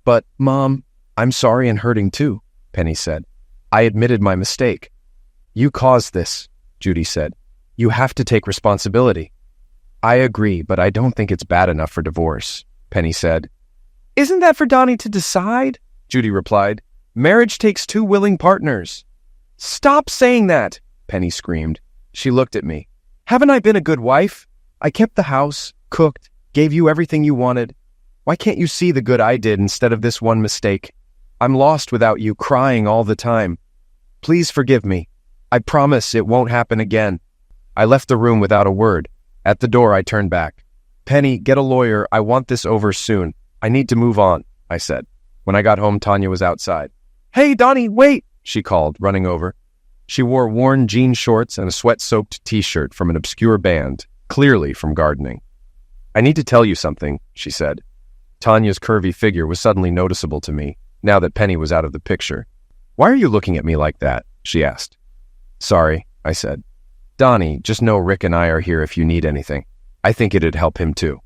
"But, Mom, I'm sorry and hurting too," Penny said. "I admitted my mistake." "You caused this," Judy said. "You have to take responsibility." "I agree, but I don't think it's bad enough for divorce," Penny said. "Isn't that for Donnie to decide?" Judy replied. "Marriage takes 2 willing partners." "Stop saying that," Penny screamed. She looked at me. "Haven't I been a good wife? I kept the house, cooked, gave you everything you wanted. Why can't you see the good I did instead of this one mistake? I'm lost without you, crying all the time. Please forgive me. I promise it won't happen again." I left the room without a word. At the door, I turned back. "Penny, get a lawyer. I want this over soon. I need to move on," I said. When I got home, Tanya was outside. "Hey, Donnie, wait," she called, running over. She wore worn jean shorts and a sweat-soaked t-shirt from an obscure band, clearly from gardening. "I need to tell you something," she said. Tanya's curvy figure was suddenly noticeable to me, now that Penny was out of the picture. "Why are you looking at me like that?" she asked. "Sorry," I said. "Donnie, just know Rick and I are here if you need anything. I think it'd help him too.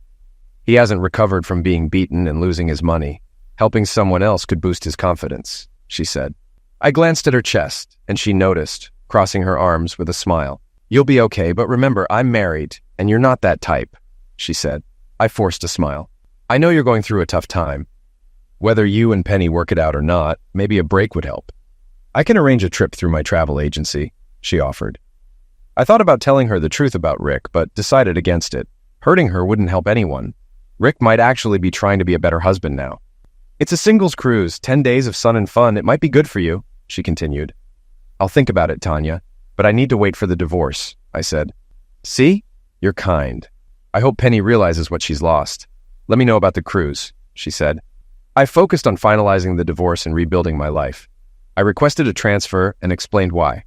He hasn't recovered from being beaten and losing his money. Helping someone else could boost his confidence," she said. I glanced at her chest, and she noticed, crossing her arms with a smile. "You'll be okay, but remember, I'm married, and you're not that type," she said. I forced a smile. "I know you're going through a tough time. Whether you and Penny work it out or not, maybe a break would help. I can arrange a trip through my travel agency," she offered. I thought about telling her the truth about Rick, but decided against it. Hurting her wouldn't help anyone. Rick might actually be trying to be a better husband now. "It's a singles cruise, 10 days of sun and fun. It might be good for you," she continued. "I'll think about it, Tanya, but I need to wait for the divorce," I said. "See? You're kind. I hope Penny realizes what she's lost. Let me know about the cruise," she said. I focused on finalizing the divorce and rebuilding my life. I requested a transfer and explained why.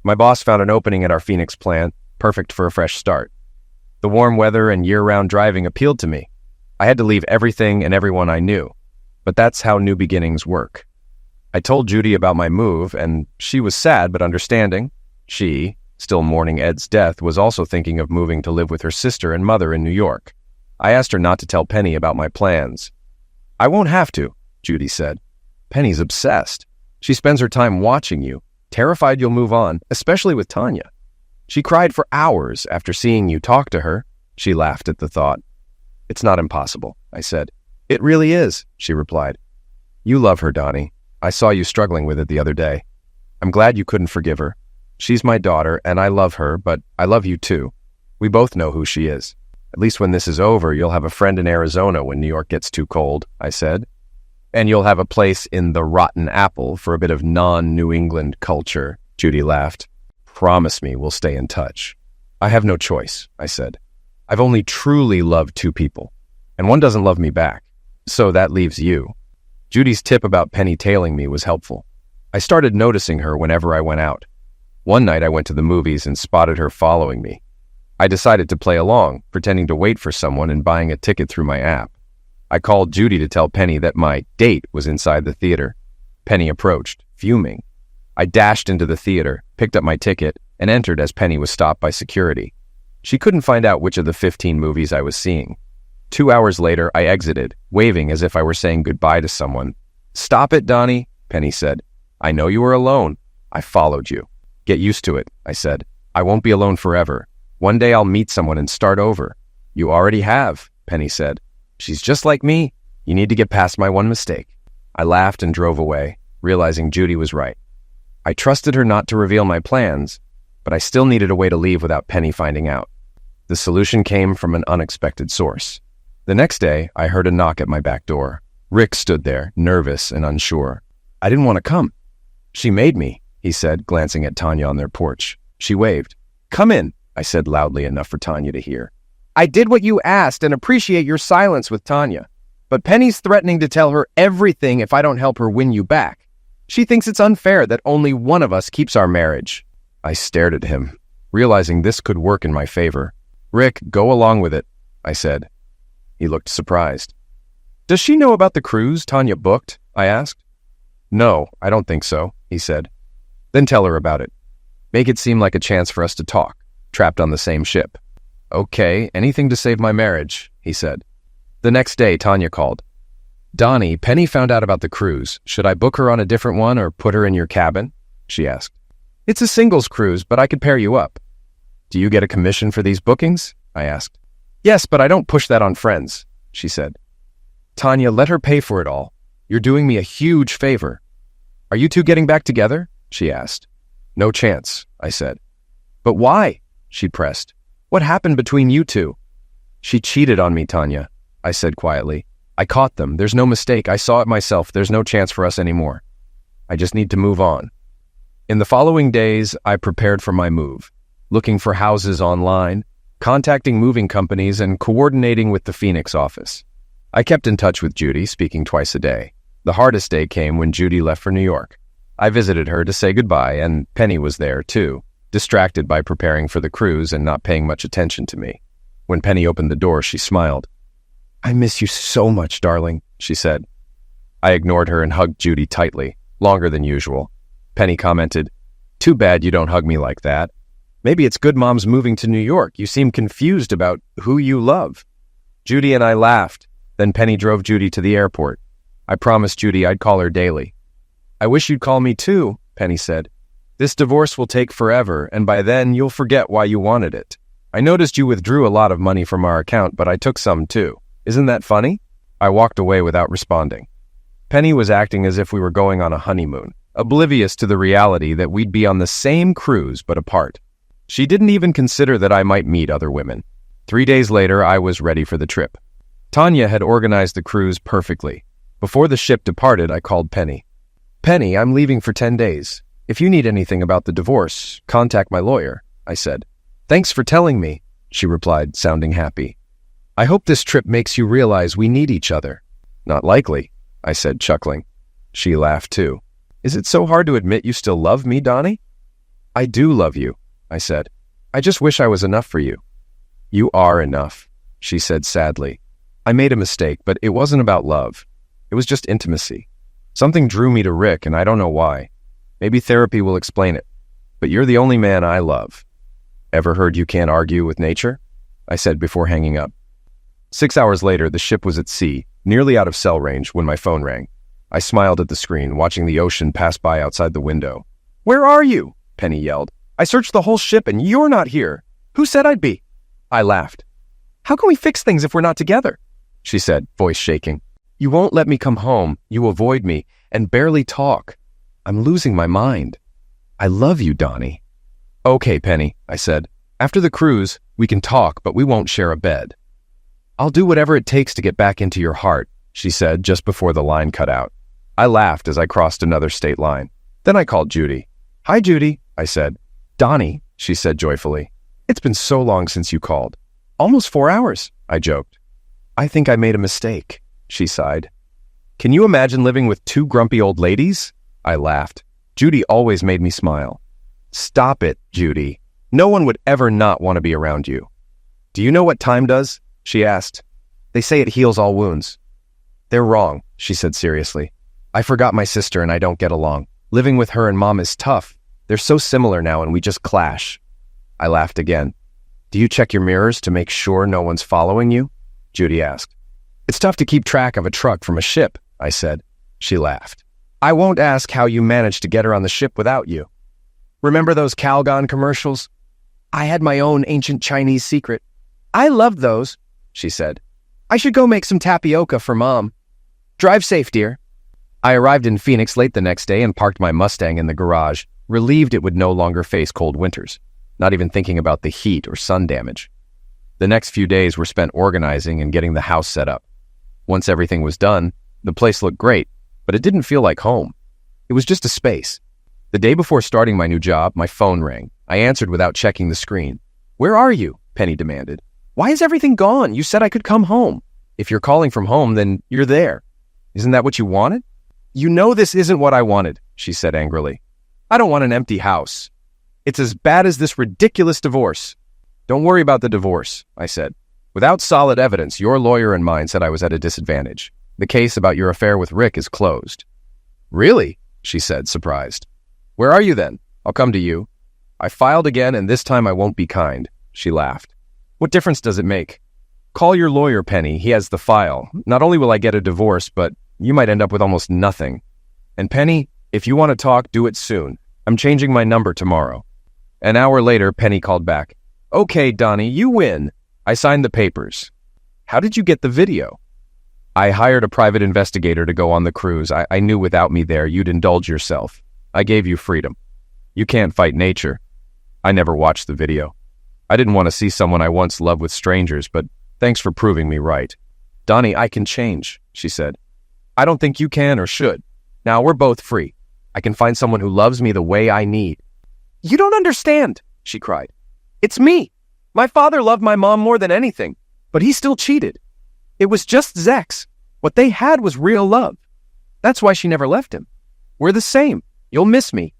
My boss found an opening at our Phoenix plant, perfect for a fresh start. The warm weather and year-round driving appealed to me. I had to leave everything and everyone I knew, but that's how new beginnings work. I told Judy about my move, and she was sad but understanding. She, still mourning Ed's death, was also thinking of moving to live with her sister and mother in New York. I asked her not to tell Penny about my plans. "I won't have to," Judy said. "Penny's obsessed. She spends her time watching you, terrified you'll move on, especially with Tanya. She cried for hours after seeing you talk to her." She laughed at the thought. "It's not impossible," I said. "It really is," she replied. "You love her, Donnie. I saw you struggling with it the other day. I'm glad you couldn't forgive her. She's my daughter, and I love her, but I love you too. We both know who she is. At least when this is over, you'll have a friend in Arizona when New York gets too cold," I said. "And you'll have a place in the Rotten Apple for a bit of non-New England culture," Judy laughed. "Promise me we'll stay in touch." "I have no choice," I said. "I've only truly loved 2 people, and one doesn't love me back. So that leaves you." Judy's tip about Penny tailing me was helpful. I started noticing her whenever I went out. One night I went to the movies and spotted her following me. I decided to play along, pretending to wait for someone and buying a ticket through my app. I called Judy to tell Penny that my date was inside the theater. Penny approached, fuming. I dashed into the theater, picked up my ticket, and entered as Penny was stopped by security. She couldn't find out which of the 15 movies I was seeing. 2 hours later, I exited, waving as if I were saying goodbye to someone. "Stop it, Donnie," Penny said. "I know you were alone. I followed you." "Get used to it," I said. "I won't be alone forever. One day I'll meet someone and start over." "You already have," Penny said. "She's just like me. You need to get past my one mistake." I laughed and drove away, realizing Judy was right. I trusted her not to reveal my plans, but I still needed a way to leave without Penny finding out. The solution came from an unexpected source. The next day, I heard a knock at my back door. Rick stood there, nervous and unsure. I didn't want to come. "She made me," he said, glancing at Tanya on their porch. She waved. "Come in," I said loudly enough for Tanya to hear. "I did what you asked and appreciate your silence with Tanya. But Penny's threatening to tell her everything if I don't help her win you back. She thinks it's unfair that only one of us keeps our marriage." I stared at him, realizing this could work in my favor. "Rick, go along with it," I said. He looked surprised. "Does she know about the cruise Tanya booked?" I asked. "No, I don't think so," he said. "Then tell her about it. Make it seem like a chance for us to talk, trapped on the same ship." "Okay, anything to save my marriage," he said. The next day, Tanya called. "Donnie, Penny found out about the cruise. Should I book her on a different one or put her in your cabin?" she asked. "It's a singles cruise, but I could pair you up." "Do you get a commission for these bookings?" I asked. "Yes, but I don't push that on friends," she said. "Tanya, let her pay for it all. You're doing me a huge favor." "Are you two getting back together?" she asked. "No chance," I said. "But why?" she pressed. "What happened between you two?" "She cheated on me, Tanya," I said quietly. "I caught them. There's no mistake. I saw it myself. There's no chance for us anymore. I just need to move on." In the following days, I prepared for my move, looking for houses online, contacting moving companies, and coordinating with the Phoenix office. I kept in touch with Judy, speaking twice a day. The hardest day came when Judy left for New York. I visited her to say goodbye, and Penny was there, too, distracted by preparing for the cruise and not paying much attention to me. When Penny opened the door, she smiled. "I miss you so much, darling," she said. I ignored her and hugged Judy tightly, longer than usual. Penny commented, "Too bad you don't hug me like that. Maybe it's good Mom's moving to New York. You seem confused about who you love." Judy and I laughed. Then Penny drove Judy to the airport. I promised Judy I'd call her daily. "I wish you'd call me too," Penny said. "This divorce will take forever, and by then you'll forget why you wanted it. I noticed you withdrew a lot of money from our account, but I took some too. Isn't that funny?" I walked away without responding. Penny was acting as if we were going on a honeymoon, oblivious to the reality that we'd be on the same cruise but apart. She didn't even consider that I might meet other women. 3 days later, I was ready for the trip. Tanya had organized the cruise perfectly. Before the ship departed, I called Penny. "Penny, I'm leaving for 10 days. If you need anything about the divorce, contact my lawyer," I said. "Thanks for telling me," she replied, sounding happy. "I hope this trip makes you realize we need each other." "Not likely," I said, chuckling. She laughed too. "Is it so hard to admit you still love me, Donnie?" "I do love you," I said. "I just wish I was enough for you." "You are enough," she said sadly. "I made a mistake, but it wasn't about love. It was just intimacy. Something drew me to Rick, and I don't know why. Maybe therapy will explain it. But you're the only man I love." "Ever heard you can't argue with nature?" I said before hanging up. 6 hours later, the ship was at sea, nearly out of cell range, when my phone rang. I smiled at the screen, watching the ocean pass by outside the window. "Where are you?" Penny yelled. "I searched the whole ship and you're not here. Who said I'd be?" I laughed. "How can we fix things if we're not together?" she said, voice shaking. "You won't let me come home. You avoid me and barely talk. I'm losing my mind. I love you, Donnie." "Okay, Penny," I said. "After the cruise, we can talk, but we won't share a bed." "I'll do whatever it takes to get back into your heart," she said just before the line cut out. I laughed as I crossed another state line. Then I called Judy. "Hi, Judy," I said. "Donnie," she said joyfully. "It's been so long since you called." "Almost 4 hours," I joked. "I think I made a mistake," she sighed. Can you imagine living with two grumpy old ladies? I laughed. Judy always made me smile. Stop it, Judy. No one would ever not want to be around you. Do you know what time does? She asked. They say it heals all wounds. They're wrong, she said seriously. I forgot my sister and I don't get along. Living with her and Mom is tough. They're so similar now and we just clash. I laughed again. Do you check your mirrors to make sure no one's following you? Judy asked. It's tough to keep track of a truck from a ship, I said. She laughed. I won't ask how you managed to get her on the ship without you. Remember those Calgon commercials? I had my own ancient Chinese secret. I loved those, she said. I should go make some tapioca for Mom. Drive safe, dear. I arrived in Phoenix late the next day and parked my Mustang in the garage, relieved it would no longer face cold winters, not even thinking about the heat or sun damage. The next few days were spent organizing and getting the house set up. Once everything was done, the place looked great, but it didn't feel like home. It was just a space. The day before starting my new job, my phone rang. I answered without checking the screen. Where are you? Penny demanded. Why is everything gone? You said I could come home. If you're calling from home, then you're there. Isn't that what you wanted? You know this isn't what I wanted, she said angrily. I don't want an empty house. It's as bad as this ridiculous divorce. Don't worry about the divorce, I said. Without solid evidence, your lawyer and mine said I was at a disadvantage. The case about your affair with Rick is closed. Really? She said, surprised. Where are you then? I'll come to you. I filed again, and this time I won't be kind. She laughed. What difference does it make? Call your lawyer, Penny. He has the file. Not only will I get a divorce, but you might end up with almost nothing. And Penny, if you want to talk, do it soon. I'm changing my number tomorrow. An hour later, Penny called back. Okay, Donnie, you win. I signed the papers. How did you get the video? I hired a private investigator to go on the cruise. I knew without me there, you'd indulge yourself. I gave you freedom. You can't fight nature. I never watched the video. I didn't want to see someone I once loved with strangers, but thanks for proving me right. Donnie, I can change, she said. I don't think you can or should. Now we're both free. I can find someone who loves me the way I need. You don't understand, she cried. It's me. My father loved my mom more than anything, but he still cheated. It was just Zex. What they had was real love. That's why she never left him. We're the same. You'll miss me.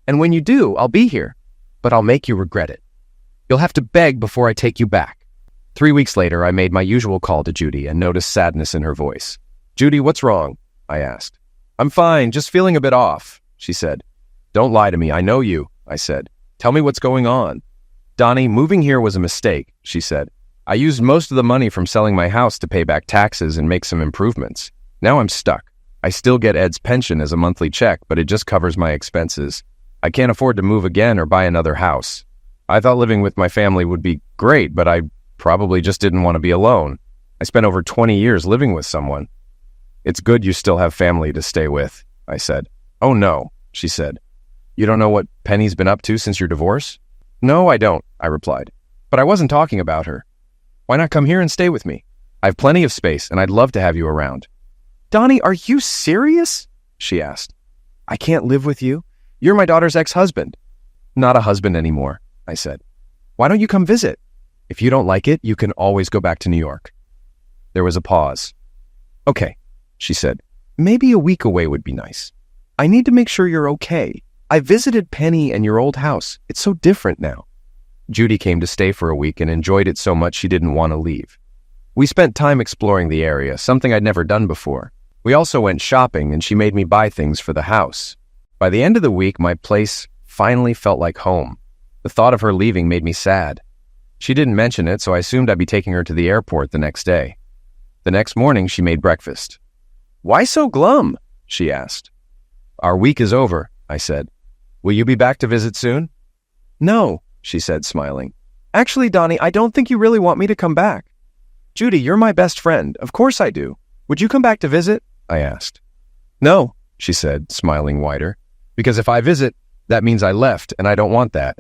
And when you do, I'll be here. But I'll make you regret it. You'll have to beg before I take you back. 3 weeks later, I made my usual call to Judy and noticed sadness in her voice. Judy, what's wrong? I asked. I'm fine, just feeling a bit off, she said. Don't lie to me, I know you, I said. Tell me what's going on. Donnie, moving here was a mistake, she said. I used most of the money from selling my house to pay back taxes and make some improvements. Now I'm stuck. I still get Ed's pension as a monthly check, but it just covers my expenses. I can't afford to move again or buy another house. I thought living with my family would be great, but I probably just didn't want to be alone. I spent over 20 years living with someone. It's good you still have family to stay with, I said. Oh no, she said. You don't know what Penny's been up to since your divorce? No, I don't, I replied. But I wasn't talking about her. Why not come here and stay with me? I have plenty of space, and I'd love to have you around. Donnie, are you serious? She asked. I can't live with you. You're my daughter's ex-husband. Not a husband anymore, I said. Why don't you come visit? If you don't like it, you can always go back to New York. There was a pause. Okay, she said. Maybe a week away would be nice. I need to make sure you're okay. I visited Penny and your old house. It's so different now. Judy came to stay for a week and enjoyed it so much she didn't want to leave. We spent time exploring the area, something I'd never done before. We also went shopping and she made me buy things for the house. By the end of the week, my place finally felt like home. The thought of her leaving made me sad. She didn't mention it, so I assumed I'd be taking her to the airport the next day. The next morning, she made breakfast. Why so glum? She asked. Our week is over, I said. Will you be back to visit soon? No, she said, smiling. Actually, Donnie, I don't think you really want me to come back. Judy, you're my best friend. Of course I do. Would you come back to visit? I asked. No, she said, smiling wider. Because if I visit, that means I left, and I don't want that.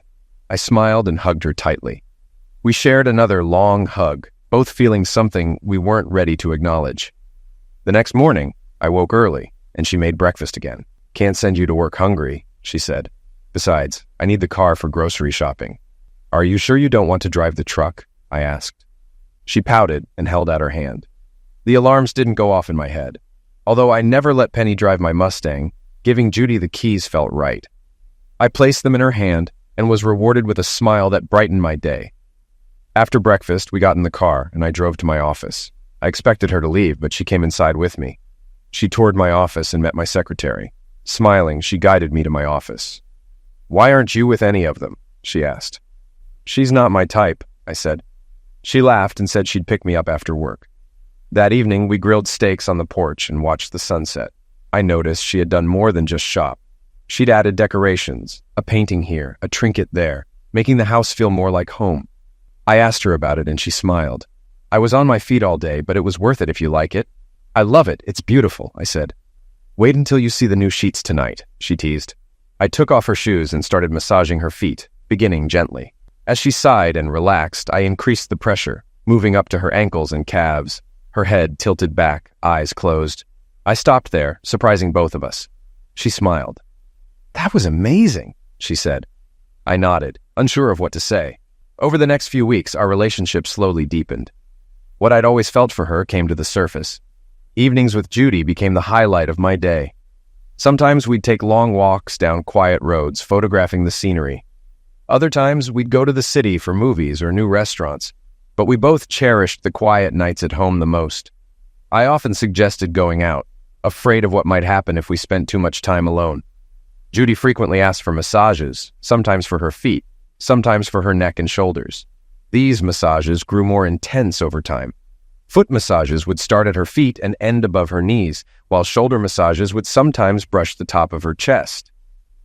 I smiled and hugged her tightly. We shared another long hug, both feeling something we weren't ready to acknowledge. The next morning, I woke early, and she made breakfast again. Can't send you to work hungry, she said. Besides, I need the car for grocery shopping. Are you sure you don't want to drive the truck? I asked. She pouted and held out her hand. The alarms didn't go off in my head. Although I never let Penny drive my Mustang, giving Judy the keys felt right. I placed them in her hand and was rewarded with a smile that brightened my day. After breakfast, we got in the car and I drove to my office. I expected her to leave, but she came inside with me. She toured my office and met my secretary. Smiling, she guided me to my office. "Why aren't you with any of them?" she asked. "She's not my type," I said. She laughed and said she'd pick me up after work. That evening, we grilled steaks on the porch and watched the sunset. I noticed she had done more than just shop. She'd added decorations, a painting here, a trinket there, making the house feel more like home. I asked her about it and she smiled. "I was on my feet all day, but it was worth it if you like it." "I love it. It's beautiful," I said. "Wait until you see the new sheets tonight," she teased. I took off her shoes and started massaging her feet, beginning gently. As she sighed and relaxed, I increased the pressure, moving up to her ankles and calves, her head tilted back, eyes closed. I stopped there, surprising both of us. She smiled. "That was amazing," she said. I nodded, unsure of what to say. Over the next few weeks, our relationship slowly deepened. What I'd always felt for her came to the surface. Evenings with Judy became the highlight of my day. Sometimes we'd take long walks down quiet roads, photographing the scenery. Other times we'd go to the city for movies or new restaurants, but we both cherished the quiet nights at home the most. I often suggested going out, afraid of what might happen if we spent too much time alone. Judy frequently asked for massages, sometimes for her feet, sometimes for her neck and shoulders. These massages grew more intense over time. Foot massages would start at her feet and end above her knees, while shoulder massages would sometimes brush the top of her chest.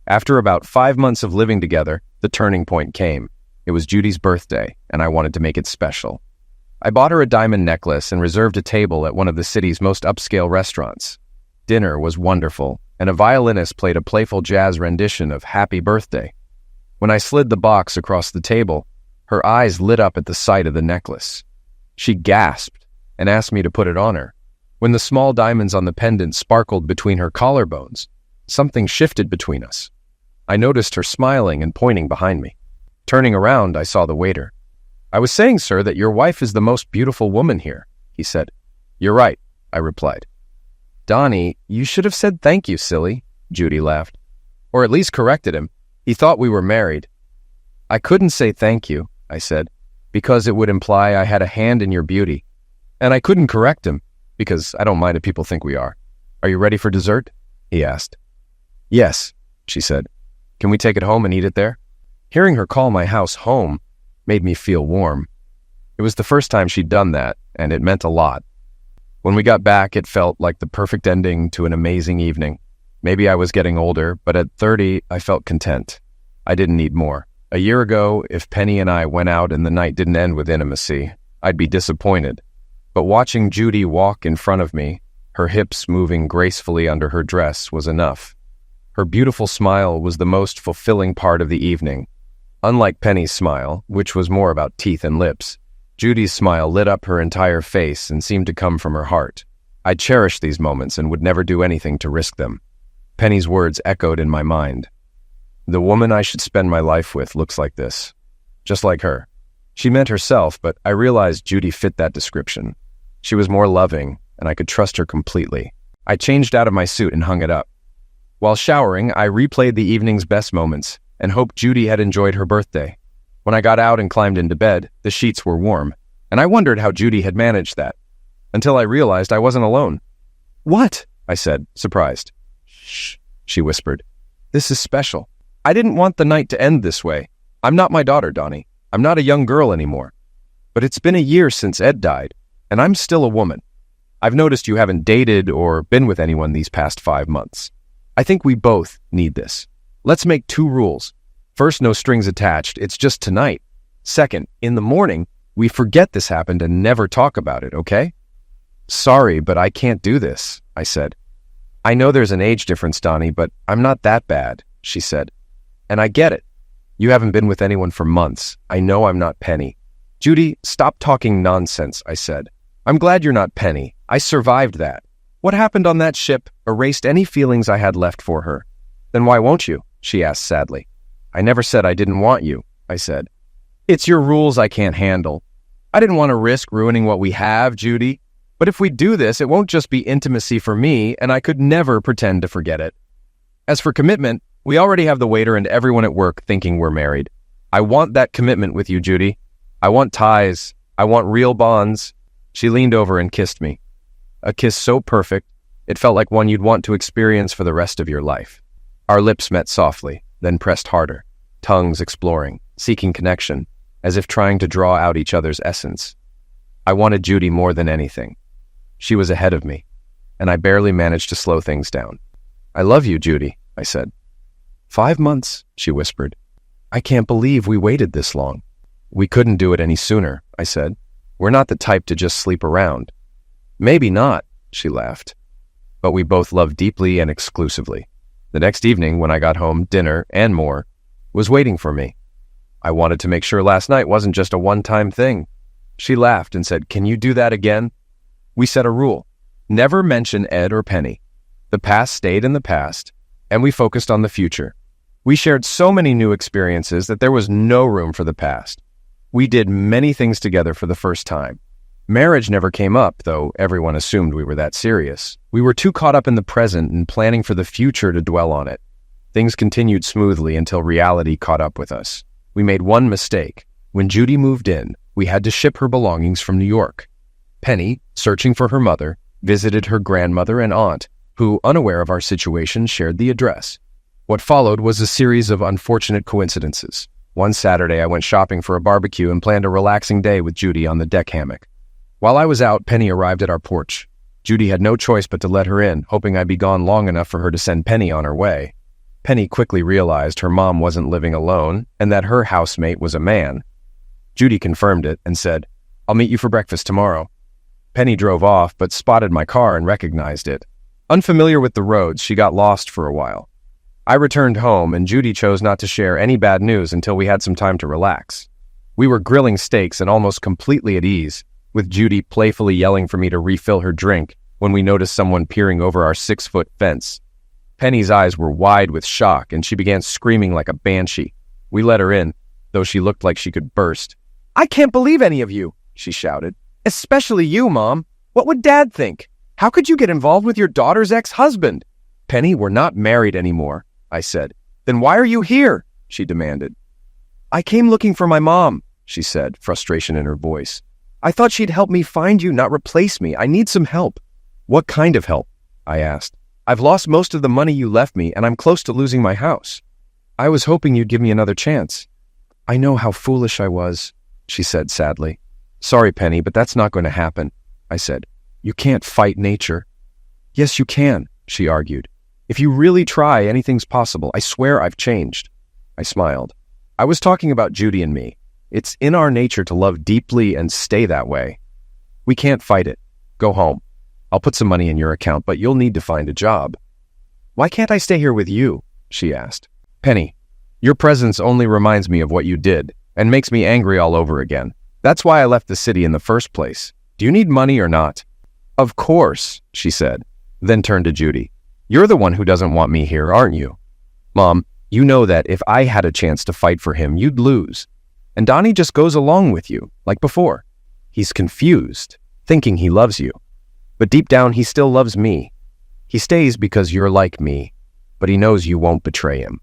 After about 5 months of living together, the turning point came. It was Judy's birthday, and I wanted to make it special. I bought her a diamond necklace and reserved a table at one of the city's most upscale restaurants. Dinner was wonderful, and a violinist played a playful jazz rendition of Happy Birthday. When I slid the box across the table, her eyes lit up at the sight of the necklace. She gasped and asked me to put it on her. When the small diamonds on the pendant sparkled between her collarbones, something shifted between us. I noticed her smiling and pointing behind me. Turning around, I saw the waiter. "I was saying, sir, that your wife is the most beautiful woman here," he said. "You're right," I replied. "Donnie, you should have said thank you, silly," Judy laughed. "Or at least corrected him. He thought we were married." "I couldn't say thank you," I said, "because it would imply I had a hand in your beauty. And I couldn't correct him, because I don't mind if people think we are. Are you ready for dessert?" he asked. "Yes," she said. "Can we take it home and eat it there?" Hearing her call my house home made me feel warm. It was the first time she'd done that, and it meant a lot. When we got back, it felt like the perfect ending to an amazing evening. Maybe I was getting older, but at 30, I felt content. I didn't need more. A year ago, if Penny and I went out and the night didn't end with intimacy, I'd be disappointed. But watching Judy walk in front of me, her hips moving gracefully under her dress, was enough. Her beautiful smile was the most fulfilling part of the evening. Unlike Penny's smile, which was more about teeth and lips, Judy's smile lit up her entire face and seemed to come from her heart. I cherished these moments and would never do anything to risk them. Penny's words echoed in my mind. The woman I should spend my life with looks like this. Just like her. She meant herself, but I realized Judy fit that description. She was more loving, and I could trust her completely. I changed out of my suit and hung it up. While showering, I replayed the evening's best moments and hoped Judy had enjoyed her birthday. When I got out and climbed into bed, the sheets were warm, and I wondered how Judy had managed that, until I realized I wasn't alone. "What?" I said, surprised. "Shh," she whispered. "This is special. I didn't want the night to end this way. I'm not my daughter, Donnie. I'm not a young girl anymore. But it's been a year since Ed died, and I'm still a woman. I've noticed you haven't dated or been with anyone these past 5 months. I think we both need this. Let's make 2 rules. First, no strings attached. It's just tonight. Second, in the morning, we forget this happened and never talk about it, okay?" "Sorry, but I can't do this," I said. "I know there's an age difference, Donnie, but I'm not that bad," she said. "And I get it. You haven't been with anyone for months. I know I'm not Penny." "Judy, stop talking nonsense," I said. "I'm glad you're not Penny. I survived that. What happened on that ship erased any feelings I had left for her." "Then why won't you?" she asked sadly. "I never said I didn't want you," I said. "It's your rules I can't handle. I didn't want to risk ruining what we have, Judy. But if we do this, it won't just be intimacy for me, and I could never pretend to forget it. As for commitment, we already have the waiter and everyone at work thinking we're married. I want that commitment with you, Judy. I want ties. I want real bonds. She leaned over and kissed me. A kiss so perfect, it felt like one you'd want to experience for the rest of your life. Our lips met softly, then pressed harder, tongues exploring, seeking connection, as if trying to draw out each other's essence. I wanted Judy more than anything. She was ahead of me, and I barely managed to slow things down. I love you, Judy, I said. 5 months, she whispered. I can't believe we waited this long. We couldn't do it any sooner, I said. We're not the type to just sleep around. Maybe not, she laughed. But we both loved deeply and exclusively. The next evening, when I got home, dinner, and more, was waiting for me. I wanted to make sure last night wasn't just a one-time thing. She laughed and said, "Can you do that again?" We set a rule. Never mention Ed or Penny. The past stayed in the past, and we focused on the future. We shared so many new experiences that there was no room for the past. We did many things together for the first time. Marriage never came up, though everyone assumed we were that serious. We were too caught up in the present and planning for the future to dwell on it. Things continued smoothly until reality caught up with us. We made one mistake. When Judy moved in, we had to ship her belongings from New York. Penny, searching for her mother, visited her grandmother and aunt, who, unaware of our situation, shared the address. What followed was a series of unfortunate coincidences. One Saturday, I went shopping for a barbecue and planned a relaxing day with Judy on the deck hammock. While I was out, Penny arrived at our porch. Judy had no choice but to let her in, hoping I'd be gone long enough for her to send Penny on her way. Penny quickly realized her mom wasn't living alone and that her housemate was a man. Judy confirmed it and said, "I'll meet you for breakfast tomorrow." Penny drove off but spotted my car and recognized it. Unfamiliar with the roads, she got lost for a while. I returned home and Judy chose not to share any bad news until we had some time to relax. We were grilling steaks and almost completely at ease, with Judy playfully yelling for me to refill her drink when we noticed someone peering over our 6-foot fence. Penny's eyes were wide with shock, and she began screaming like a banshee. We let her in, though she looked like she could burst. "I can't believe any of you," she shouted. "Especially you, Mom. What would Dad think? How could you get involved with your daughter's ex-husband?" "Penny, we're not married anymore," I said. "Then why are you here?" she demanded. "I came looking for my mom," she said, frustration in her voice. "I thought she'd help me find you, not replace me. I need some help." "What kind of help?" I asked. "I've lost most of the money you left me, and I'm close to losing my house. I was hoping you'd give me another chance." "I know how foolish I was," she said sadly. "Sorry, Penny, but that's not going to happen," I said. "You can't fight nature." "Yes, you can," she argued. "If you really try, anything's possible. I swear I've changed." I smiled. I was talking about Judy and me. It's in our nature to love deeply and stay that way. "We can't fight it. Go home. I'll put some money in your account, but you'll need to find a job." "Why can't I stay here with you?" she asked. "Penny, your presence only reminds me of what you did and makes me angry all over again. That's why I left the city in the first place. Do you need money or not?" "Of course," she said, then turned to Judy. "You're the one who doesn't want me here, aren't you? Mom, you know that if I had a chance to fight for him, you'd lose. And Donnie just goes along with you, like before. He's confused, thinking he loves you. But deep down, he still loves me. He stays because you're like me, but he knows you won't betray him."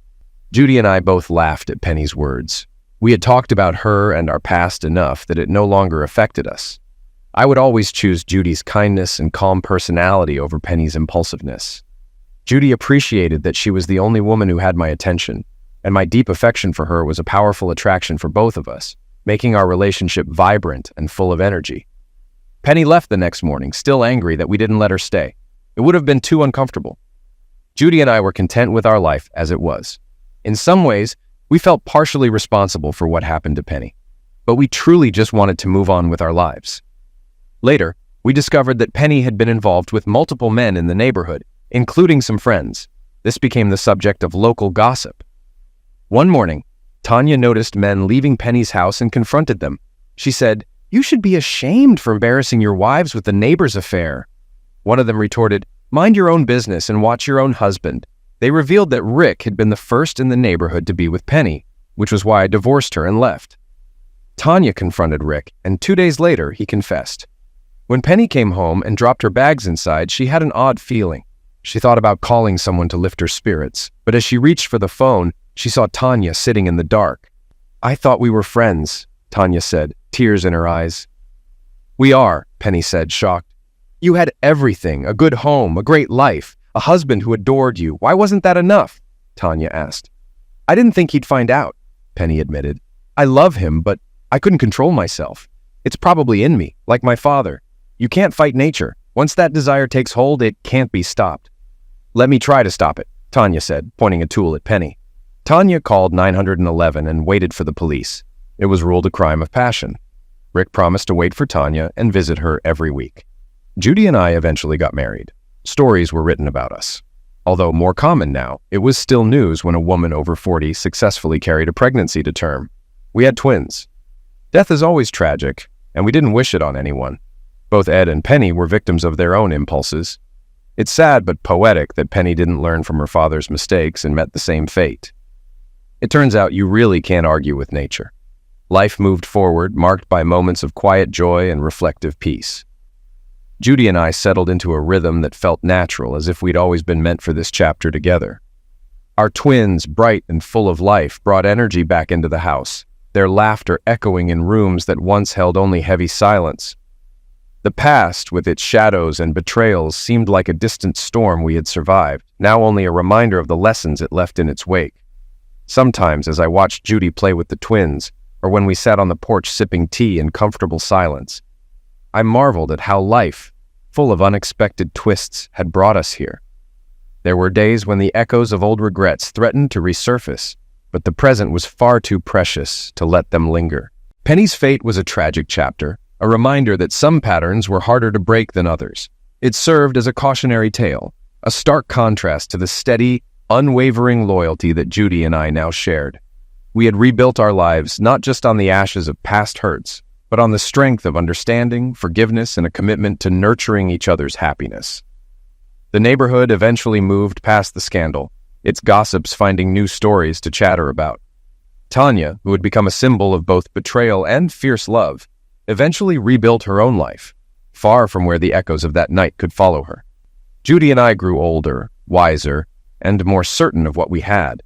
Judy and I both laughed at Penny's words. We had talked about her and our past enough that it no longer affected us. I would always choose Judy's kindness and calm personality over Penny's impulsiveness. Judy appreciated that she was the only woman who had my attention, and my deep affection for her was a powerful attraction for both of us, making our relationship vibrant and full of energy. Penny left the next morning, still angry that we didn't let her stay. It would have been too uncomfortable. Judy and I were content with our life as it was. In some ways, we felt partially responsible for what happened to Penny, but we truly just wanted to move on with our lives. Later, we discovered that Penny had been involved with multiple men in the neighborhood, including some friends. This became the subject of local gossip. One morning, Tanya noticed men leaving Penny's house and confronted them. She said, "You should be ashamed for embarrassing your wives with the neighbor's affair." One of them retorted, "Mind your own business and watch your own husband." They revealed that Rick had been the first in the neighborhood to be with Penny, which was why I divorced her and left. Tanya confronted Rick, and 2 days later, he confessed. When Penny came home and dropped her bags inside, she had an odd feeling. She thought about calling someone to lift her spirits, but as she reached for the phone, she saw Tanya sitting in the dark. "I thought we were friends," Tanya said, tears in her eyes. "We are," Penny said, shocked. "You had everything, a good home, a great life, a husband who adored you. Why wasn't that enough?" Tanya asked. "I didn't think he'd find out," Penny admitted. "I love him, but I couldn't control myself. It's probably in me, like my father. You can't fight nature. Once that desire takes hold, it can't be stopped." "Let me try to stop it," Tanya said, pointing a tool at Penny. Tanya called 911 and waited for the police. It was ruled a crime of passion. Rick promised to wait for Tanya and visit her every week. Judy and I eventually got married. Stories were written about us. Although more common now, it was still news when a woman over 40 successfully carried a pregnancy to term. We had twins. Death is always tragic, and we didn't wish it on anyone. Both Ed and Penny were victims of their own impulses. It's sad but poetic that Penny didn't learn from her father's mistakes and met the same fate. It turns out you really can't argue with nature. Life moved forward, marked by moments of quiet joy and reflective peace. Judy and I settled into a rhythm that felt natural, as if we'd always been meant for this chapter together. Our twins, bright and full of life, brought energy back into the house, their laughter echoing in rooms that once held only heavy silence. The past, with its shadows and betrayals, seemed like a distant storm we had survived, now only a reminder of the lessons it left in its wake. Sometimes, as I watched Judy play with the twins, or when we sat on the porch sipping tea in comfortable silence, I marveled at how life, full of unexpected twists, had brought us here. There were days when the echoes of old regrets threatened to resurface, but the present was far too precious to let them linger. Penny's fate was a tragic chapter, a reminder that some patterns were harder to break than others. It served as a cautionary tale, a stark contrast to the steady, unwavering loyalty that Judy and I now shared. We had rebuilt our lives not just on the ashes of past hurts, but on the strength of understanding, forgiveness, and a commitment to nurturing each other's happiness. The neighborhood eventually moved past the scandal, its gossips finding new stories to chatter about. Tanya, who had become a symbol of both betrayal and fierce love, eventually rebuilt her own life, far from where the echoes of that night could follow her. Judy and I grew older, wiser, and more certain of what we had.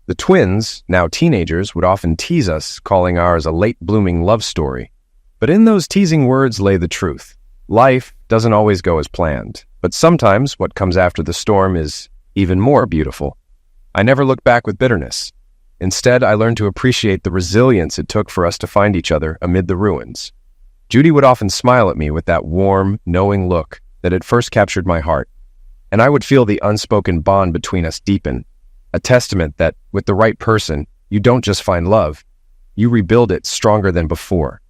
The twins, now teenagers, would often tease us, calling ours a late-blooming love story. But in those teasing words lay the truth. Life doesn't always go as planned, but sometimes what comes after the storm is even more beautiful. I never looked back with bitterness. Instead, I learned to appreciate the resilience it took for us to find each other amid the ruins. Judy would often smile at me with that warm, knowing look that had first captured my heart, and I would feel the unspoken bond between us deepen, a testament that, with the right person, you don't just find love, you rebuild it stronger than before.